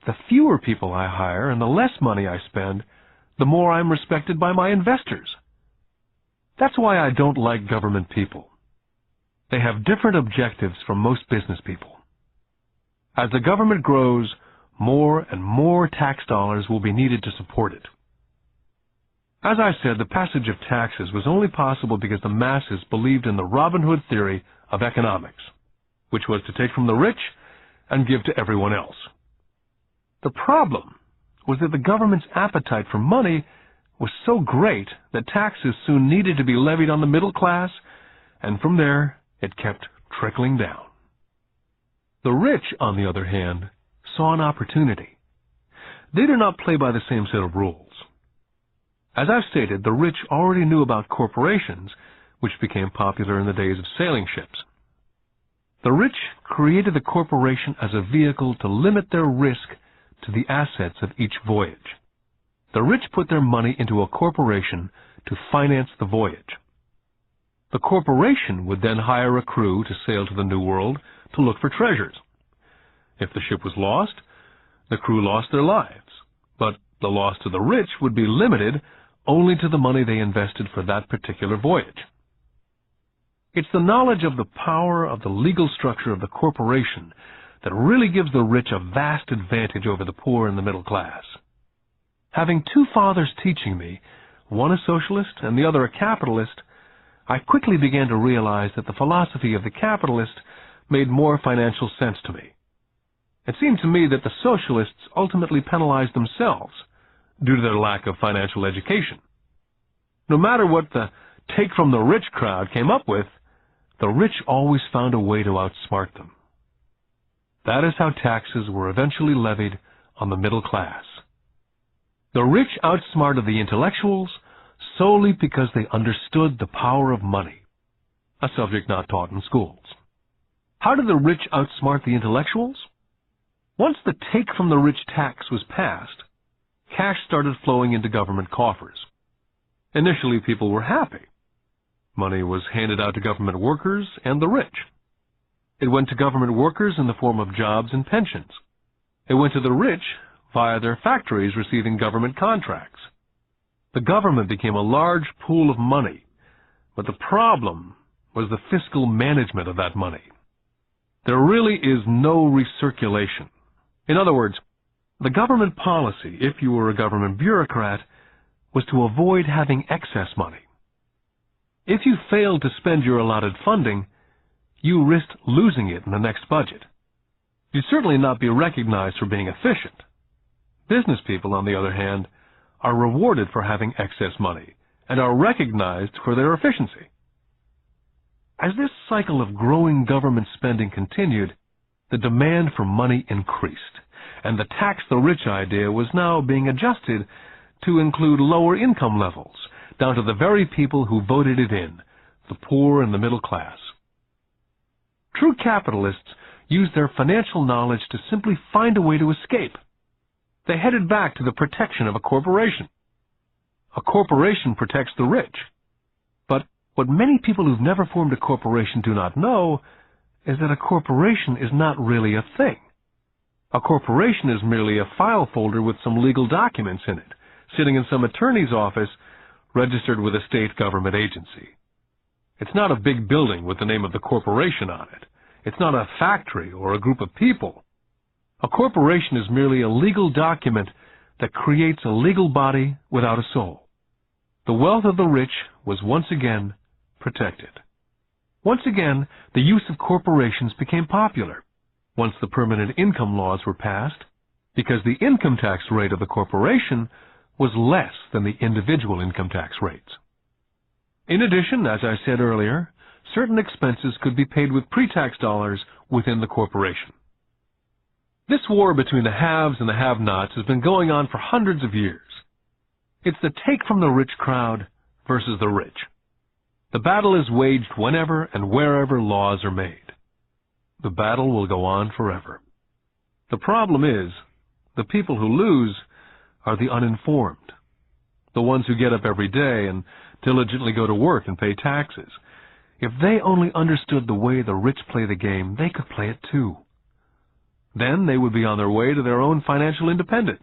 the fewer people I hire and the less money I spend, the more I'm respected by my investors. That's why I don't like government people. They have different objectives from most business people. As the government grows, more and more tax dollars will be needed to support it. As I said, the passage of taxes was only possible because the masses believed in the Robin Hood theory of economics, which was to take from the rich and give to everyone else. The problem was that the government's appetite for money was so great that taxes soon needed to be levied on the middle class, and from there it kept trickling down. The rich, on the other hand, saw an opportunity. They did not play by the same set of rules. As I've stated, the rich already knew about corporations, which became popular in the days of sailing ships. The rich created the corporation as a vehicle to limit their risk to the assets of each voyage. The rich put their money into a corporation to finance the voyage. The corporation would then hire a crew to sail to the New World to look for treasures. If the ship was lost, the crew lost their lives, but the loss to the rich would be limited only to the money they invested for that particular voyage. It's the knowledge of the power of the legal structure of the corporation that really gives the rich a vast advantage over the poor and the middle class. Having two fathers teaching me, one a socialist and the other a capitalist, I quickly began to realize that the philosophy of the capitalist made more financial sense to me. It seemed to me that the socialists ultimately penalized themselves due to their lack of financial education. No matter what the take-from-the-rich crowd came up with, the rich always found a way to outsmart them. That is how taxes were eventually levied on the middle class. The rich outsmarted the intellectuals solely because they understood the power of money, a subject not taught in schools. How did the rich outsmart the intellectuals? Once the take-from-the-rich tax was passed, cash started flowing into government coffers. Initially, people were happy. Money was handed out to government workers and the rich. It went to government workers in the form of jobs and pensions. It went to the rich via their factories receiving government contracts. The government became a large pool of money, but the problem was the fiscal management of that money. There really is no recirculation. In other words, the government policy, if you were a government bureaucrat, was to avoid having excess money. If you failed to spend your allotted funding, you risked losing it in the next budget. You'd certainly not be recognized for being efficient. Business people, on the other hand, are rewarded for having excess money and are recognized for their efficiency. As this cycle of growing government spending continued, the demand for money increased, and the tax-the-rich idea was now being adjusted to include lower income levels, down to the very people who voted it in, the poor and the middle class. True capitalists used their financial knowledge to simply find a way to escape. They headed back to the protection of a corporation. A corporation protects the rich. But what many people who've never formed a corporation do not know is that a corporation is not really a thing. A corporation is merely a file folder with some legal documents in it, sitting in some attorney's office registered with a state government agency. It's not a big building with the name of the corporation on it. It's not a factory or a group of people. A corporation is merely a legal document that creates a legal body without a soul. The wealth of the rich was once again protected. Once again, the use of corporations became popular once the permanent income laws were passed, because the income tax rate of the corporation was less than the individual income tax rates. In addition, as I said earlier, certain expenses could be paid with pre-tax dollars within the corporation. This war between the haves and the have-nots has been going on for hundreds of years. It's the take-from-the-rich crowd versus the rich. The battle is waged whenever and wherever laws are made. The battle will go on forever. The problem is, the people who lose are the uninformed, the ones who get up every day and diligently go to work and pay taxes. If they only understood the way the rich play the game, they could play it too. Then they would be on their way to their own financial independence.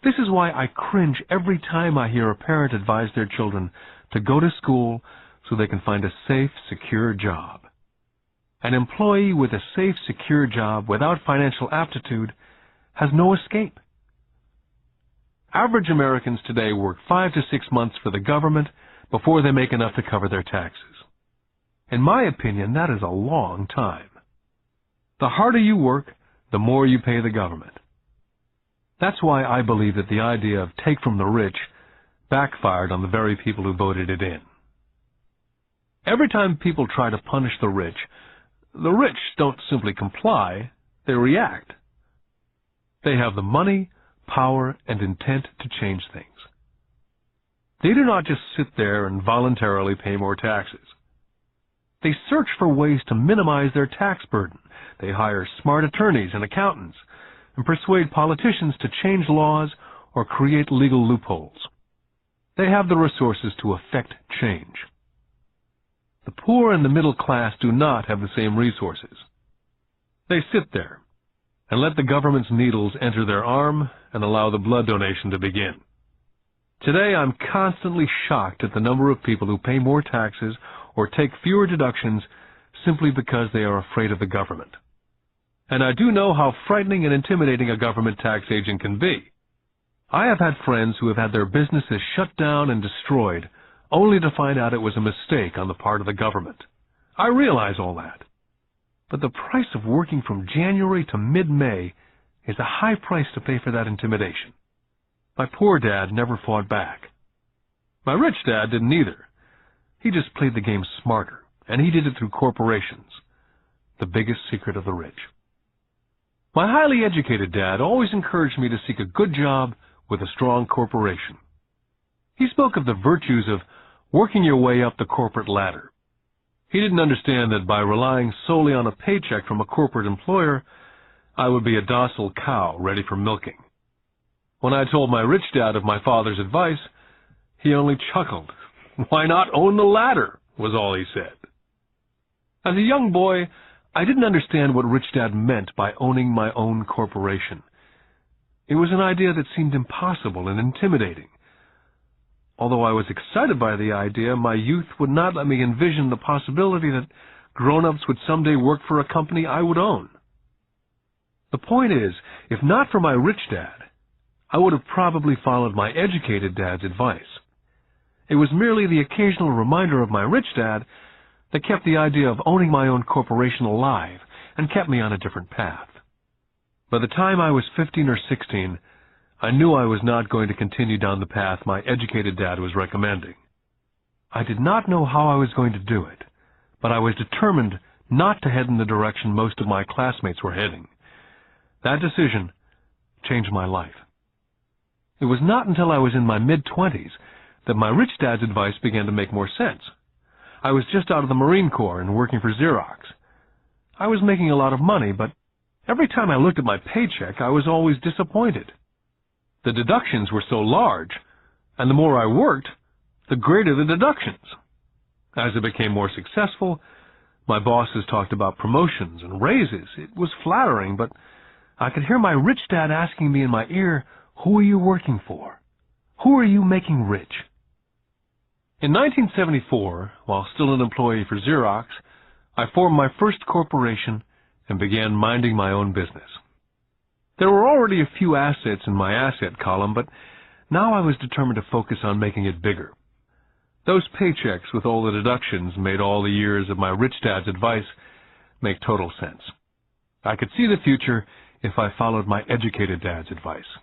This is why I cringe every time I hear a parent advise their children to go to school so they can find a safe, secure job. An employee with a safe, secure job without financial aptitude has no escape. Average Americans today work 5 to 6 months for the government before they make enough to cover their taxes. In my opinion, that is a long time. The harder you work, the more you pay the government. That's why I believe that the idea of take from the rich backfired on the very people who voted it in. Every time people try to punish the rich don't simply comply, they react. They have the money, power, and intent to change things. They do not just sit there and voluntarily pay more taxes. They search for ways to minimize their tax burden. They hire smart attorneys and accountants and persuade politicians to change laws or create legal loopholes. They have the resources to effect change. The poor and the middle class do not have the same resources. They sit there and let the government's needles enter their arm and allow the blood donation to begin. Today, I'm constantly shocked at the number of people who pay more taxes or take fewer deductions simply because they are afraid of the government. And I do know how frightening and intimidating a government tax agent can be. I have had friends who have had their businesses shut down and destroyed only to find out it was a mistake on the part of the government. I realize all that. But the price of working from January to mid-May is a high price to pay for that intimidation. My poor dad never fought back. My rich dad didn't either. He just played the game smarter, and he did it through corporations, the biggest secret of the rich. My highly educated dad always encouraged me to seek a good job with a strong corporation. He spoke of the virtues of working your way up the corporate ladder. He didn't understand that by relying solely on a paycheck from a corporate employer, I would be a docile cow ready for milking. When I told my rich dad of my father's advice, he only chuckled. "Why not own the ladder?" was all he said. As a young boy, I didn't understand what Rich Dad meant by owning my own corporation. It was an idea that seemed impossible and intimidating. Although I was excited by the idea, my youth would not let me envision the possibility that grown-ups would someday work for a company I would own. The point is, if not for my rich dad, I would have probably followed my educated dad's advice. It was merely the occasional reminder of my rich dad that kept the idea of owning my own corporation alive and kept me on a different path. By the time I was 15 or 16, I knew I was not going to continue down the path my educated dad was recommending. I did not know how I was going to do it, but I was determined not to head in the direction most of my classmates were heading. That decision changed my life. It was not until I was in my mid-20s that my rich dad's advice began to make more sense. I was just out of the Marine Corps and working for Xerox. I was making a lot of money, but every time I looked at my paycheck, I was always disappointed. The deductions were so large, and the more I worked, the greater the deductions. As I became more successful, my bosses talked about promotions and raises. It was flattering, but I could hear my rich dad asking me in my ear, "Who are you working for? Who are you making rich?" In 1974, while still an employee for Xerox, I formed my first corporation and began minding my own business. There were already a few assets in my asset column, but now I was determined to focus on making it bigger. Those paychecks with all the deductions made all the years of my rich dad's advice make total sense. I could see the future if I followed my educated dad's advice.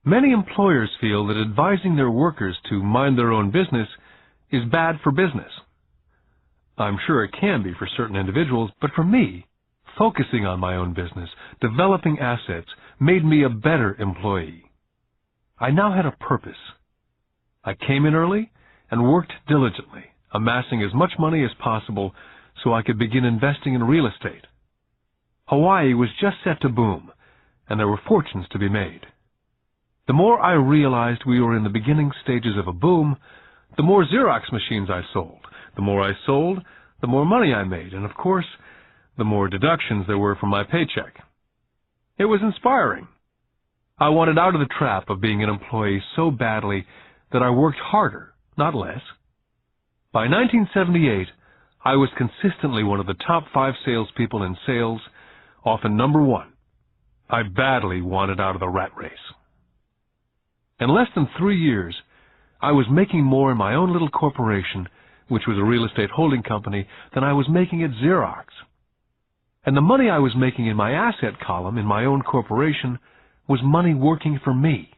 Many employers feel that advising their workers to mind their own business is bad for business. I'm sure it can be for certain individuals, but for me, focusing on my own business, developing assets, made me a better employee. I now had a purpose. I came in early and worked diligently, amassing as much money as possible so I could begin investing in real estate. Hawaii was just set to boom, and there were fortunes to be made. The more I realized we were in the beginning stages of a boom, the more Xerox machines I sold. The more I sold, the more money I made, and of course, the more deductions there were from my paycheck. It was inspiring. I wanted out of the trap of being an employee so badly that I worked harder, not less. By 1978, I was consistently one of the top 5 salespeople in sales, often number 1. I badly wanted out of the rat race. In less than 3 years, I was making more in my own little corporation, which was a real estate holding company, than I was making at Xerox. And the money I was making in my asset column in my own corporation was money working for me,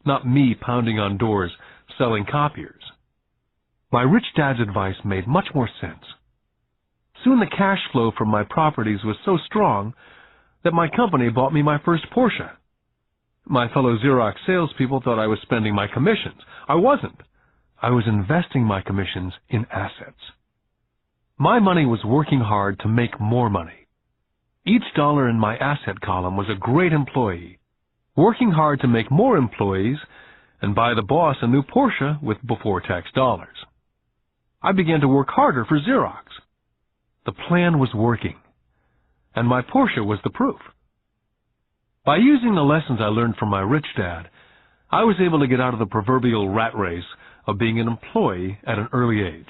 not me pounding on doors selling copiers. My rich dad's advice made much more sense. Soon the cash flow from my properties was so strong that my company bought me my first Porsche. My fellow Xerox salespeople thought I was spending my commissions. I wasn't. I was investing my commissions in assets. My money was working hard to make more money. Each dollar in my asset column was a great employee, working hard to make more employees and buy the boss a new Porsche with before-tax dollars. I began to work harder for Xerox. The plan was working, and my Porsche was the proof. By using the lessons I learned from my rich dad, I was able to get out of the proverbial rat race of being an employee at an early age.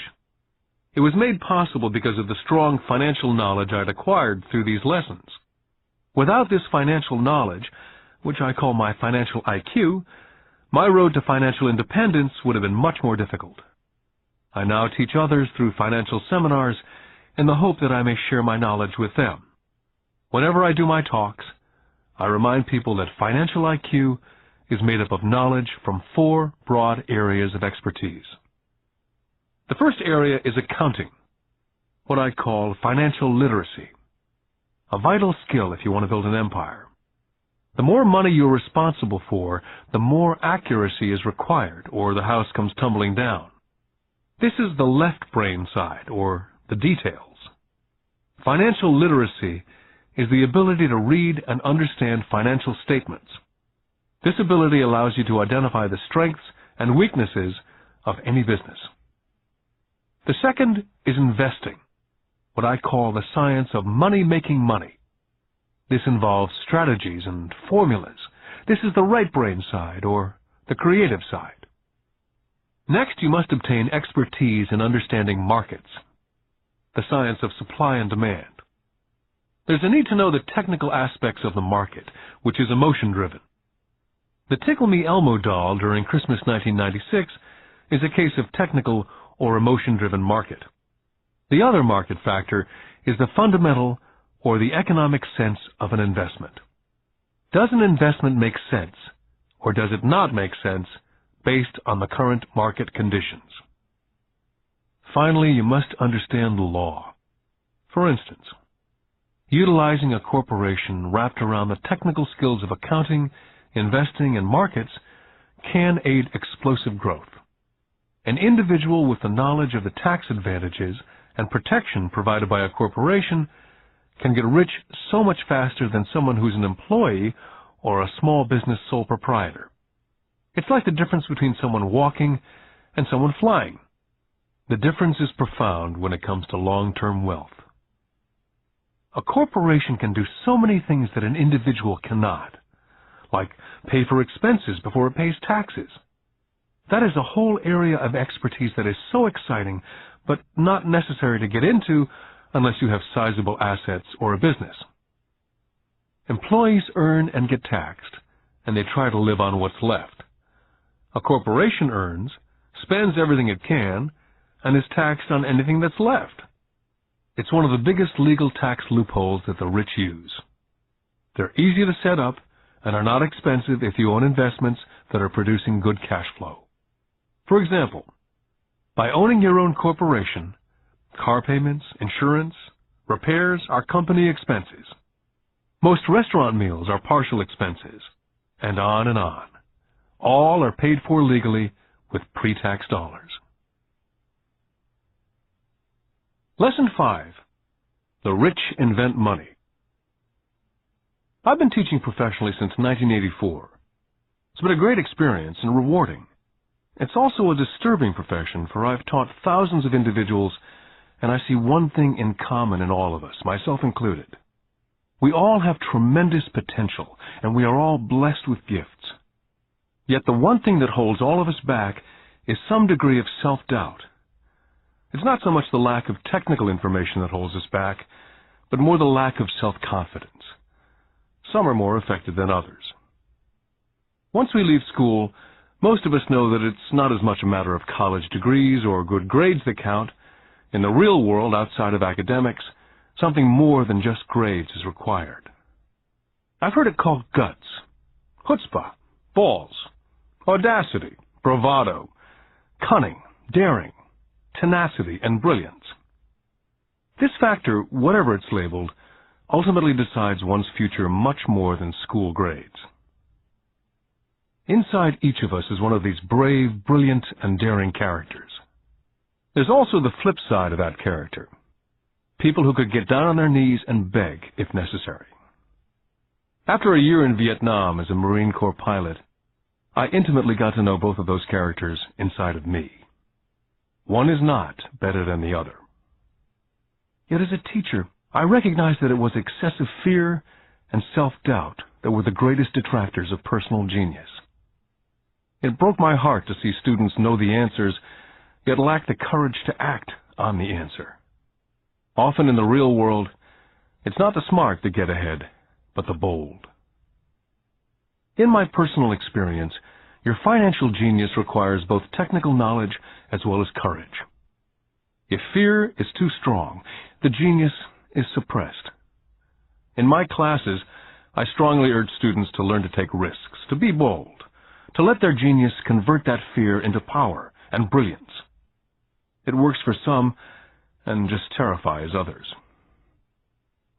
It was made possible because of the strong financial knowledge I'd acquired through these lessons. Without this financial knowledge, which I call my financial IQ, my road to financial independence would have been much more difficult. I now teach others through financial seminars in the hope that I may share my knowledge with them. Whenever I do my talks, I remind people that financial IQ is made up of knowledge from 4 broad areas of expertise. The first area is accounting, what I call financial literacy, a vital skill if you want to build an empire. The more money you're responsible for, the more accuracy is required, or the house comes tumbling down. This is the left brain side, or the details. Financial literacy is the ability to read and understand financial statements. This ability allows you to identify the strengths and weaknesses of any business. The second is investing, what I call the science of money-making money. This involves strategies and formulas. This is the right brain side, or the creative side. Next, you must obtain expertise in understanding markets, the science of supply and demand. There's a need to know the technical aspects of the market, which is emotion-driven. The Tickle Me Elmo doll during Christmas 1996 is a case of technical or emotion-driven market. The other market factor is the fundamental or the economic sense of an investment. Does an investment make sense, or does it not make sense based on the current market conditions? Finally, you must understand the law. For instance, utilizing a corporation wrapped around the technical skills of accounting, investing, and markets can aid explosive growth. An individual with the knowledge of the tax advantages and protection provided by a corporation can get rich so much faster than someone who's an employee or a small business sole proprietor. It's like the difference between someone walking and someone flying. The difference is profound when it comes to long-term wealth. A corporation can do so many things that an individual cannot, like pay for expenses before it pays taxes. That is a whole area of expertise that is so exciting, but not necessary to get into unless you have sizable assets or a business. Employees earn and get taxed, and they try to live on what's left. A corporation earns, spends everything it can, and is taxed on anything that's left. It's one of the biggest legal tax loopholes that the rich use. They're easy to set up and are not expensive if you own investments that are producing good cash flow. For example, by owning your own corporation, car payments, insurance, repairs are company expenses. Most restaurant meals are partial expenses, and on and on. All are paid for legally with pre-tax dollars. Lesson 5. The Rich Invent Money. I've been teaching professionally since 1984. It's been a great experience and rewarding. It's also a disturbing profession, for I've taught thousands of individuals, and I see one thing in common in all of us, myself included. We all have tremendous potential, and we are all blessed with gifts. Yet the one thing that holds all of us back is some degree of self-doubt. It's not so much the lack of technical information that holds us back, but more the lack of self-confidence. Some are more affected than others. Once we leave school, most of us know that it's not as much a matter of college degrees or good grades that count. In the real world, outside of academics, something more than just grades is required. I've heard it called guts, chutzpah, balls, audacity, bravado, cunning, daring, tenacity, and brilliance. This factor, whatever it's labeled, ultimately decides one's future much more than school grades. Inside each of us is one of these brave, brilliant, and daring characters. There's also the flip side of that character, people who could get down on their knees and beg if necessary. After a year in Vietnam as a Marine Corps pilot, I intimately got to know both of those characters inside of me. One is not better than the other. Yet as a teacher, I recognized that it was excessive fear and self-doubt that were the greatest detractors of personal genius. It broke my heart to see students know the answers, yet lack the courage to act on the answer. Often in the real world, it's not the smart that get ahead, but the bold. In my personal experience, your financial genius requires both technical knowledge as well as courage. If fear is too strong, the genius is suppressed. In my classes, I strongly urge students to learn to take risks, to be bold, to let their genius convert that fear into power and brilliance. It works for some and just terrifies others.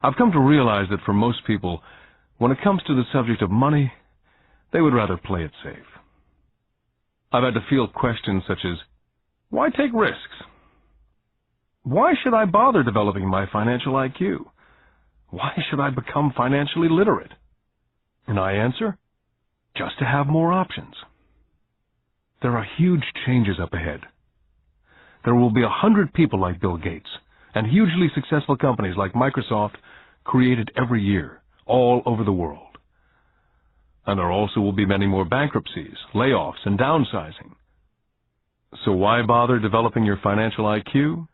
I've come to realize that for most people, when it comes to the subject of money, they would rather play it safe. I've had to field questions such as, why take risks? Why should I bother developing my financial IQ? Why should I become financially literate? And I answer, just to have more options. There are huge changes up ahead. There will be 100 people like Bill Gates and hugely successful companies like Microsoft created every year, all over the world. And there also will be many more bankruptcies, layoffs, and downsizing. So why bother developing your financial IQ?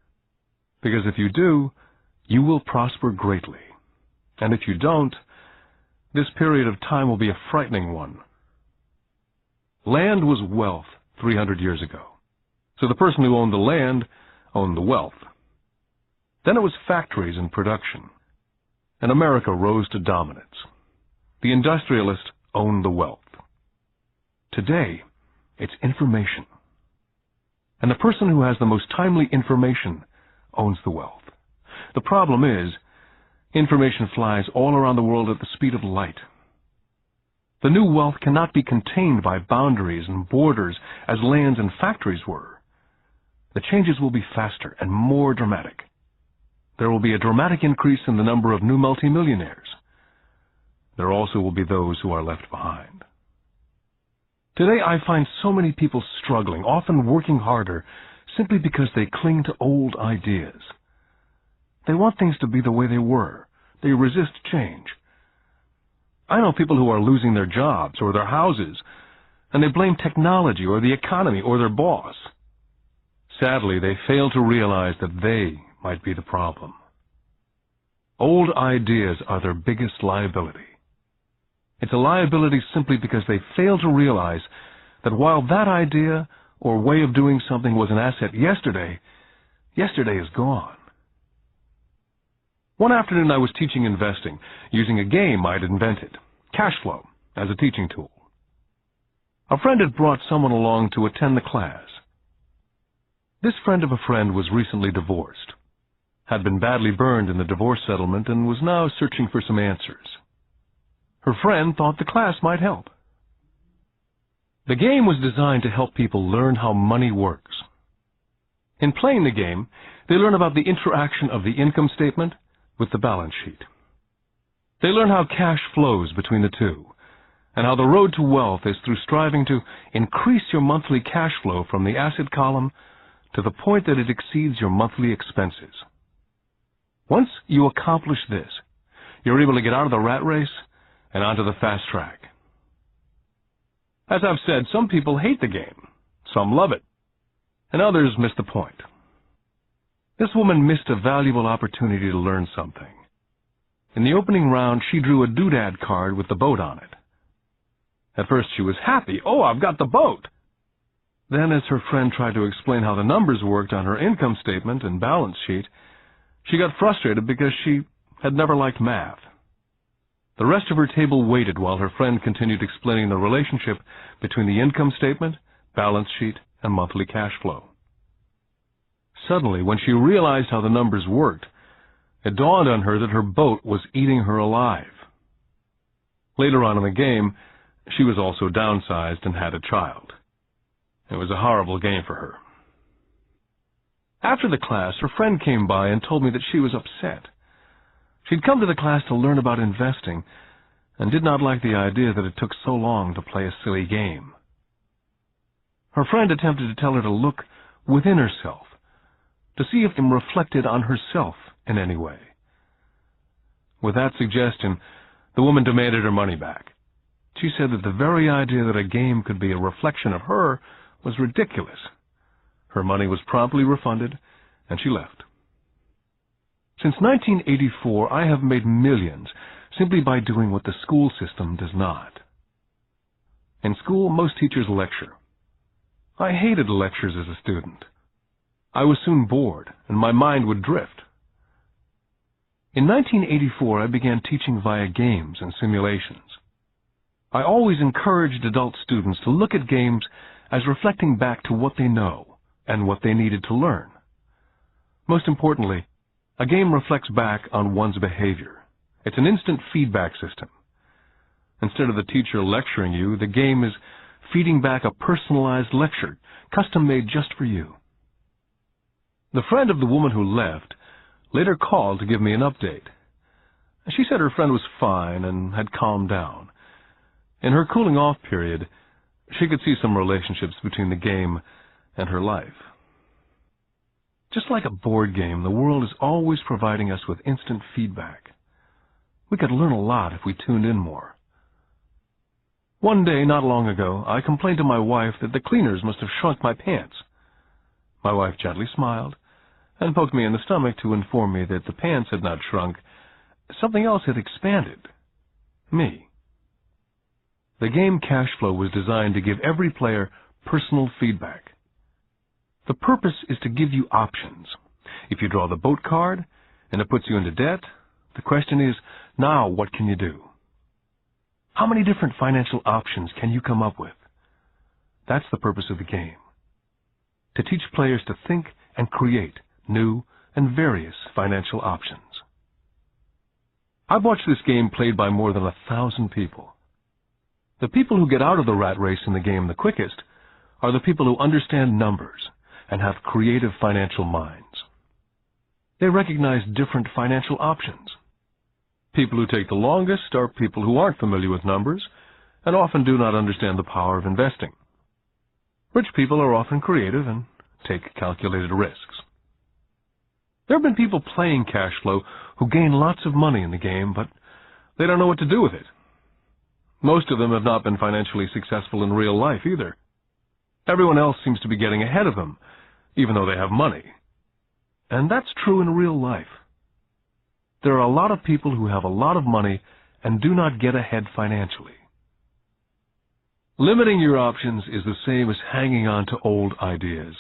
Because if you do, you will prosper greatly. And if you don't, this period of time will be a frightening one. Land was wealth 300 years ago. So the person who owned the land owned the wealth. Then it was factories and production. And America rose to dominance. The industrialist owned the wealth. Today, it's information. And the person who has the most timely information owns the wealth. The problem is, information flies all around the world at the speed of light. The new wealth cannot be contained by boundaries and borders as lands and factories were. The changes will be faster and more dramatic. There will be a dramatic increase in the number of new multimillionaires. There also will be those who are left behind. Today I find so many people struggling, often working harder, simply because they cling to old ideas. They want things to be the way they were. They resist change. I know people who are losing their jobs or their houses, and they blame technology or the economy or their boss. Sadly, they fail to realize that they might be the problem. Old ideas are their biggest liability. It's a liability simply because they fail to realize that while that idea or way of doing something was an asset yesterday, yesterday is gone. One afternoon I was teaching investing using a game I'd invented, cash flow, as a teaching tool. A friend had brought someone along to attend the class. This friend of a friend was recently divorced, had been badly burned in the divorce settlement, and was now searching for some answers. Her friend thought the class might help. The game was designed to help people learn how money works. In playing the game, they learn about the interaction of the income statement with the balance sheet. They learn how cash flows between the two, and how the road to wealth is through striving to increase your monthly cash flow from the asset column to the point that it exceeds your monthly expenses. Once you accomplish this, you're able to get out of the rat race and onto the fast track. As I've said, some people hate the game, some love it, and others miss the point. This woman missed a valuable opportunity to learn something. In the opening round, she drew a doodad card with the boat on it. At first she was happy. Oh, I've got the boat! Then, as her friend tried to explain how the numbers worked on her income statement and balance sheet, she got frustrated because she had never liked math. The rest of her table waited while her friend continued explaining the relationship between the income statement, balance sheet, and monthly cash flow. Suddenly, when she realized how the numbers worked, it dawned on her that her boat was eating her alive. Later on in the game, she was also downsized and had a child. It was a horrible game for her. After the class, her friend came by and told me that she was upset. She'd come to the class to learn about investing and did not like the idea that it took so long to play a silly game. Her friend attempted to tell her to look within herself, to see if it reflected on herself in any way. With that suggestion, the woman demanded her money back. She said that the very idea that a game could be a reflection of her was ridiculous. Her money was promptly refunded, and she left. Since 1984, I have made millions simply by doing what the school system does not. In school, most teachers lecture. I hated lectures as a student. I was soon bored, and my mind would drift. In 1984, I began teaching via games and simulations. I always encouraged adult students to look at games as reflecting back to what they know and what they needed to learn. Most importantly, a game reflects back on one's behavior. It's an instant feedback system. Instead of the teacher lecturing you, the game is feeding back a personalized lecture, custom-made just for you. The friend of the woman who left later called to give me an update. She said her friend was fine and had calmed down. In her cooling-off period, she could see some relationships between the game and her life. Just like a board game, the world is always providing us with instant feedback. We could learn a lot if we tuned in more. One day, not long ago, I complained to my wife that the cleaners must have shrunk my pants. My wife gently smiled and poked me in the stomach to inform me that the pants had not shrunk. Something else had expanded. Me. The game Cash Flow was designed to give every player personal feedback. The purpose is to give you options. If you draw the boat card and it puts you into debt, the question is, now what can you do? How many different financial options can you come up with? That's the purpose of the game. To teach players to think and create new and various financial options. I've watched this game played by more than 1,000 people. The people who get out of the rat race in the game the quickest are the people who understand numbers and have creative financial minds. They recognize different financial options. People who take the longest are people who aren't familiar with numbers and often do not understand the power of investing. Rich people are often creative and take calculated risks. There have been people playing Cash Flow who gain lots of money in the game, but they don't know what to do with it. Most of them have not been financially successful in real life either. Everyone else seems to be getting ahead of them, even though they have money. And that's true in real life. There are a lot of people who have a lot of money and do not get ahead financially. Limiting your options is the same as hanging on to old ideas.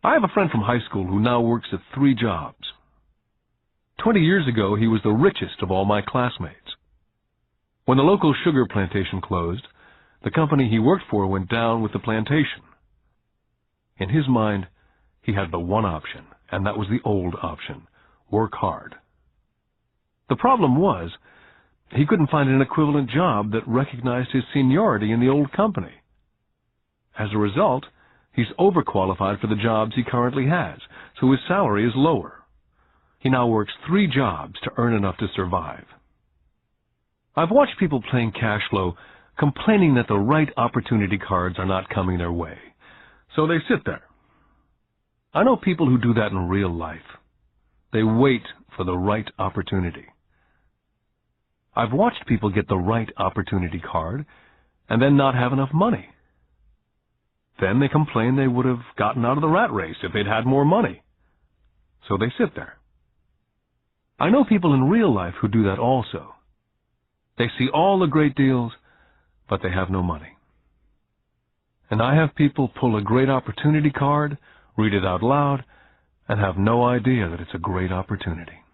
I have a friend from high school who now works at 3 jobs. 20 years ago, he was the richest of all my classmates. When the local sugar plantation closed, the company he worked for went down with the plantation. In his mind, he had the one option, and that was the old option: work hard. The problem was, he couldn't find an equivalent job that recognized his seniority in the old company. As a result, he's overqualified for the jobs he currently has, so his salary is lower. He now works 3 jobs to earn enough to survive. I've watched people playing Cash Flow complaining that the right opportunity cards are not coming their way, so they sit there. I know people who do that in real life. They wait for the right opportunity. I've watched people get the right opportunity card and then not have enough money. Then they complain they would have gotten out of the rat race if they'd had more money. So they sit there. I know people in real life who do that also. They see all the great deals, but they have no money. And I have people pull a great opportunity card, read it out loud, and have no idea that it's a great opportunity.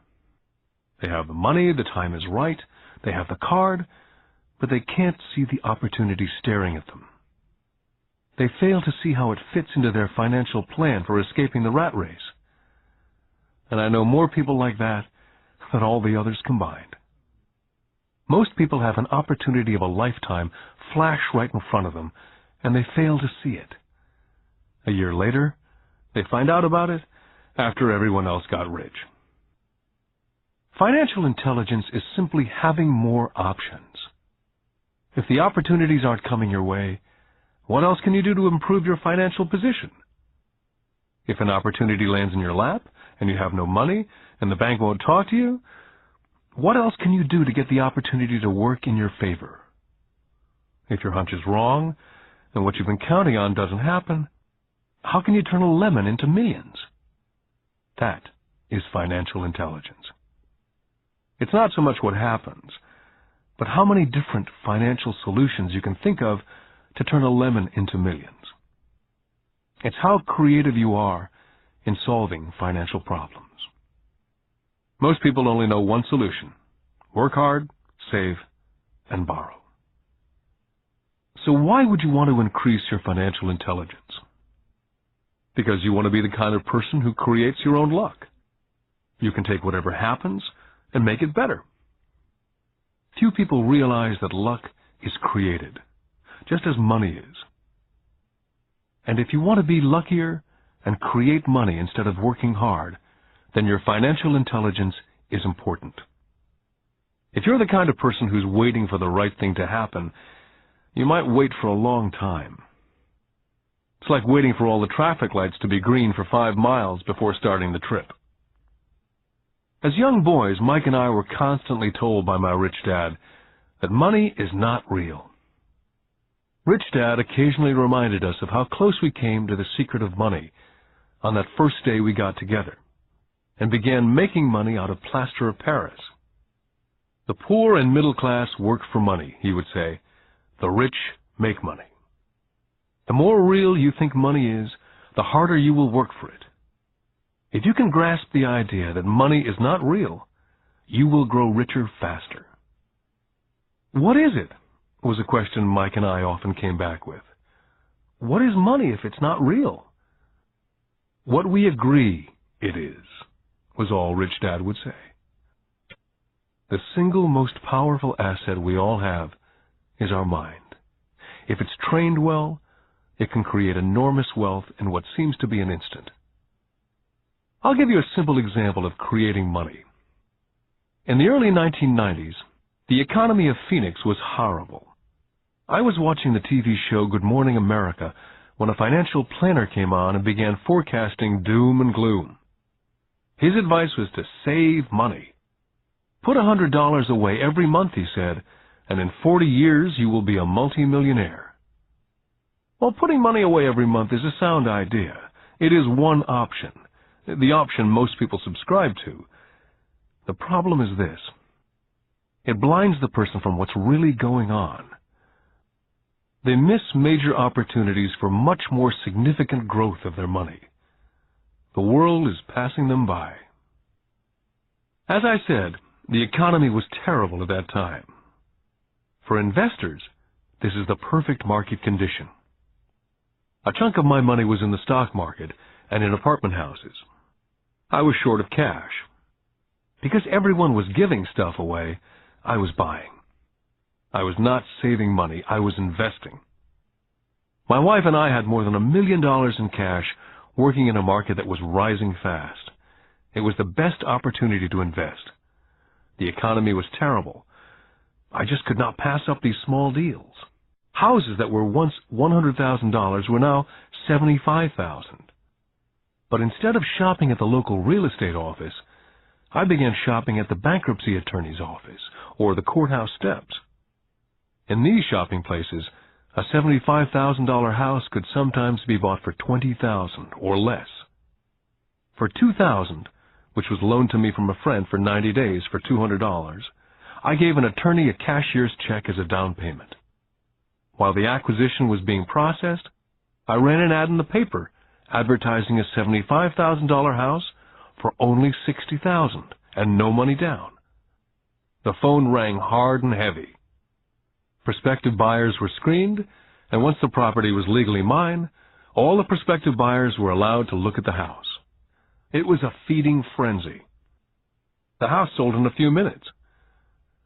They have the money, the time is right, they have the card, but they can't see the opportunity staring at them. They fail to see how it fits into their financial plan for escaping the rat race. And I know more people like that than all the others combined. Most people have an opportunity of a lifetime flash right in front of them, and they fail to see it. A year later, They find out about it after everyone else got rich. Financial intelligence is simply having more options. If the opportunities aren't coming your way, what else can you do to improve your financial position? If an opportunity lands in your lap and you have no money and the bank won't talk to you, what else can you do to get the opportunity to work in your favor? If your hunch is wrong and what you've been counting on doesn't happen, how can you turn a lemon into millions? That is financial intelligence. It's not so much what happens, but how many different financial solutions you can think of to turn a lemon into millions. It's how creative you are in solving financial problems. Most people only know one solution: work hard, save, and borrow. So why would you want to increase your financial intelligence? Because you want to be the kind of person who creates your own luck. You can take whatever happens and make it better. Few people realize that luck is created, just as money is. And if you want to be luckier and create money instead of working hard, then your financial intelligence is important. If you're the kind of person who's waiting for the right thing to happen, you might wait for a long time. It's like waiting for all the traffic lights to be green for 5 miles before starting the trip. As young boys, Mike and I were constantly told by my rich dad that money is not real. Rich Dad occasionally reminded us of how close we came to the secret of money on that first day we got together and began making money out of plaster of Paris. The poor and middle class work for money, he would say. The rich make money. The more real you think money is, the harder you will work for it. If you can grasp the idea that money is not real, you will grow richer faster. What is it? Was a question Mike and I often came back with. What is money if it's not real? What we agree it is, was all Rich Dad would say. The single most powerful asset we all have is our mind. If it's trained well, it can create enormous wealth in what seems to be an instant. I'll give you a simple example of creating money. In the early 1990s, the economy of Phoenix was horrible. I was watching the TV show Good Morning America when a financial planner came on and began forecasting doom and gloom. His advice was to save money. Put $100 away every month, he said, and in 40 years you will be a multimillionaire. Well, putting money away every month is a sound idea. It is one option, the option most people subscribe to. The problem is this: it blinds the person from what's really going on. They miss major opportunities for much more significant growth of their money. The world is passing them by. As I said, the economy was terrible at that time. For investors, this is the perfect market condition. A chunk of my money was in the stock market and in apartment houses. I was short of cash. Because everyone was giving stuff away, I was buying. I was not saving money, I was investing. My wife and I had more than $1 million in cash working in a market that was rising fast. It was the best opportunity to invest. The economy was terrible. I just could not pass up these small deals. Houses that were once $100,000 were now $75,000. But instead of shopping at the local real estate office, I began shopping at the bankruptcy attorney's office or the courthouse steps. In these shopping places, a $75,000 house could sometimes be bought for $20,000 or less. For $2,000, which was loaned to me from a friend for 90 days for $200, I gave an attorney a cashier's check as a down payment. While the acquisition was being processed, I ran an ad in the paper advertising a $75,000 house for only $60,000 and no money down. The phone rang hard and heavy. Prospective buyers were screened, and once the property was legally mine, all the prospective buyers were allowed to look at the house. It was a feeding frenzy. The house sold in a few minutes.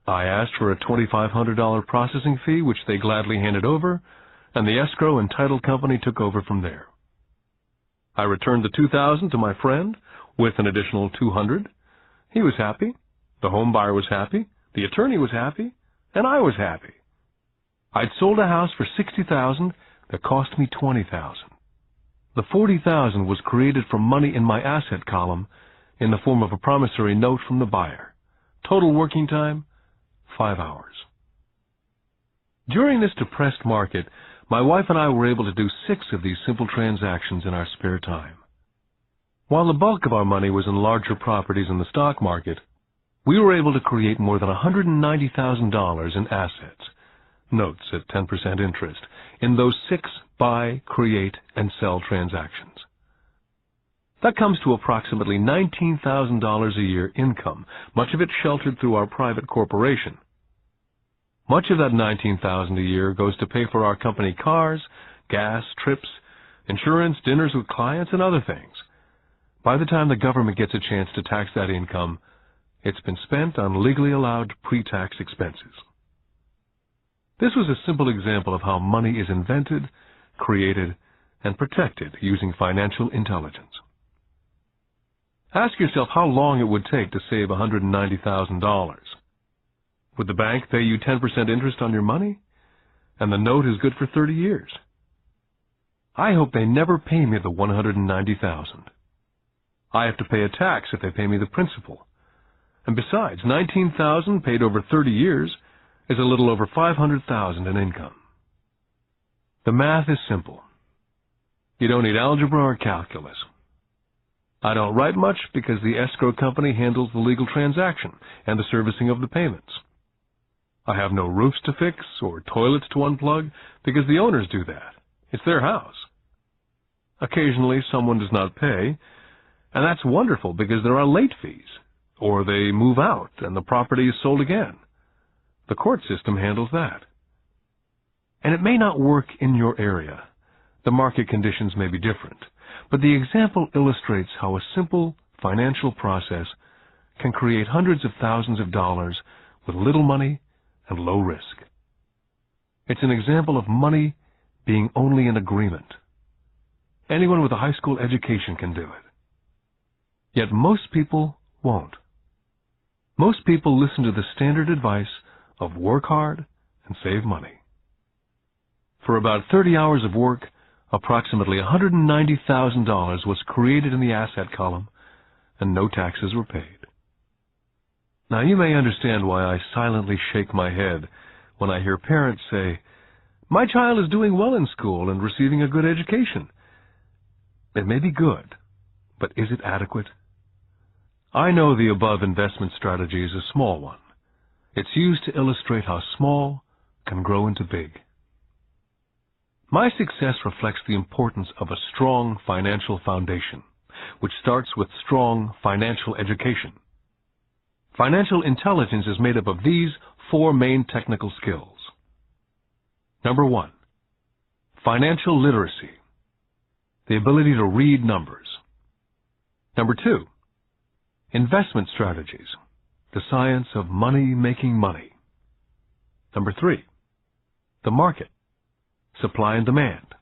I asked for a $2,500 processing fee, which they gladly handed over, and the escrow and title company took over from there. I returned the $2,000 to my friend with an additional $200. He was happy, the home buyer was happy, the attorney was happy, and I was happy. I'd sold a house for $60,000 that cost me $20,000. The $40,000 was created from money in my asset column in the form of a promissory note from the buyer. Total working time, 5 hours. During this depressed market, my wife and I were able to do 6 of these simple transactions in our spare time. While the bulk of our money was in larger properties in the stock market, we were able to create more than $190,000 in assets, notes at 10% interest, in those 6 buy, create, and sell transactions. That comes to approximately $19,000 a year income, much of it sheltered through our private corporation. Much of that $19,000 a year goes to pay for our company cars, gas, trips, insurance, dinners with clients, and other things. By the time the government gets a chance to tax that income, it's been spent on legally allowed pre-tax expenses. This was a simple example of how money is invented, created, and protected using financial intelligence. Ask yourself how long it would take to save $190,000. Would the bank pay you 10% interest on your money? And the note is good for 30 years. I hope they never pay me the $190,000. I have to pay a tax if they pay me the principal. And besides, $19,000 paid over 30 years is a little over $500,000 in income. The math is simple. You don't need algebra or calculus. I don't write much because the escrow company handles the legal transaction and the servicing of the payments. I have no roofs to fix or toilets to unplug because the owners do that. It's their house. Occasionally someone does not pay, and that's wonderful because there are late fees, or they move out and the property is sold again. The court system handles that. And it may not work in your area. The market conditions may be different, but the example illustrates how a simple financial process can create hundreds of thousands of dollars with little money and low risk. It's an example of money being only an agreement. Anyone with a high school education can do it. Yet most people won't. Most people listen to the standard advice of work hard and save money. For about 30 hours of work, approximately $190,000 was created in the asset column, and no taxes were paid. Now you may understand why I silently shake my head when I hear parents say, "My child is doing well in school and receiving a good education." It may be good, but is it adequate? I know the above investment strategy is a small one. It's used to illustrate how small can grow into big. My success reflects the importance of a strong financial foundation, which starts with strong financial education. Financial intelligence is made up of these 4 main technical skills. Number 1, financial literacy, the ability to read numbers. Number 2, investment strategies, the science of making money. Number 3, the market, supply and demand.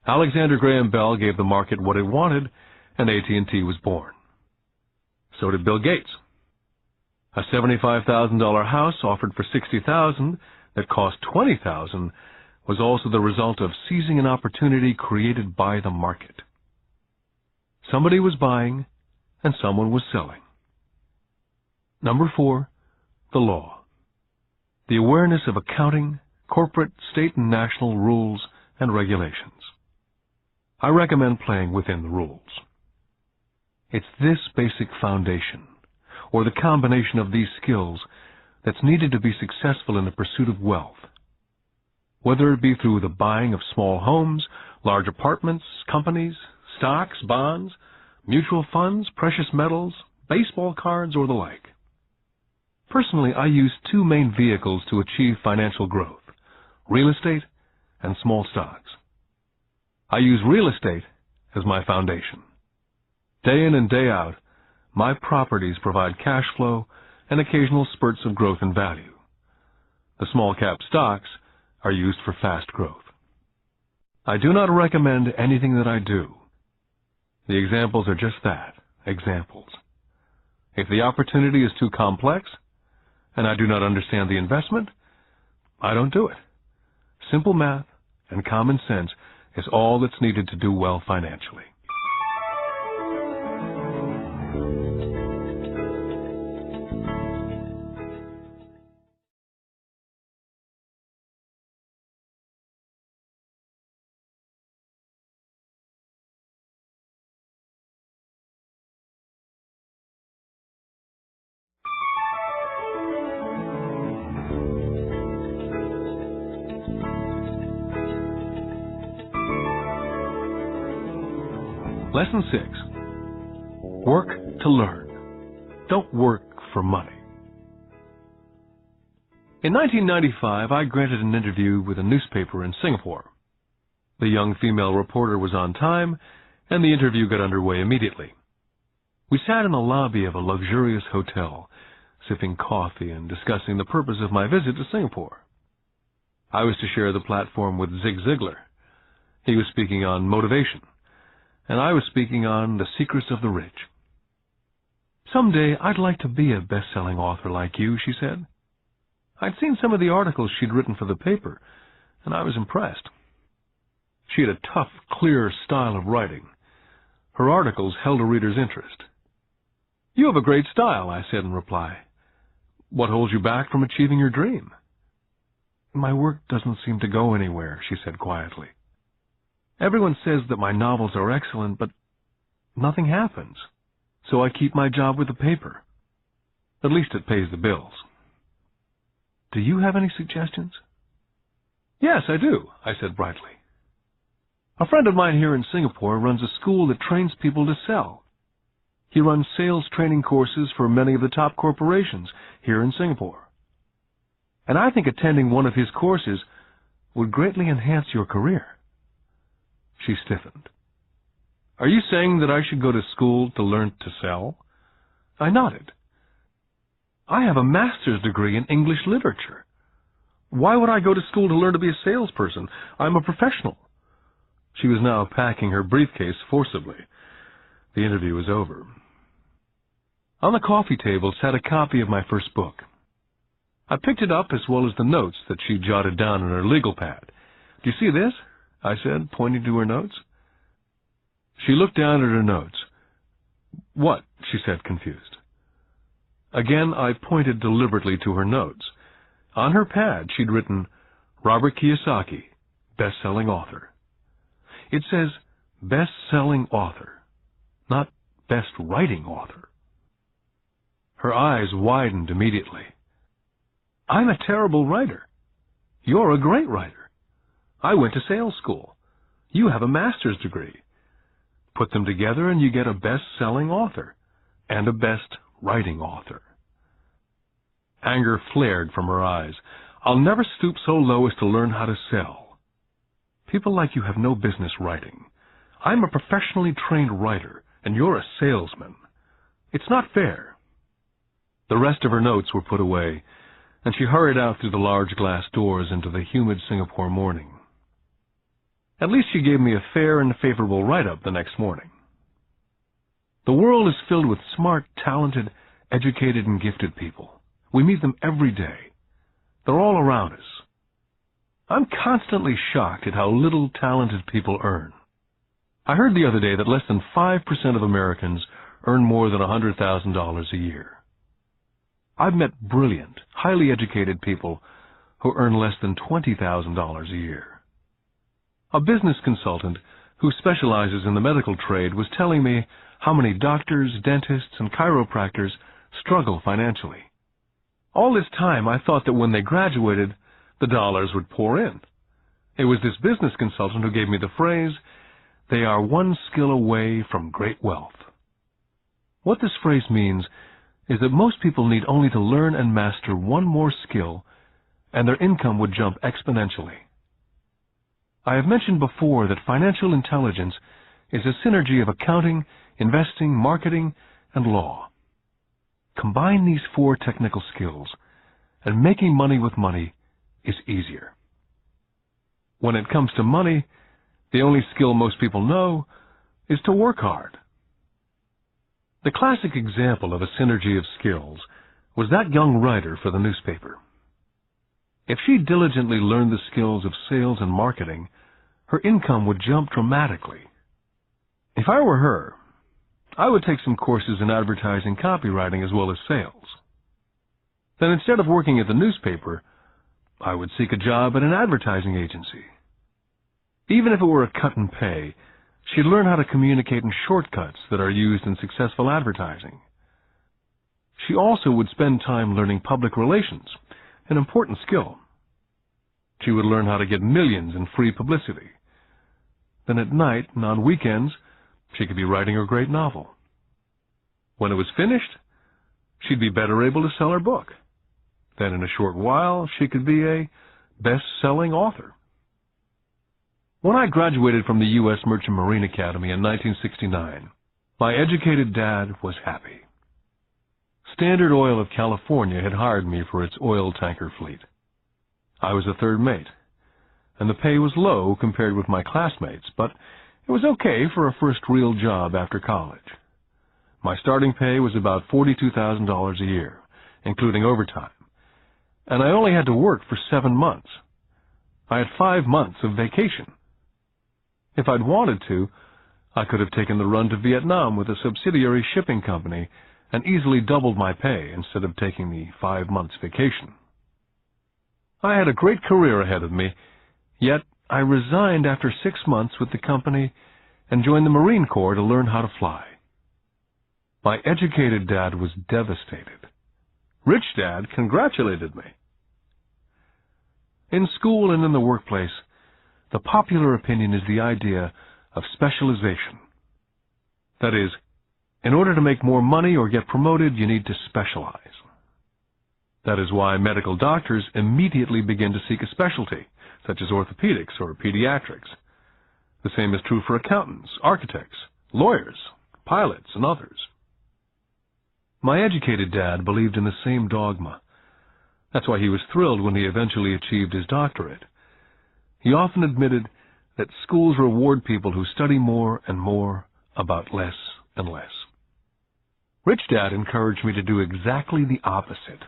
Alexander Graham Bell gave the market what it wanted, and AT&T was born. So did Bill Gates. A $75,000 house offered for $60,000 that cost $20,000 was also the result of seizing an opportunity created by the market. Somebody was buying and someone was selling. Number 4, the law. The awareness of accounting, corporate, state, and national rules and regulations. I recommend playing within the rules. It's this basic foundation, or the combination of these skills, that's needed to be successful in the pursuit of wealth. Whether it be through the buying of small homes, large apartments, companies, stocks, bonds, mutual funds, precious metals, baseball cards, or the like. Personally, I use 2 main vehicles to achieve financial growth: real estate and small stocks. I use real estate as my foundation. Day in and day out, my properties provide cash flow and occasional spurts of growth in value. The small cap stocks are used for fast growth. I do not recommend anything that I do, The examples are just that, examples. If the opportunity is too complex, and I do not understand the investment, I don't do it. Simple math and common sense is all that's needed to do well financially. Lesson 6. Work to learn. Don't work for money. In 1995, I granted an interview with a newspaper in Singapore. The young female reporter was on time, and the interview got underway immediately. We sat in the lobby of a luxurious hotel, sipping coffee and discussing the purpose of my visit to Singapore. I was to share the platform with Zig Ziglar. He was speaking on motivation, and I was speaking on the secrets of the rich. "Someday I'd like to be a best-selling author like you," she said. I'd seen some of the articles she'd written for the paper, and I was impressed. She had a tough, clear style of writing. Her articles held a reader's interest. "You have a great style," I said in reply. "What holds you back from achieving your dream?" "My work doesn't seem to go anywhere," she said quietly. "Everyone says that my novels are excellent, but nothing happens. So I keep my job with the paper. At least it pays the bills." "Do you have any suggestions?" "Yes, I do," I said brightly. "A friend of mine here in Singapore runs a school that trains people to sell. He runs sales training courses for many of the top corporations here in Singapore. And I think attending one of his courses would greatly enhance your career." She stiffened. "Are you saying that I should go to school to learn to sell?" I nodded. "I have a master's degree in English literature. Why would I go to school to learn to be a salesperson? I'm a professional." She was now packing her briefcase forcibly. The interview was over. On the coffee table sat a copy of my first book. I picked it up as well as the notes that she jotted down on her legal pad. "Do you see this?" I said, pointing to her notes. She looked down at her notes. "What?" she said, confused. Again, I pointed deliberately to her notes. On her pad, she'd written, "Robert Kiyosaki, best-selling author." It says best-selling author, not best-writing author. Her eyes widened immediately. "I'm a terrible writer. You're a great writer. I went to sales school. You have a master's degree. Put them together and you get a best-selling author and a best-writing author." Anger flared from her eyes. "I'll never stoop so low as to learn how to sell. People like you have no business writing. I'm a professionally trained writer, and you're a salesman. It's not fair." The rest of her notes were put away, and she hurried out through the large glass doors into the humid Singapore morning. At least she gave me a fair and favorable write-up the next morning. The world is filled with smart, talented, educated, and gifted people. We meet them every day. They're all around us. I'm constantly shocked at how little talented people earn. I heard the other day that less than 5% of Americans earn more than $100,000 a year. I've met brilliant, highly educated people who earn less than $20,000 a year. A business consultant who specializes in the medical trade was telling me how many doctors, dentists, and chiropractors struggle financially. All this time, I thought that when they graduated, the dollars would pour in. It was this business consultant who gave me the phrase, "They are one skill away from great wealth." What this phrase means is that most people need only to learn and master one more skill, and their income would jump exponentially. I have mentioned before that financial intelligence is a synergy of accounting, investing, marketing, and law. Combine these 4 technical skills, and making money with money is easier. When it comes to money, the only skill most people know is to work hard. The classic example of a synergy of skills was that young writer for the newspaper. If she diligently learned the skills of sales and marketing, her income would jump dramatically. If I were her, I would take some courses in advertising copywriting as well as sales. Then instead of working at the newspaper, I would seek a job at an advertising agency. Even if it were a cut in pay, she'd learn how to communicate in shortcuts that are used in successful advertising. She also would spend time learning public relations, an important skill. She would learn how to get millions in free publicity. Then at night and on weekends, she could be writing her great novel. When it was finished, she'd be better able to sell her book. Then in a short while, she could be a best-selling author. When I graduated from the U.S. Merchant Marine Academy in 1969, my educated dad was happy. Standard Oil of California had hired me for its oil tanker fleet. I was a third mate, and the pay was low compared with my classmates, but it was okay for a first real job after college. My starting pay was about $42,000 a year, including overtime, and I only had to work for 7 months. I had 5 months of vacation. If I'd wanted to, I could have taken the run to Vietnam with a subsidiary shipping company and easily doubled my pay instead of taking the 5 months vacation. I had a great career ahead of me, yet I resigned after 6 months with the company and joined the Marine Corps to learn how to fly. My educated dad was devastated. Rich Dad congratulated me. In school and in the workplace, the popular opinion is the idea of specialization. That is, in order to make more money or get promoted, you need to specialize. That is why medical doctors immediately begin to seek a specialty, such as orthopedics or pediatrics. The same is true for accountants, architects, lawyers, pilots, and others. My educated dad believed in the same dogma. That's why he was thrilled when he eventually achieved his doctorate. He often admitted that schools reward people who study more and more about less and less. Rich Dad encouraged me to do exactly the opposite.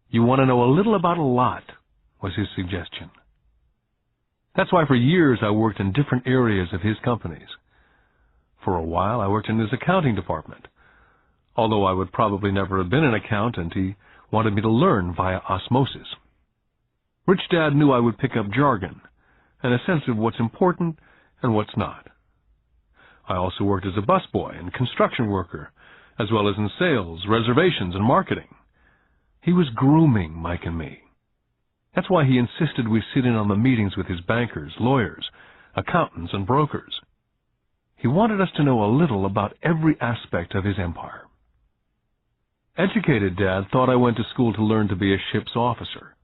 You want to know a little about a lot, was his suggestion. That's why for years I worked in different areas of his companies. For a while I worked in his accounting department. Although I would probably never have been an accountant, he wanted me to learn via osmosis. Rich Dad knew I would pick up jargon and a sense of what's important and what's not. I also worked as a busboy and construction worker, as well as in sales, reservations, and marketing. He was grooming Mike and me. That's why he insisted we sit in on the meetings with his bankers, lawyers, accountants, and brokers. He wanted us to know a little about every aspect of his empire. Educated Dad thought I went to school to learn to be a ship's officer.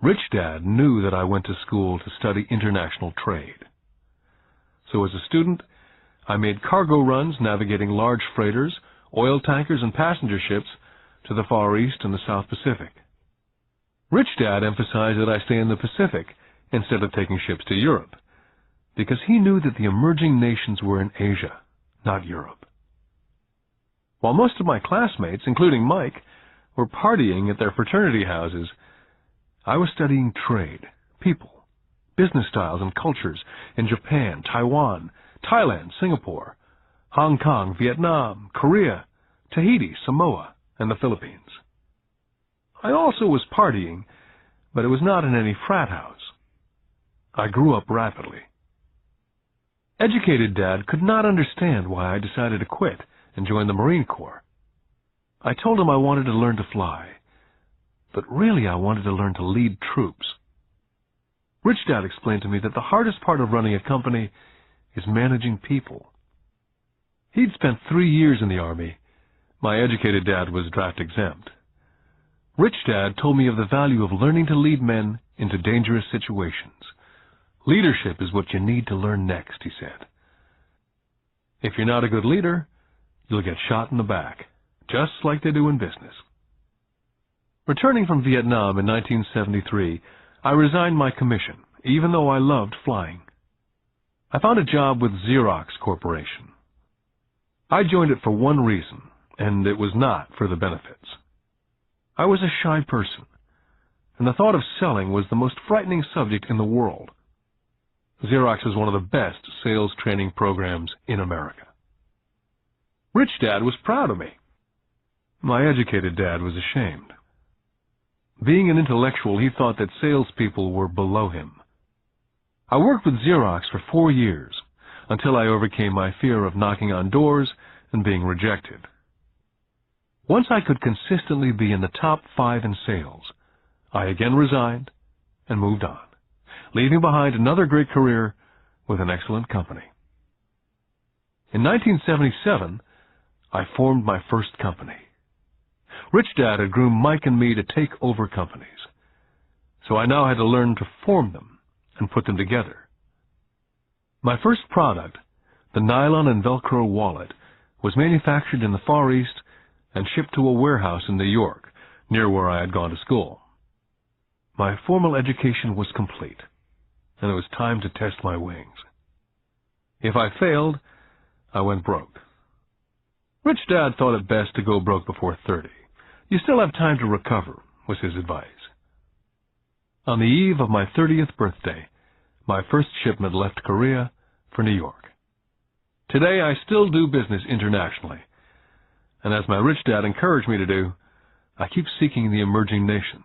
Rich Dad knew that I went to school to study international trade. So as a student, I made cargo runs navigating large freighters, oil tankers, and passenger ships to the Far East and the South Pacific. Rich Dad emphasized that I stay in the Pacific instead of taking ships to Europe, because he knew that the emerging nations were in Asia, not Europe. While most of my classmates, including Mike, were partying at their fraternity houses, I was studying trade, people, business styles and cultures in Japan, Taiwan, Thailand, Singapore, Hong Kong, Vietnam, Korea, Tahiti, Samoa, and the Philippines. I also was partying, but it was not in any frat house. I grew up rapidly. Educated Dad could not understand why I decided to quit and join the Marine Corps. I told him I wanted to learn to fly, but really I wanted to learn to lead troops. Rich Dad explained to me that the hardest part of running a company is managing people. He'd spent 3 years in the Army. My educated dad was draft exempt. Rich Dad told me of the value of learning to lead men into dangerous situations. Leadership is what you need to learn next, he said. If you're not a good leader, you'll get shot in the back, just like they do in business. Returning from Vietnam in 1973, I resigned my commission, even though I loved flying. I found a job with Xerox Corporation. I joined it for one reason, and it was not for the benefits. I was a shy person, and the thought of selling was the most frightening subject in the world. Xerox is one of the best sales training programs in America. Rich Dad was proud of me. My educated dad was ashamed. Being an intellectual, he thought that salespeople were below him. I worked with Xerox for 4 years, until I overcame my fear of knocking on doors and being rejected. Once I could consistently be in the top 5 in sales, I again resigned and moved on, leaving behind another great career with an excellent company. In 1977, I formed my first company. Rich Dad had groomed Mike and me to take over companies, so I now had to learn to form them and put them together. My first product, the nylon and Velcro wallet, was manufactured in the Far East and shipped to a warehouse in New York, near where I had gone to school. My formal education was complete, and it was time to test my wings. If I failed, I went broke. Rich Dad thought it best to go broke before 30. You still have time to recover, was his advice. On the eve of my 30th birthday, my first shipment left Korea for New York. Today, I still do business internationally, and as my rich dad encouraged me to do, I keep seeking the emerging nations.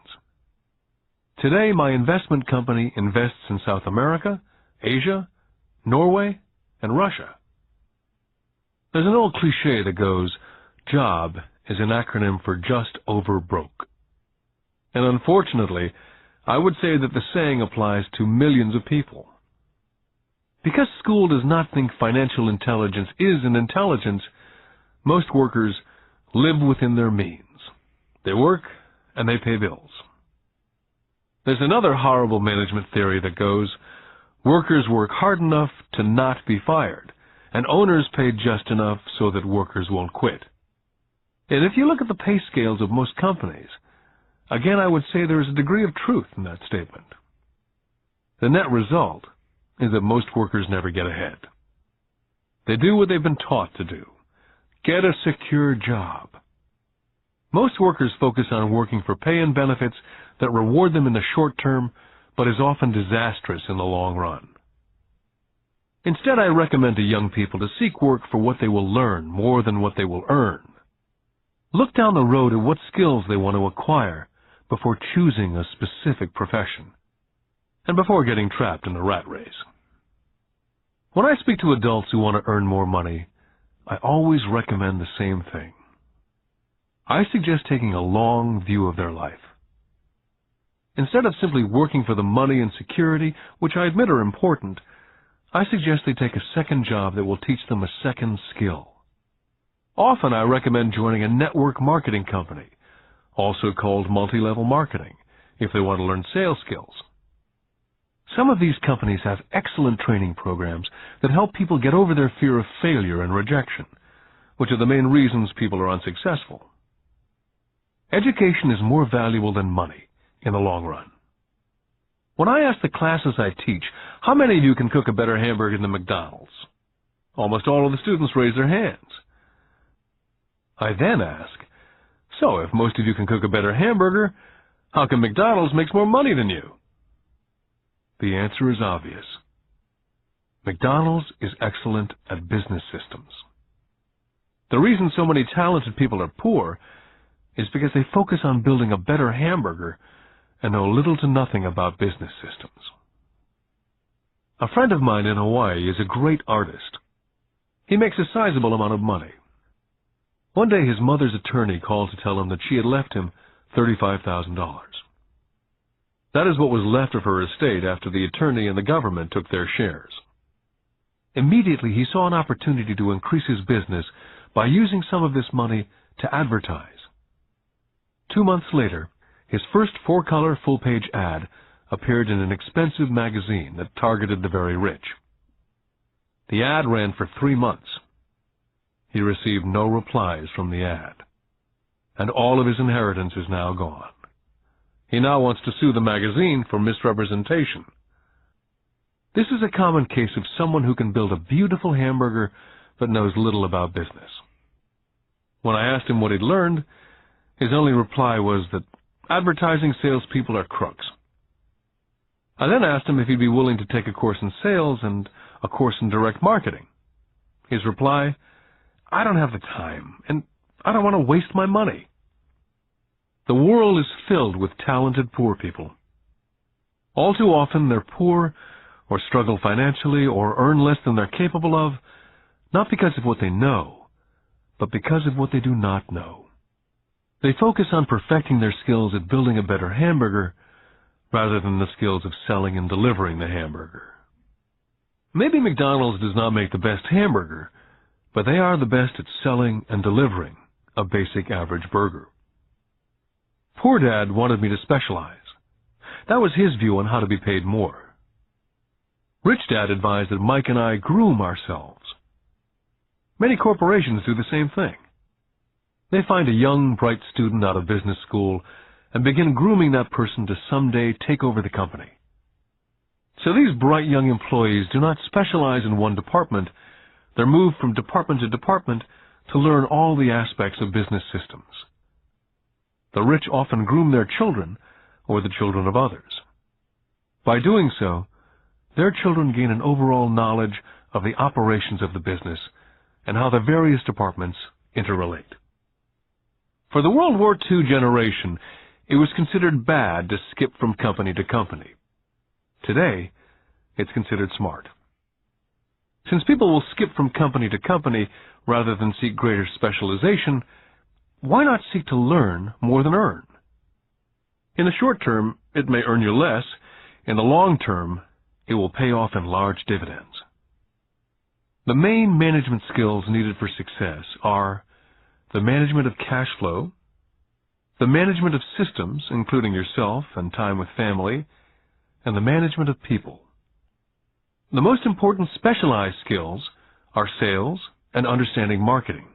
Today, my investment company invests in South America, Asia, Norway, and Russia. There's an old cliche that goes, JOB is an acronym for just over broke. And unfortunately, I would say that the saying applies to millions of people. Because school does not think financial intelligence is an intelligence, most workers live within their means. They work and they pay bills. There's another horrible management theory that goes, workers work hard enough to not be fired, and owners pay just enough so that workers won't quit. And if you look at the pay scales of most companies, again I would say there is a degree of truth in that statement. The net result is that most workers never get ahead. They do what they've been taught to do. Get a secure job. Most workers focus on working for pay and benefits that reward them in the short term, but is often disastrous in the long run. Instead, I recommend to young people to seek work for what they will learn more than what they will earn. Look down the road at what skills they want to acquire before choosing a specific profession, and before getting trapped in the rat race. When I speak to adults who want to earn more money, I always recommend the same thing. I suggest taking a long view of their life. Instead of simply working for the money and security, which I admit are important, I suggest they take a second job that will teach them a second skill. Often I recommend joining a network marketing company, also called multi-level marketing, if they want to learn sales skills. Some of these companies have excellent training programs that help people get over their fear of failure and rejection, which are the main reasons people are unsuccessful. Education is more valuable than money in the long run. When I ask the classes I teach, how many of you can cook a better hamburger than McDonald's? Almost all of the students raise their hands. I then ask, so if most of you can cook a better hamburger, how come McDonald's makes more money than you? The answer is obvious. McDonald's is excellent at business systems. The reason so many talented people are poor is because they focus on building a better hamburger and know little to nothing about business systems. A friend of mine in Hawaii is a great artist. He makes a sizable amount of money. One day his mother's attorney called to tell him that she had left him $35,000. That is what was left of her estate after the attorney and the government took their shares. Immediately he saw an opportunity to increase his business by using some of this money to advertise. 2 months later, his first 4-color full-page ad appeared in an expensive magazine that targeted the very rich. The ad ran for 3 months. He received no replies from the ad, and all of his inheritance is now gone. He now wants to sue the magazine for misrepresentation. This is a common case of someone who can build a beautiful hamburger but knows little about business. When I asked him what he'd learned, his only reply was that advertising salespeople are crooks. I then asked him if he'd be willing to take a course in sales and a course in direct marketing. His reply, "I don't have the time, and I don't want to waste my money." The world is filled with talented poor people. All too often they're poor or struggle financially or earn less than they're capable of, not because of what they know, but because of what they do not know. They focus on perfecting their skills at building a better hamburger rather than the skills of selling and delivering the hamburger. Maybe McDonald's does not make the best hamburger, but they are the best at selling and delivering a basic average burger. Poor Dad wanted me to specialize. That was his view on how to be paid more. Rich Dad advised that Mike and I groom ourselves. Many corporations do the same thing. They find a young, bright student out of business school and begin grooming that person to someday take over the company. So these bright young employees do not specialize in one department. They're moved from department to department to learn all the aspects of business systems. The rich often groom their children or the children of others. By doing so, their children gain an overall knowledge of the operations of the business and how the various departments interrelate. For the World War II generation, it was considered bad to skip from company to company. Today, it's considered smart. Since people will skip from company to company rather than seek greater specialization, why not seek to learn more than earn? In the short term, it may earn you less. In the long term, it will pay off in large dividends. The main management skills needed for success are the management of cash flow, the management of systems, including yourself and time with family, and the management of people. The most important specialized skills are sales and understanding marketing.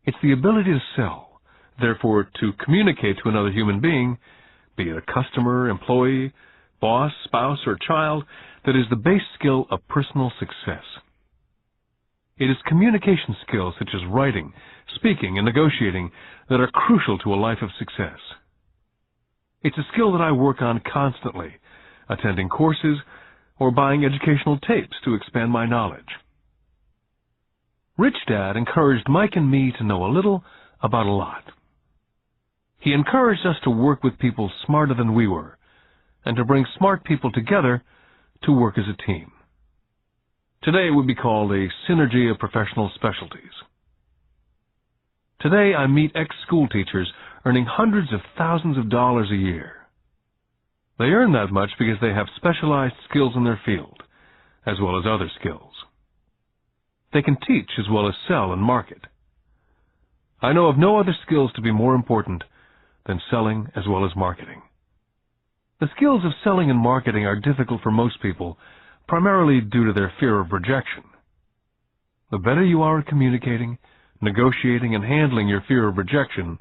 It's the ability to sell, therefore to communicate to another human being, be it a customer, employee, boss, spouse, or child, that is the base skill of personal success. It is communication skills such as writing, speaking, and negotiating that are crucial to a life of success. It's a skill that I work on constantly, attending courses or buying educational tapes to expand my knowledge. Rich Dad encouraged Mike and me to know a little about a lot. He encouraged us to work with people smarter than we were, and to bring smart people together to work as a team. Today it would be called a synergy of professional specialties. Today I meet ex-school teachers earning hundreds of thousands of dollars a year. They earn that much because they have specialized skills in their field, as well as other skills. They can teach as well as sell and market. I know of no other skills to be more important than selling as well as marketing. The skills of selling and marketing are difficult for most people, primarily due to their fear of rejection. The better you are at communicating, negotiating, and handling your fear of rejection,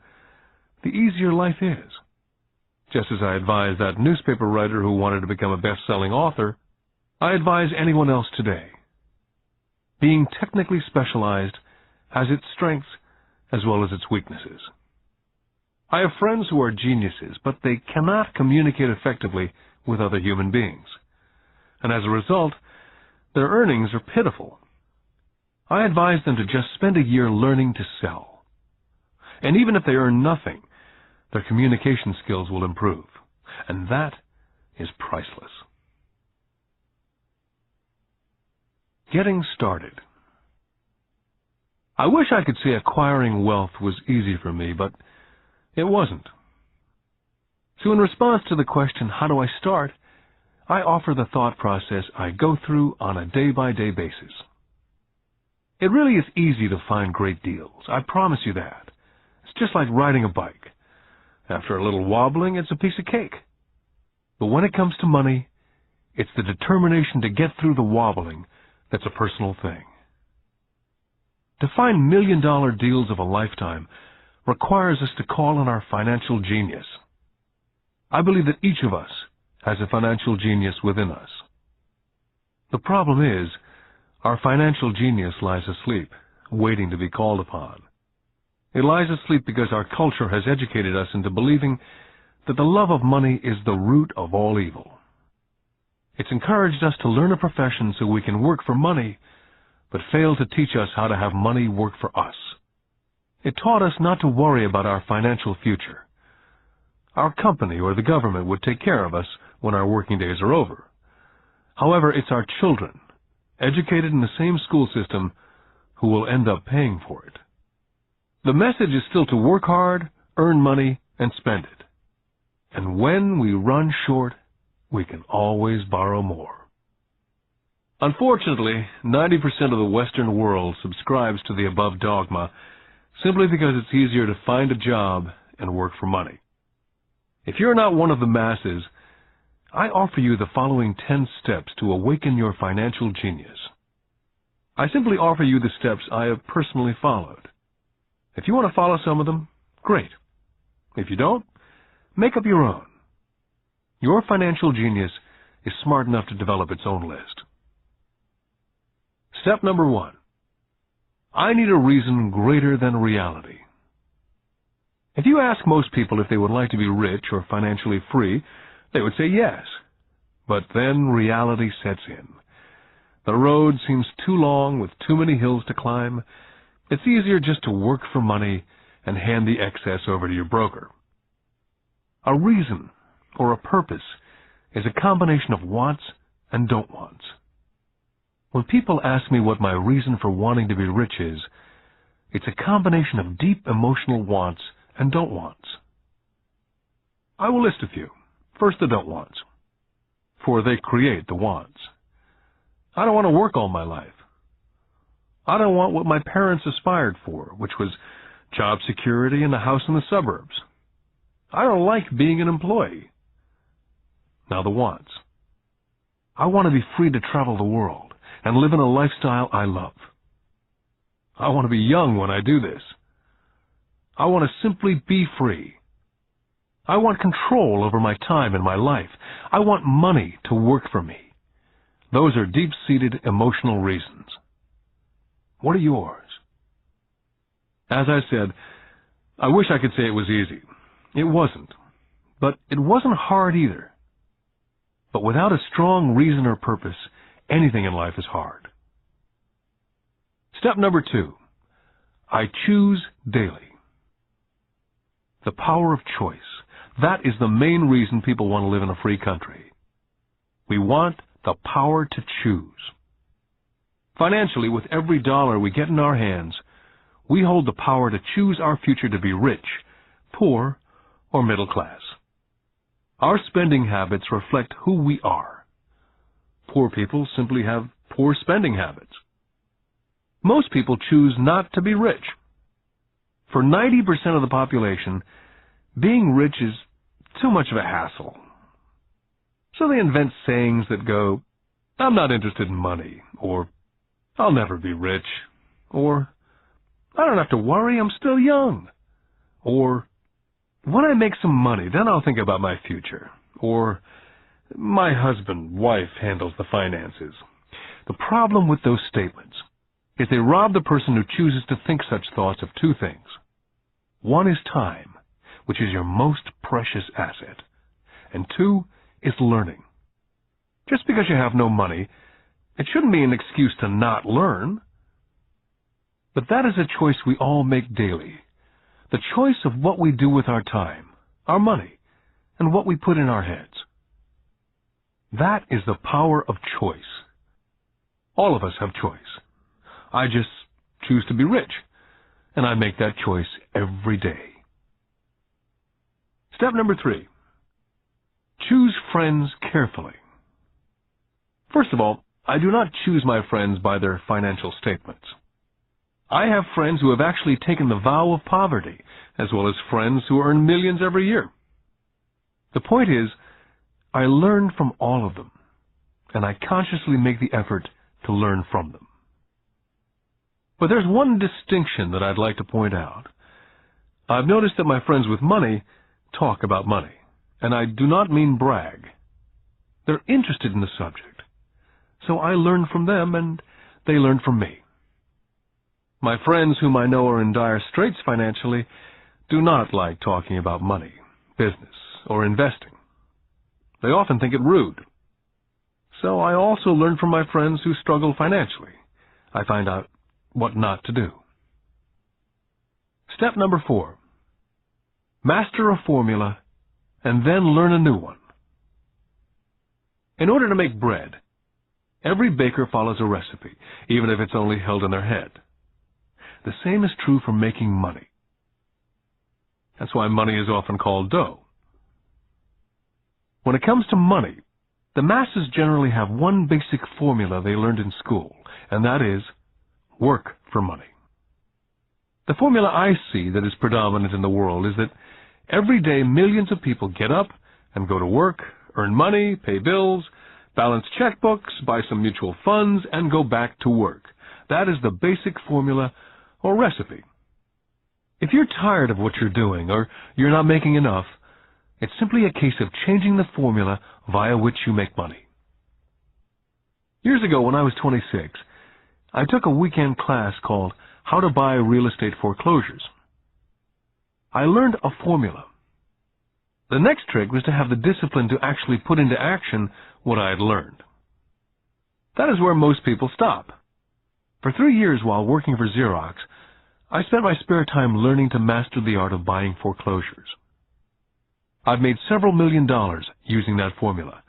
the easier life is. Just as I advise that newspaper writer who wanted to become a best-selling author, I advise anyone else today. Being technically specialized has its strengths as well as its weaknesses. I have friends who are geniuses, but they cannot communicate effectively with other human beings. And as a result, their earnings are pitiful. I advise them to just spend a year learning to sell. And even if they earn nothing, their communication skills will improve. And that is priceless. Getting started. I wish I could say acquiring wealth was easy for me, but it wasn't. So in response to the question, how do I start, I offer the thought process I go through on a day-by-day basis. It really is easy to find great deals. I promise you that. It's just like riding a bike. After a little wobbling, it's a piece of cake. But when it comes to money, it's the determination to get through the wobbling that's a personal thing. To find million-dollar deals of a lifetime requires us to call on our financial genius. I believe that each of us has a financial genius within us. The problem is, our financial genius lies asleep, waiting to be called upon. It lies asleep because our culture has educated us into believing that the love of money is the root of all evil. It's encouraged us to learn a profession so we can work for money, but failed to teach us how to have money work for us. It taught us not to worry about our financial future. Our company or the government would take care of us when our working days are over. However, it's our children, educated in the same school system, who will end up paying for it. The message is still to work hard, earn money, and spend it. And when we run short, we can always borrow more. Unfortunately, 90% of the Western world subscribes to the above dogma simply because it's easier to find a job and work for money. If you're not one of the masses, I offer you the following 10 steps to awaken your financial genius. I simply offer you the steps I have personally followed. If you want to follow some of them, great. If you don't, make up your own. Your financial genius is smart enough to develop its own list. Step number 1. I need a reason greater than reality. If you ask most people if they would like to be rich or financially free, they would say yes. But then reality sets in. The road seems too long with too many hills to climb. It's easier just to work for money and hand the excess over to your broker. A reason or a purpose is a combination of wants and don't wants. When people ask me what my reason for wanting to be rich is, it's a combination of deep emotional wants and don't wants. I will list a few. First, the don't wants, for they create the wants. I don't want to work all my life. I don't want what my parents aspired for, which was job security and a house in the suburbs. I don't like being an employee. Now the wants. I want to be free to travel the world and live in a lifestyle I love. I want to be young when I do this. I want to simply be free. I want control over my time and my life. I want money to work for me. Those are deep-seated emotional reasons. What are yours? As I said, I wish I could say it was easy. It wasn't. But it wasn't hard either. But without a strong reason or purpose, anything in life is hard. Step number 2. I choose daily. The power of choice. That is the main reason people want to live in a free country. We want the power to choose. Financially, with every dollar we get in our hands, we hold the power to choose our future to be rich, poor, or middle class. Our spending habits reflect who we are. Poor people simply have poor spending habits. Most people choose not to be rich. For 90% of the population, being rich is too much of a hassle. So they invent sayings that go, I'm not interested in money, or I'll never be rich, or I don't have to worry, I'm still young, or when I make some money, then I'll think about my future, or my husband, wife handles the finances. The problem with those statements is they rob the person who chooses to think such thoughts of two things. One is time, which is your most precious asset, and 2 is learning. Just because you have no money, it shouldn't be an excuse to not learn. But that is a choice we all make daily. The choice of what we do with our time, our money, and what we put in our heads. That is the power of choice. All of us have choice. I just choose to be rich, and I make that choice every day. Step number 3. Choose friends carefully. First of all, I do not choose my friends by their financial statements. I have friends who have actually taken the vow of poverty, as well as friends who earn millions every year. The point is, I learn from all of them, and I consciously make the effort to learn from them. But there's one distinction that I'd like to point out. I've noticed that my friends with money talk about money, and I do not mean brag. They're interested in the subject. so I learned from them and they learned from me. My friends whom I know are in dire straits financially do not like talking about money, business, or investing. They often think it rude. So I also learn from my friends who struggle financially. I find out what not to do. Step number 4. Master a formula and then learn a new one. In order to make bread, every baker follows a recipe, even if it's only held in their head. The same is true for making money. That's why money is often called dough. When it comes to money, the masses generally have one basic formula they learned in school, and that is work for money. The formula I see that is predominant in the world is that every day millions of people get up and go to work, earn money, pay bills, balance checkbooks, buy some mutual funds, and go back to work. That is the basic formula or recipe. If you're tired of what you're doing or you're not making enough, it's simply a case of changing the formula via which you make money. Years ago, when I was 26, I took a weekend class called How to Buy Real Estate Foreclosures. I learned a formula. The next trick was to have the discipline to actually put into action what I had learned. That is where most people stop. For 3 years while working for Xerox, I spent my spare time learning to master the art of buying foreclosures. I've made several $1 million using that formula,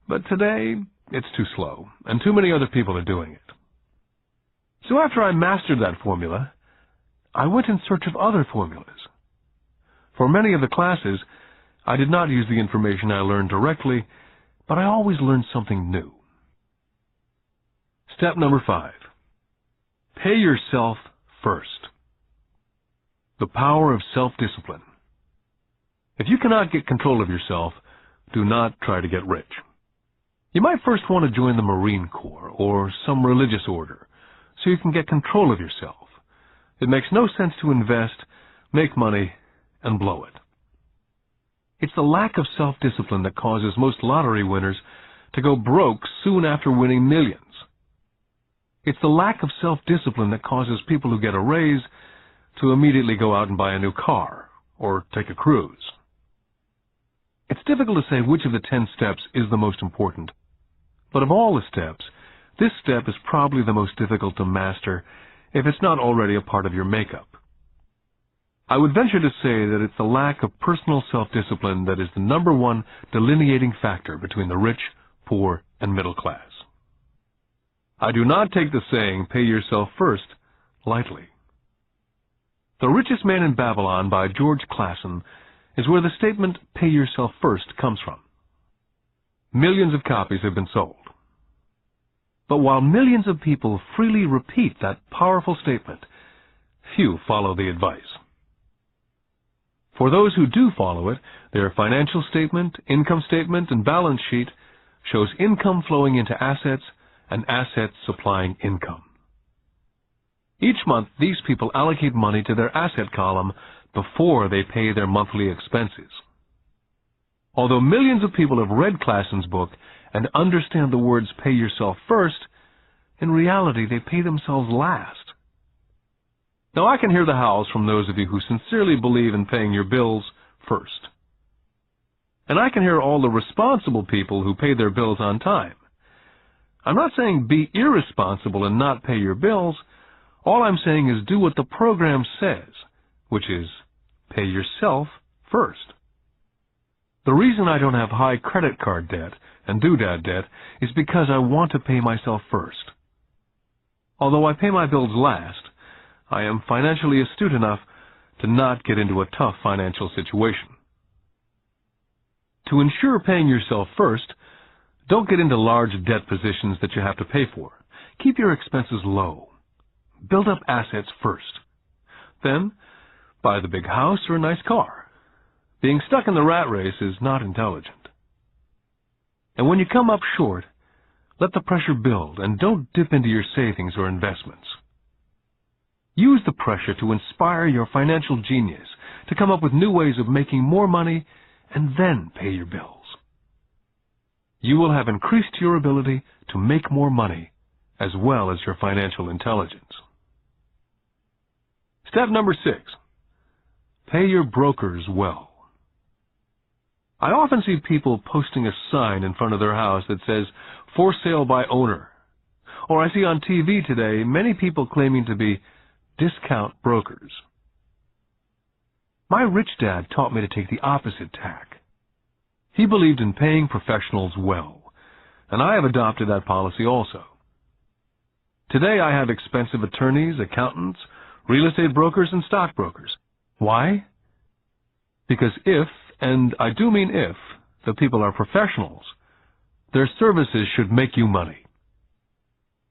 but today it's too slow, and too many other people are doing it. So after I mastered that formula, I went in search of other formulas. For many of the classes, I did not use the information I learned directly, but I always learned something new. Step number 5. Pay yourself first. The power of self-discipline. If you cannot get control of yourself, do not try to get rich. You might first want to join the Marine Corps or some religious order so you can get control of yourself. It makes no sense to invest, make money, and blow it. It's the lack of self-discipline that causes most lottery winners to go broke soon after winning millions. It's the lack of self-discipline that causes people who get a raise to immediately go out and buy a new car or take a cruise. It's difficult to say which of the 10 steps is the most important, but of all the steps, this step is probably the most difficult to master if it's not already a part of your makeup. I would venture to say that it's the lack of personal self-discipline that is the number one delineating factor between the rich, poor, and middle class. I do not take the saying, pay yourself first, lightly. The Richest Man in Babylon by George Clason is where the statement, pay yourself first, comes from. Millions of copies have been sold. But while millions of people freely repeat that powerful statement, few follow the advice. For those who do follow it, their financial statement, income statement, and balance sheet shows income flowing into assets and assets supplying income. Each month, these people allocate money to their asset column before they pay their monthly expenses. Although millions of people have read Clason's book and understand the words pay yourself first, in reality they pay themselves last. Now I can hear the howls from those of you who sincerely believe in paying your bills first. And I can hear all the responsible people who pay their bills on time. I'm not saying be irresponsible and not pay your bills. All I'm saying is do what the program says, which is pay yourself first. The reason I don't have high credit card debt and doodad debt is because I want to pay myself first. Although I pay my bills last, I am financially astute enough to not get into a tough financial situation. To ensure paying yourself first, don't get into large debt positions that you have to pay for. Keep your expenses low. Build up assets first. Then, buy the big house or a nice car. Being stuck in the rat race is not intelligent. And when you come up short, let the pressure build and don't dip into your savings or investments. Use the pressure to inspire your financial genius to come up with new ways of making more money and then pay your bills. you will have increased your ability to make more money as well as your financial intelligence. Step number 6. Pay your brokers well. I often see people posting a sign in front of their house that says, "For sale by owner." Or I see on TV today many people claiming to be discount brokers. My rich dad taught me to take the opposite tack. He believed in paying professionals well, and I have adopted that policy also. Today I have expensive attorneys, accountants, real estate brokers, and stockbrokers. Why? Because if, and I do mean if, the people are professionals, their services should make you money.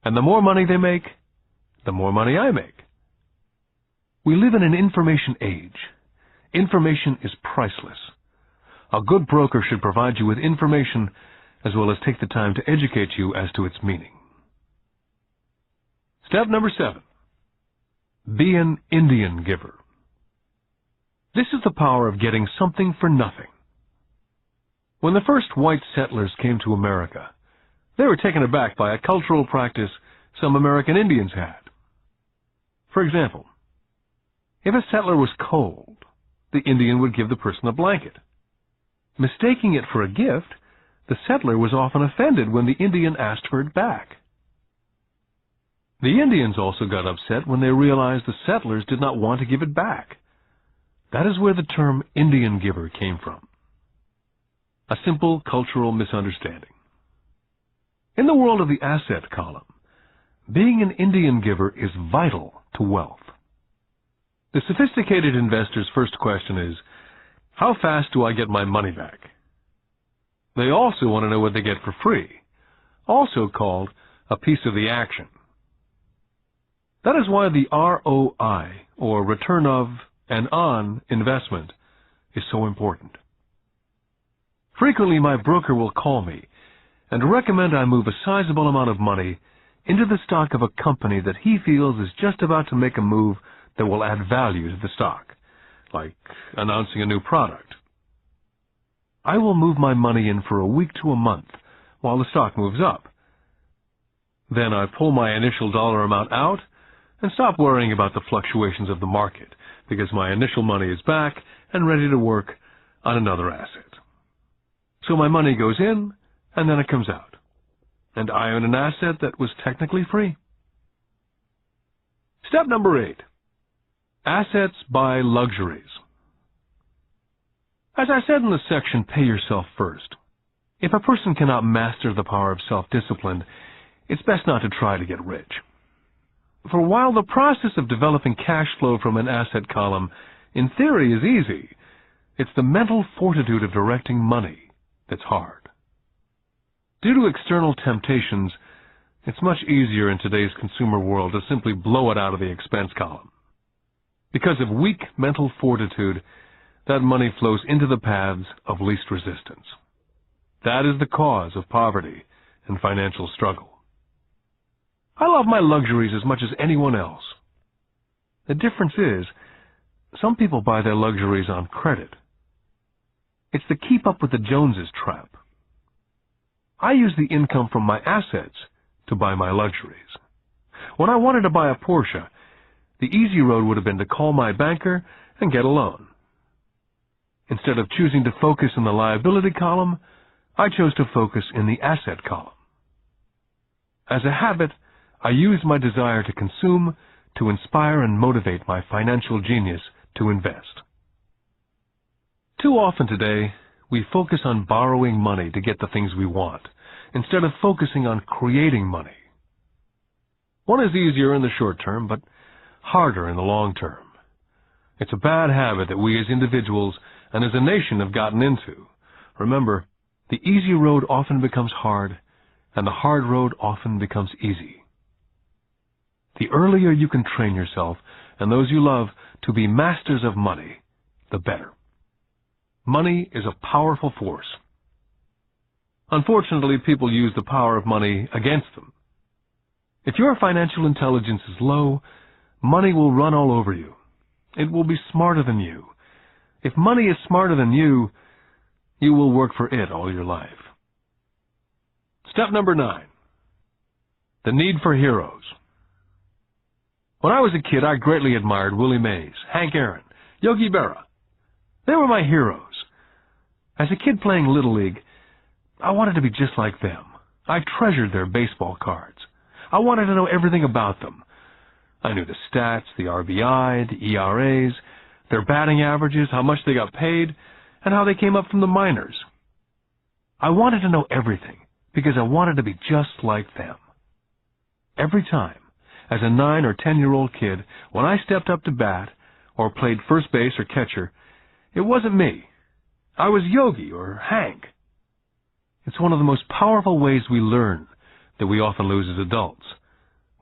And the more money they make, the more money I make. We live in an information age. Information is priceless. A good broker should provide you with information as well as take the time to educate you as to its meaning. Step number 7. Be an Indian giver. This is the power of getting something for nothing. When the first white settlers came to America, they were taken aback by a cultural practice some American Indians had. For example, if a settler was cold, the Indian would give the person a blanket. Mistaking it for a gift, the settler was often offended when the Indian asked for it back. The Indians also got upset when they realized the settlers did not want to give it back. That is where the term Indian giver came from. A simple cultural misunderstanding. In the world of the asset column, being an Indian giver is vital to wealth. The sophisticated investor's first question is, how fast do I get my money back? They also want to know what they get for free, also called a piece of the action. That is why the ROI, or return of and on investment, is so important. Frequently, my broker will call me and recommend I move a sizable amount of money into the stock of a company that he feels is just about to make a move that will add value to the stock, like announcing a new product. I will move my money in for a week to a month while the stock moves up. Then I pull my initial dollar amount out and stop worrying about the fluctuations of the market because my initial money is back and ready to work on another asset. So my money goes in and then it comes out, and I own an asset that was technically free. Step number 8. Assets buy luxuries. As I said in the section, pay yourself first. If a person cannot master the power of self-discipline, it's best not to try to get rich. For while the process of developing cash flow from an asset column in theory is easy, it's the mental fortitude of directing money that's hard. Due to external temptations, it's much easier in today's consumer world to simply blow it out of the expense column. Because of weak mental fortitude, that money flows into the paths of least resistance. That is the cause of poverty and financial struggle. I love my luxuries as much as anyone else. The difference is, some people buy their luxuries on credit. It's the keep up with the Joneses trap. I use the income from my assets to buy my luxuries. When I wanted to buy a Porsche, the easy road would have been to call my banker and get a loan. Instead of choosing to focus in the liability column, I chose to focus in the asset column. As a habit, I use my desire to consume to inspire and motivate my financial genius to invest. Too often today, we focus on borrowing money to get the things we want, instead of focusing on creating money. One is easier in the short term, but harder in the long term. It's a bad habit that we as individuals and as a nation have gotten into. Remember, the easy road often becomes hard, and the hard road often becomes easy. The earlier you can train yourself and those you love to be masters of money, the better. Money is a powerful force. Unfortunately, people use the power of money against them. If your financial intelligence is low, money will run all over you. It will be smarter than you. If money is smarter than you will work for it all your life. Step number 9. The need for heroes. When I was a kid, I greatly admired Willie Mays, Hank Aaron, Yogi Berra. They were my heroes. As a kid playing Little League, I wanted to be just like them. I treasured their baseball cards. I wanted to know everything about them. I knew the stats, the RBI, the ERAs, their batting averages, how much they got paid, and how they came up from the minors. I wanted to know everything because I wanted to be just like them. Every time, as a 9 or 10-year-old kid, when I stepped up to bat or played first base or catcher, it wasn't me. I was Yogi or Hank. It's one of the most powerful ways we learn that we often lose as adults.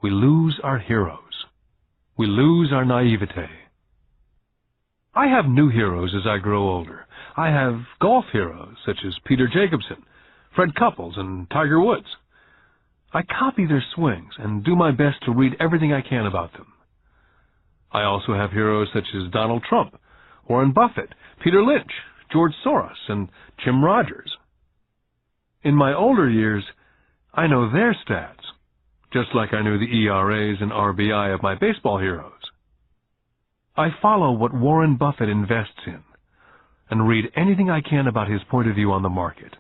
We lose our heroes. We lose our naivete. I have new heroes as I grow older. I have golf heroes such as Peter Jacobsen, Fred Couples, and Tiger Woods. I copy their swings and do my best to read everything I can about them. I also have heroes such as Donald Trump, Warren Buffett, Peter Lynch, George Soros, and Jim Rogers. In my older years, I know their stats, just like I knew the ERAs and RBI of my baseball heroes. I follow what Warren Buffett invests in and read anything I can about his point of view on the market.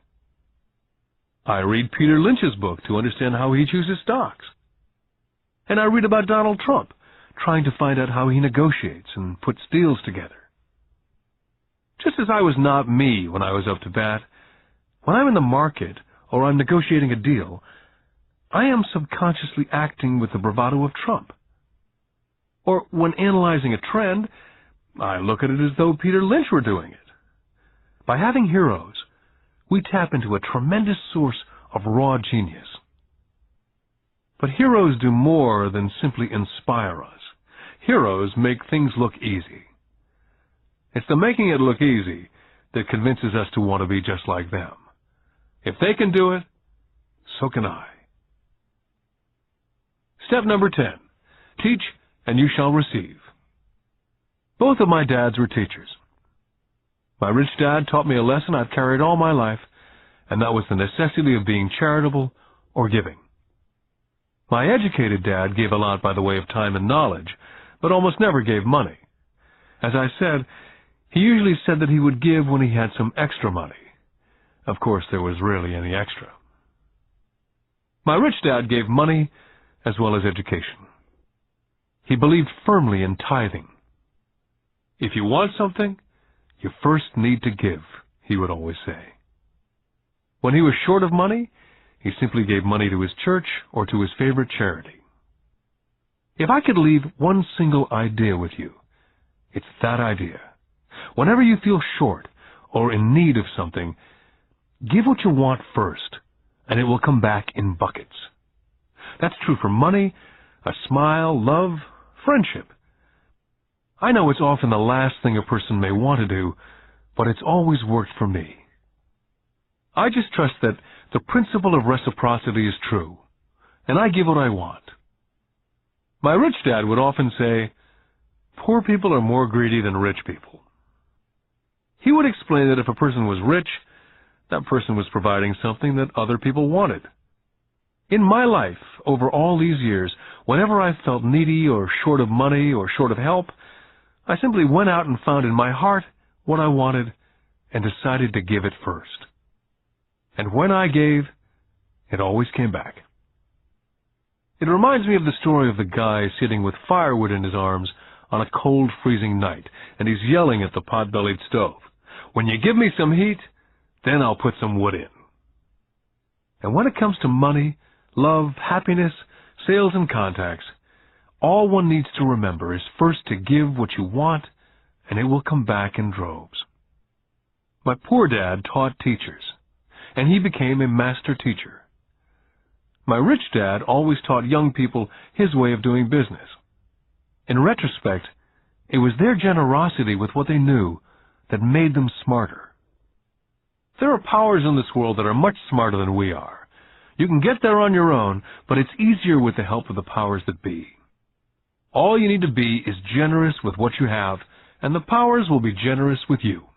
I read Peter Lynch's book to understand how he chooses stocks. And I read about Donald Trump, trying to find out how he negotiates and puts deals together. Just as I was not me when I was up to bat, when I'm in the market or I'm negotiating a deal, I am subconsciously acting with the bravado of Trump. Or when analyzing a trend, I look at it as though Peter Lynch were doing it. By having heroes, we tap into a tremendous source of raw genius. But heroes do more than simply inspire us. Heroes make things look easy. It's the making it look easy that convinces us to want to be just like them. If they can do it, so can I. Step number 10. Teach and you shall receive. Both of my dads were teachers. My rich dad taught me a lesson I've carried all my life, and that was the necessity of being charitable or giving. My educated dad gave a lot by the way of time and knowledge, but almost never gave money. As I said, he usually said that he would give when he had some extra money. Of course, there was rarely any extra. My rich dad gave money as well as education. He believed firmly in tithing. If you want something, you first need to give, he would always say. When he was short of money, he simply gave money to his church or to his favorite charity. If I could leave one single idea with you, it's that idea. Whenever you feel short or in need of something, give what you want first, and it will come back in buckets. That's true for money, a smile, love, friendship. I know it's often the last thing a person may want to do, but it's always worked for me. I just trust that the principle of reciprocity is true, and I give what I want. My rich dad would often say, poor people are more greedy than rich people. He would explain that if a person was rich, that person was providing something that other people wanted. In my life, over all these years, whenever I felt needy or short of money or short of help, I simply went out and found in my heart what I wanted and decided to give it first. And when I gave, it always came back. It reminds me of the story of the guy sitting with firewood in his arms on a cold, freezing night, and he's yelling at the pot-bellied stove, "When you give me some heat, then I'll put some wood in." And when it comes to money, love, happiness, sales, and contacts, all one needs to remember is first to give what you want, and it will come back in droves. My poor dad taught teachers, and he became a master teacher. My rich dad always taught young people his way of doing business. In retrospect, it was their generosity with what they knew that made them smarter. There are powers in this world that are much smarter than we are. You can get there on your own, but it's easier with the help of the powers that be. All you need to be is generous with what you have, and the powers will be generous with you.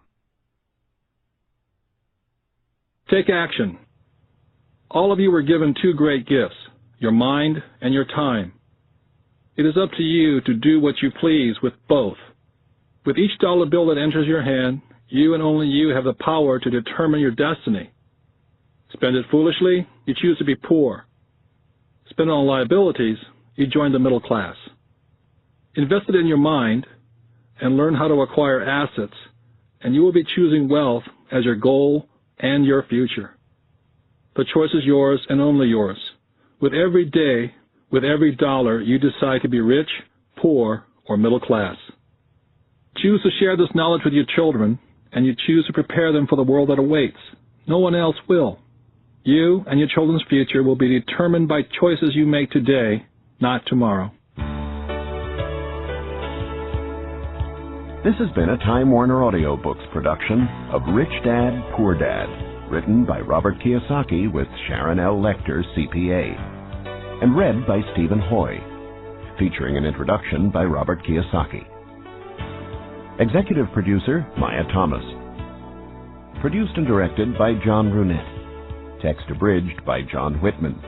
Take action. All of you were given two great gifts, your mind and your time. It is up to you to do what you please with both. With each dollar bill that enters your hand, you and only you have the power to determine your destiny. Spend it foolishly, you choose to be poor. Spend it on liabilities, you join the middle class. Invest it in your mind and learn how to acquire assets, and you will be choosing wealth as your goal and your future. The choice is yours and only yours. With every day, with every dollar, you decide to be rich, poor, or middle class. Choose to share this knowledge with your children, and you choose to prepare them for the world that awaits. No one else will. You and your children's future will be determined by choices you make today, not tomorrow. This has been a Time Warner Audiobooks production of Rich Dad, Poor Dad, written by Robert Kiyosaki with Sharon L. Lecter, CPA, and read by Stephen Hoy, featuring an introduction by Robert Kiyosaki. Executive producer, Maya Thomas. Produced and directed by John Brunette. Text abridged by John Whitman.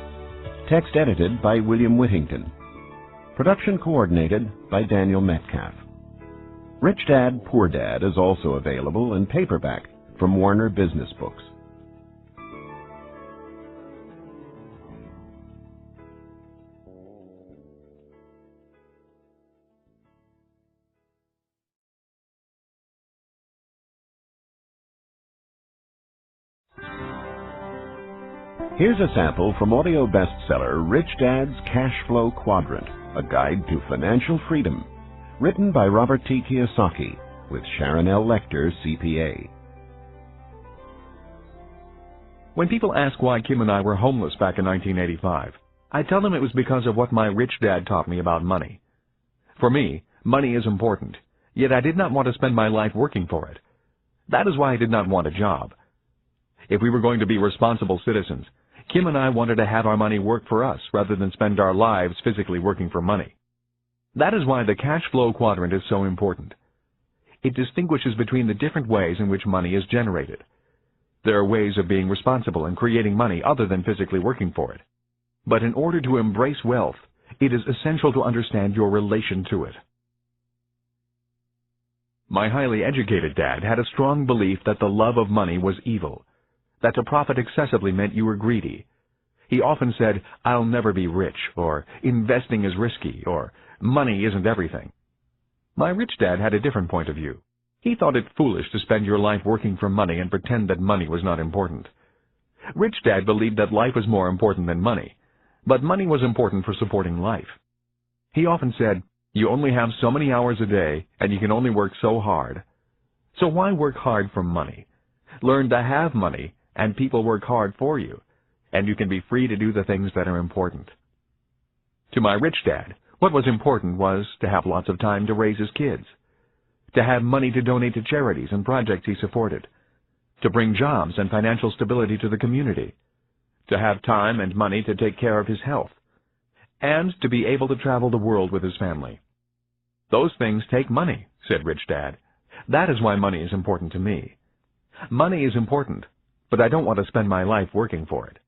Text edited by William Whittington. Production coordinated by Daniel Metcalf. Rich Dad, Poor Dad is also available in paperback from Warner Business Books. Here's a sample from audio bestseller Rich Dad's Cash Flow Quadrant, a guide to financial freedom, written by Robert T. Kiyosaki with Sharon L. Lecter, CPA. When people ask why Kim and I were homeless back in 1985, I tell them it was because of what my rich dad taught me about money. For me, money is important, yet I did not want to spend my life working for it. That is why I did not want a job. If we were going to be responsible citizens, Kim and I wanted to have our money work for us rather than spend our lives physically working for money. That is why the cash flow quadrant is so important. It distinguishes between the different ways in which money is generated. There are ways of being responsible and creating money other than physically working for it. But in order to embrace wealth, it is essential to understand your relation to it. My highly educated dad had a strong belief that the love of money was evil, that to profit excessively meant you were greedy. He often said, "I'll never be rich," or "investing is risky," or "money isn't everything." My rich dad had a different point of view. He thought it foolish to spend your life working for money and pretend that money was not important. Rich Dad believed that life was more important than money, but money was important for supporting life. He often said, "You only have so many hours a day, and you can only work so hard. So why work hard for money? Learn to have money, and people work hard for you, and you can be free to do the things that are important." To my rich dad, what was important was to have lots of time to raise his kids, to have money to donate to charities and projects he supported, to bring jobs and financial stability to the community, to have time and money to take care of his health, and to be able to travel the world with his family. "Those things take money," said Rich Dad. "That is why money is important to me. Money is important, but I don't want to spend my life working for it."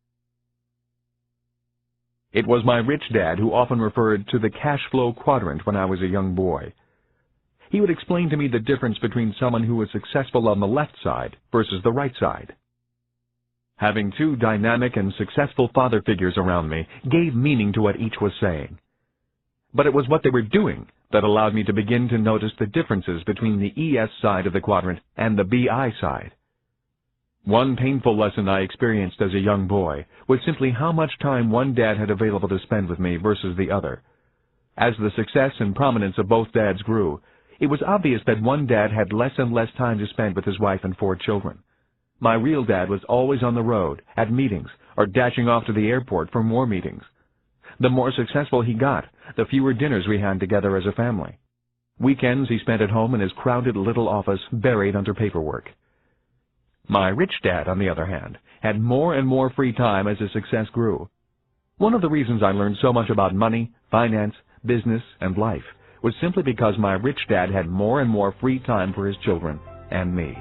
It was my rich dad who often referred to the cash flow quadrant when I was a young boy. He would explain to me the difference between someone who was successful on the left side versus the right side. Having two dynamic and successful father figures around me gave meaning to what each was saying. But it was what they were doing that allowed me to begin to notice the differences between the ES side of the quadrant and the BI side. One painful lesson I experienced as a young boy was simply how much time one dad had available to spend with me versus the other. As the success and prominence of both dads grew, it was obvious that one dad had less and less time to spend with his wife and 4 children. My real dad was always on the road, at meetings, or dashing off to the airport for more meetings. The more successful he got, the fewer dinners we had together as a family. Weekends he spent at home in his crowded little office buried under paperwork. My rich dad, on the other hand, had more and more free time as his success grew. One of the reasons I learned so much about money, finance, business, and life was simply because my rich dad had more and more free time for his children and me.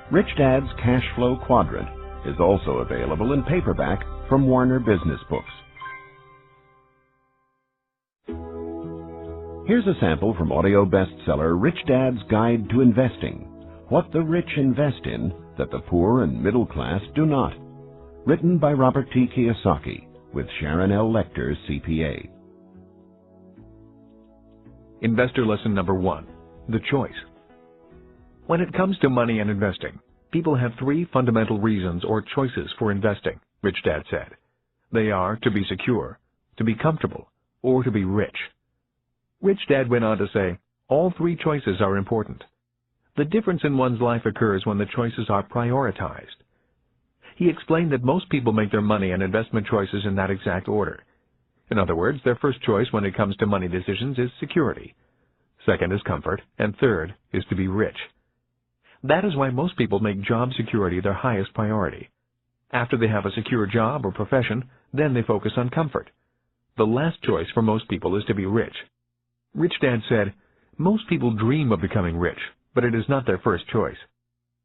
Rich Dad's Cash Flow Quadrant is also available in paperback from Warner Business Books. Here's a sample from audio bestseller Rich Dad's Guide to Investing: What the Rich Invest in That the Poor and Middle Class Do Not. Written by Robert T. Kiyosaki with Sharon L. Lecter, CPA. Investor lesson number 1. The choice. When it comes to money and investing, people have 3 fundamental reasons or choices for investing, Rich Dad said. They are to be secure, to be comfortable, or to be rich. Rich Dad went on to say, all 3 choices are important. The difference in one's life occurs when the choices are prioritized. He explained that most people make their money and investment choices in that exact order. In other words, their first choice when it comes to money decisions is security. Second is comfort, and third is to be rich. That is why most people make job security their highest priority. After they have a secure job or profession, then they focus on comfort. The last choice for most people is to be rich. Rich Dad said, most people dream of becoming rich, but it is not their first choice.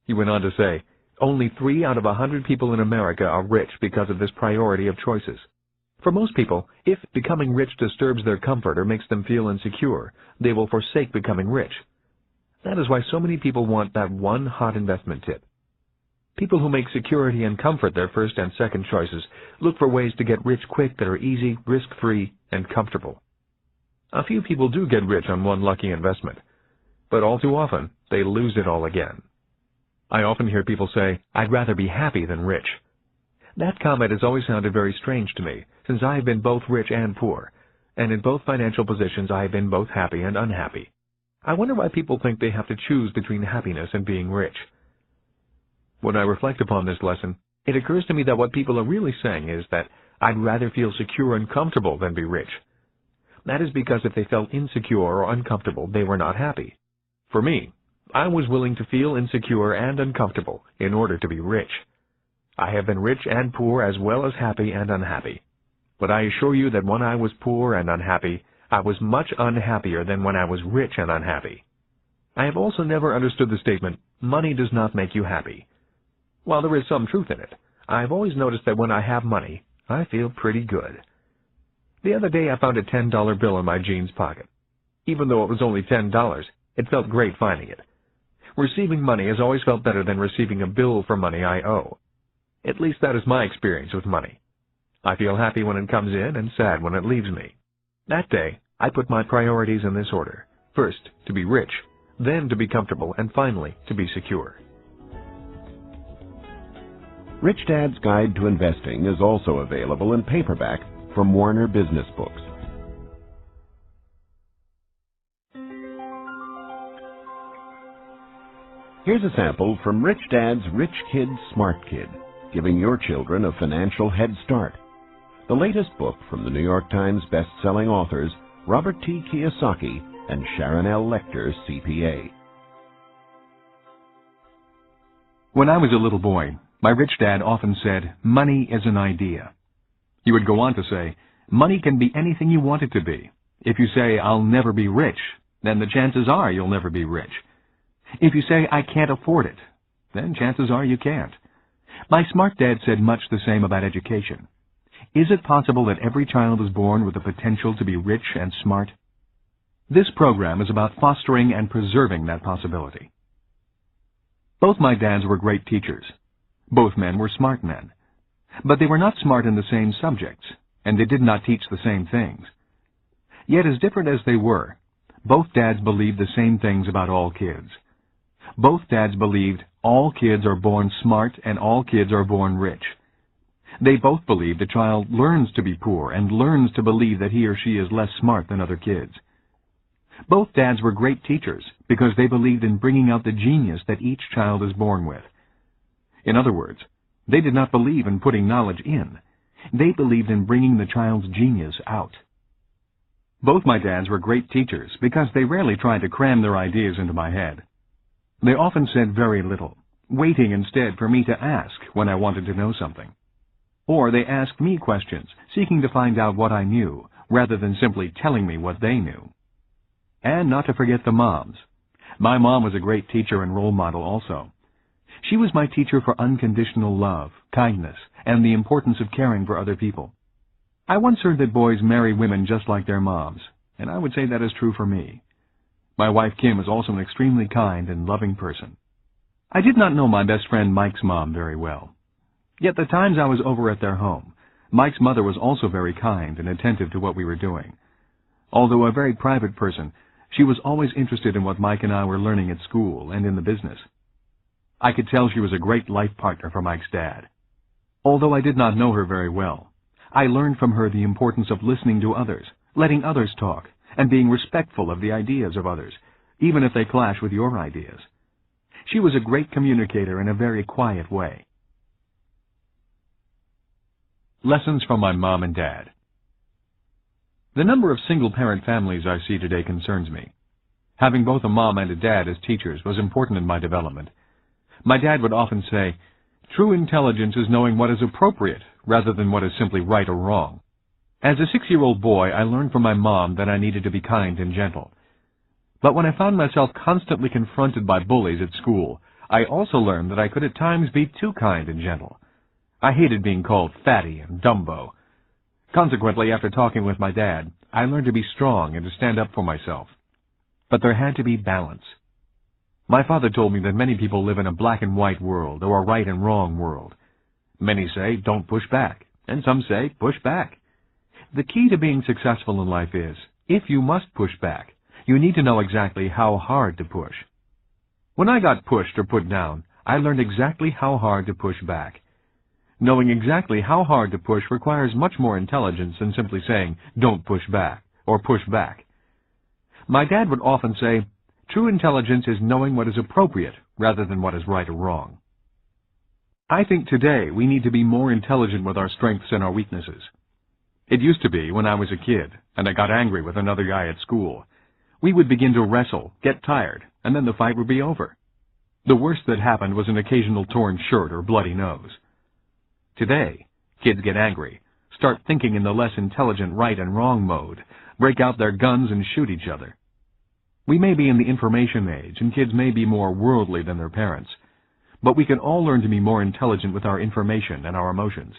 He went on to say, only 3 out of 100 people in America are rich because of this priority of choices. For most people, if becoming rich disturbs their comfort or makes them feel insecure, they will forsake becoming rich. That is why so many people want that one hot investment tip. People who make security and comfort their first and second choices look for ways to get rich quick that are easy, risk-free, and comfortable. A few people do get rich on one lucky investment, but all too often they lose it all again. I often hear people say, I'd rather be happy than rich. That comment has always sounded very strange to me, since I have been both rich and poor, and in both financial positions I have been both happy and unhappy. I wonder why people think they have to choose between happiness and being rich. When I reflect upon this lesson, it occurs to me that what people are really saying is that I'd rather feel secure and comfortable than be rich. That is because if they felt insecure or uncomfortable, they were not happy. For me, I was willing to feel insecure and uncomfortable in order to be rich. I have been rich and poor as well as happy and unhappy. But I assure you that when I was poor and unhappy, I was much unhappier than when I was rich and unhappy. I have also never understood the statement, money does not make you happy. While there is some truth in it, I have always noticed that when I have money, I feel pretty good. The other day I found a $10 bill in my jeans pocket. Even though it was only $10, it felt great finding it. Receiving money has always felt better than receiving a bill for money I owe. At least that is my experience with money. I feel happy when it comes in and sad when it leaves me. That day, I put my priorities in this order. First, to be rich, then to be comfortable, and finally, to be secure. Rich Dad's Guide to Investing is also available in paperback from Warner Business Books. Here's a sample from Rich Dad's Rich Kid, Smart Kid, giving your children a financial head start. The latest book from the New York Times best-selling authors Robert T. Kiyosaki and Sharon L. Lecter, CPA. When I was a little boy, my rich dad often said, money is an idea. He would go on to say, money can be anything you want it to be. If you say, I'll never be rich, then the chances are you'll never be rich. If you say, I can't afford it, then chances are you can't. My smart dad said much the same about education. Is it possible that every child is born with the potential to be rich and smart? This program is about fostering and preserving that possibility. Both my dads were great teachers. Both men were smart men. But they were not smart in the same subjects, and they did not teach the same things. Yet as different as they were, both dads believed the same things about all kids. Both dads believed all kids are born smart and all kids are born rich. They both believed a child learns to be poor and learns to believe that he or she is less smart than other kids. Both dads were great teachers because they believed in bringing out the genius that each child is born with. In other words, they did not believe in putting knowledge in. They believed in bringing the child's genius out. Both my dads were great teachers because they rarely tried to cram their ideas into my head. They often said very little, waiting instead for me to ask when I wanted to know something. Or they asked me questions, seeking to find out what I knew, rather than simply telling me what they knew. And not to forget the moms. My mom was a great teacher and role model also. She was my teacher for unconditional love, kindness, and the importance of caring for other people. I once heard that boys marry women just like their moms, and I would say that is true for me. My wife Kim is also an extremely kind and loving person. I did not know my best friend Mike's mom very well. Yet the times I was over at their home, Mike's mother was also very kind and attentive to what we were doing. Although a very private person, she was always interested in what Mike and I were learning at school and in the business. I could tell she was a great life partner for Mike's dad. Although I did not know her very well, I learned from her the importance of listening to others, letting others talk, and being respectful of the ideas of others, even if they clash with your ideas. She was a great communicator in a very quiet way. Lessons from my mom and dad. The number of single-parent families I see today concerns me. Having both a mom and a dad as teachers was important in my development. My dad would often say, "True intelligence is knowing what is appropriate rather than what is simply right or wrong." As a 6-year-old boy, I learned from my mom that I needed to be kind and gentle. But when I found myself constantly confronted by bullies at school, I also learned that I could at times be too kind and gentle. I hated being called fatty and Dumbo. Consequently, after talking with my dad, I learned to be strong and to stand up for myself. But there had to be balance. My father told me that many people live in a black and white world or a right and wrong world. Many say, don't push back, and some say, push back. The key to being successful in life is, if you must push back, you need to know exactly how hard to push. When I got pushed or put down, I learned exactly how hard to push back. Knowing exactly how hard to push requires much more intelligence than simply saying, don't push back, or push back. My dad would often say, true intelligence is knowing what is appropriate rather than what is right or wrong. I think today we need to be more intelligent with our strengths and our weaknesses. It used to be when I was a kid, and I got angry with another guy at school. We would begin to wrestle, get tired, and then the fight would be over. The worst that happened was an occasional torn shirt or bloody nose. Today, kids get angry, start thinking in the less intelligent right and wrong mode, break out their guns and shoot each other. We may be in the information age, and kids may be more worldly than their parents, but we can all learn to be more intelligent with our information and our emotions.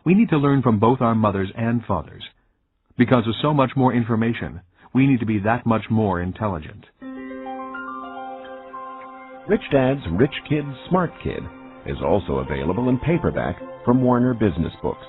We need to learn from both our mothers and fathers. Because of so much more information, we need to be that much more intelligent. Rich Dad's Rich Kid, Smart Kid is also available in paperback from Warner Business Books.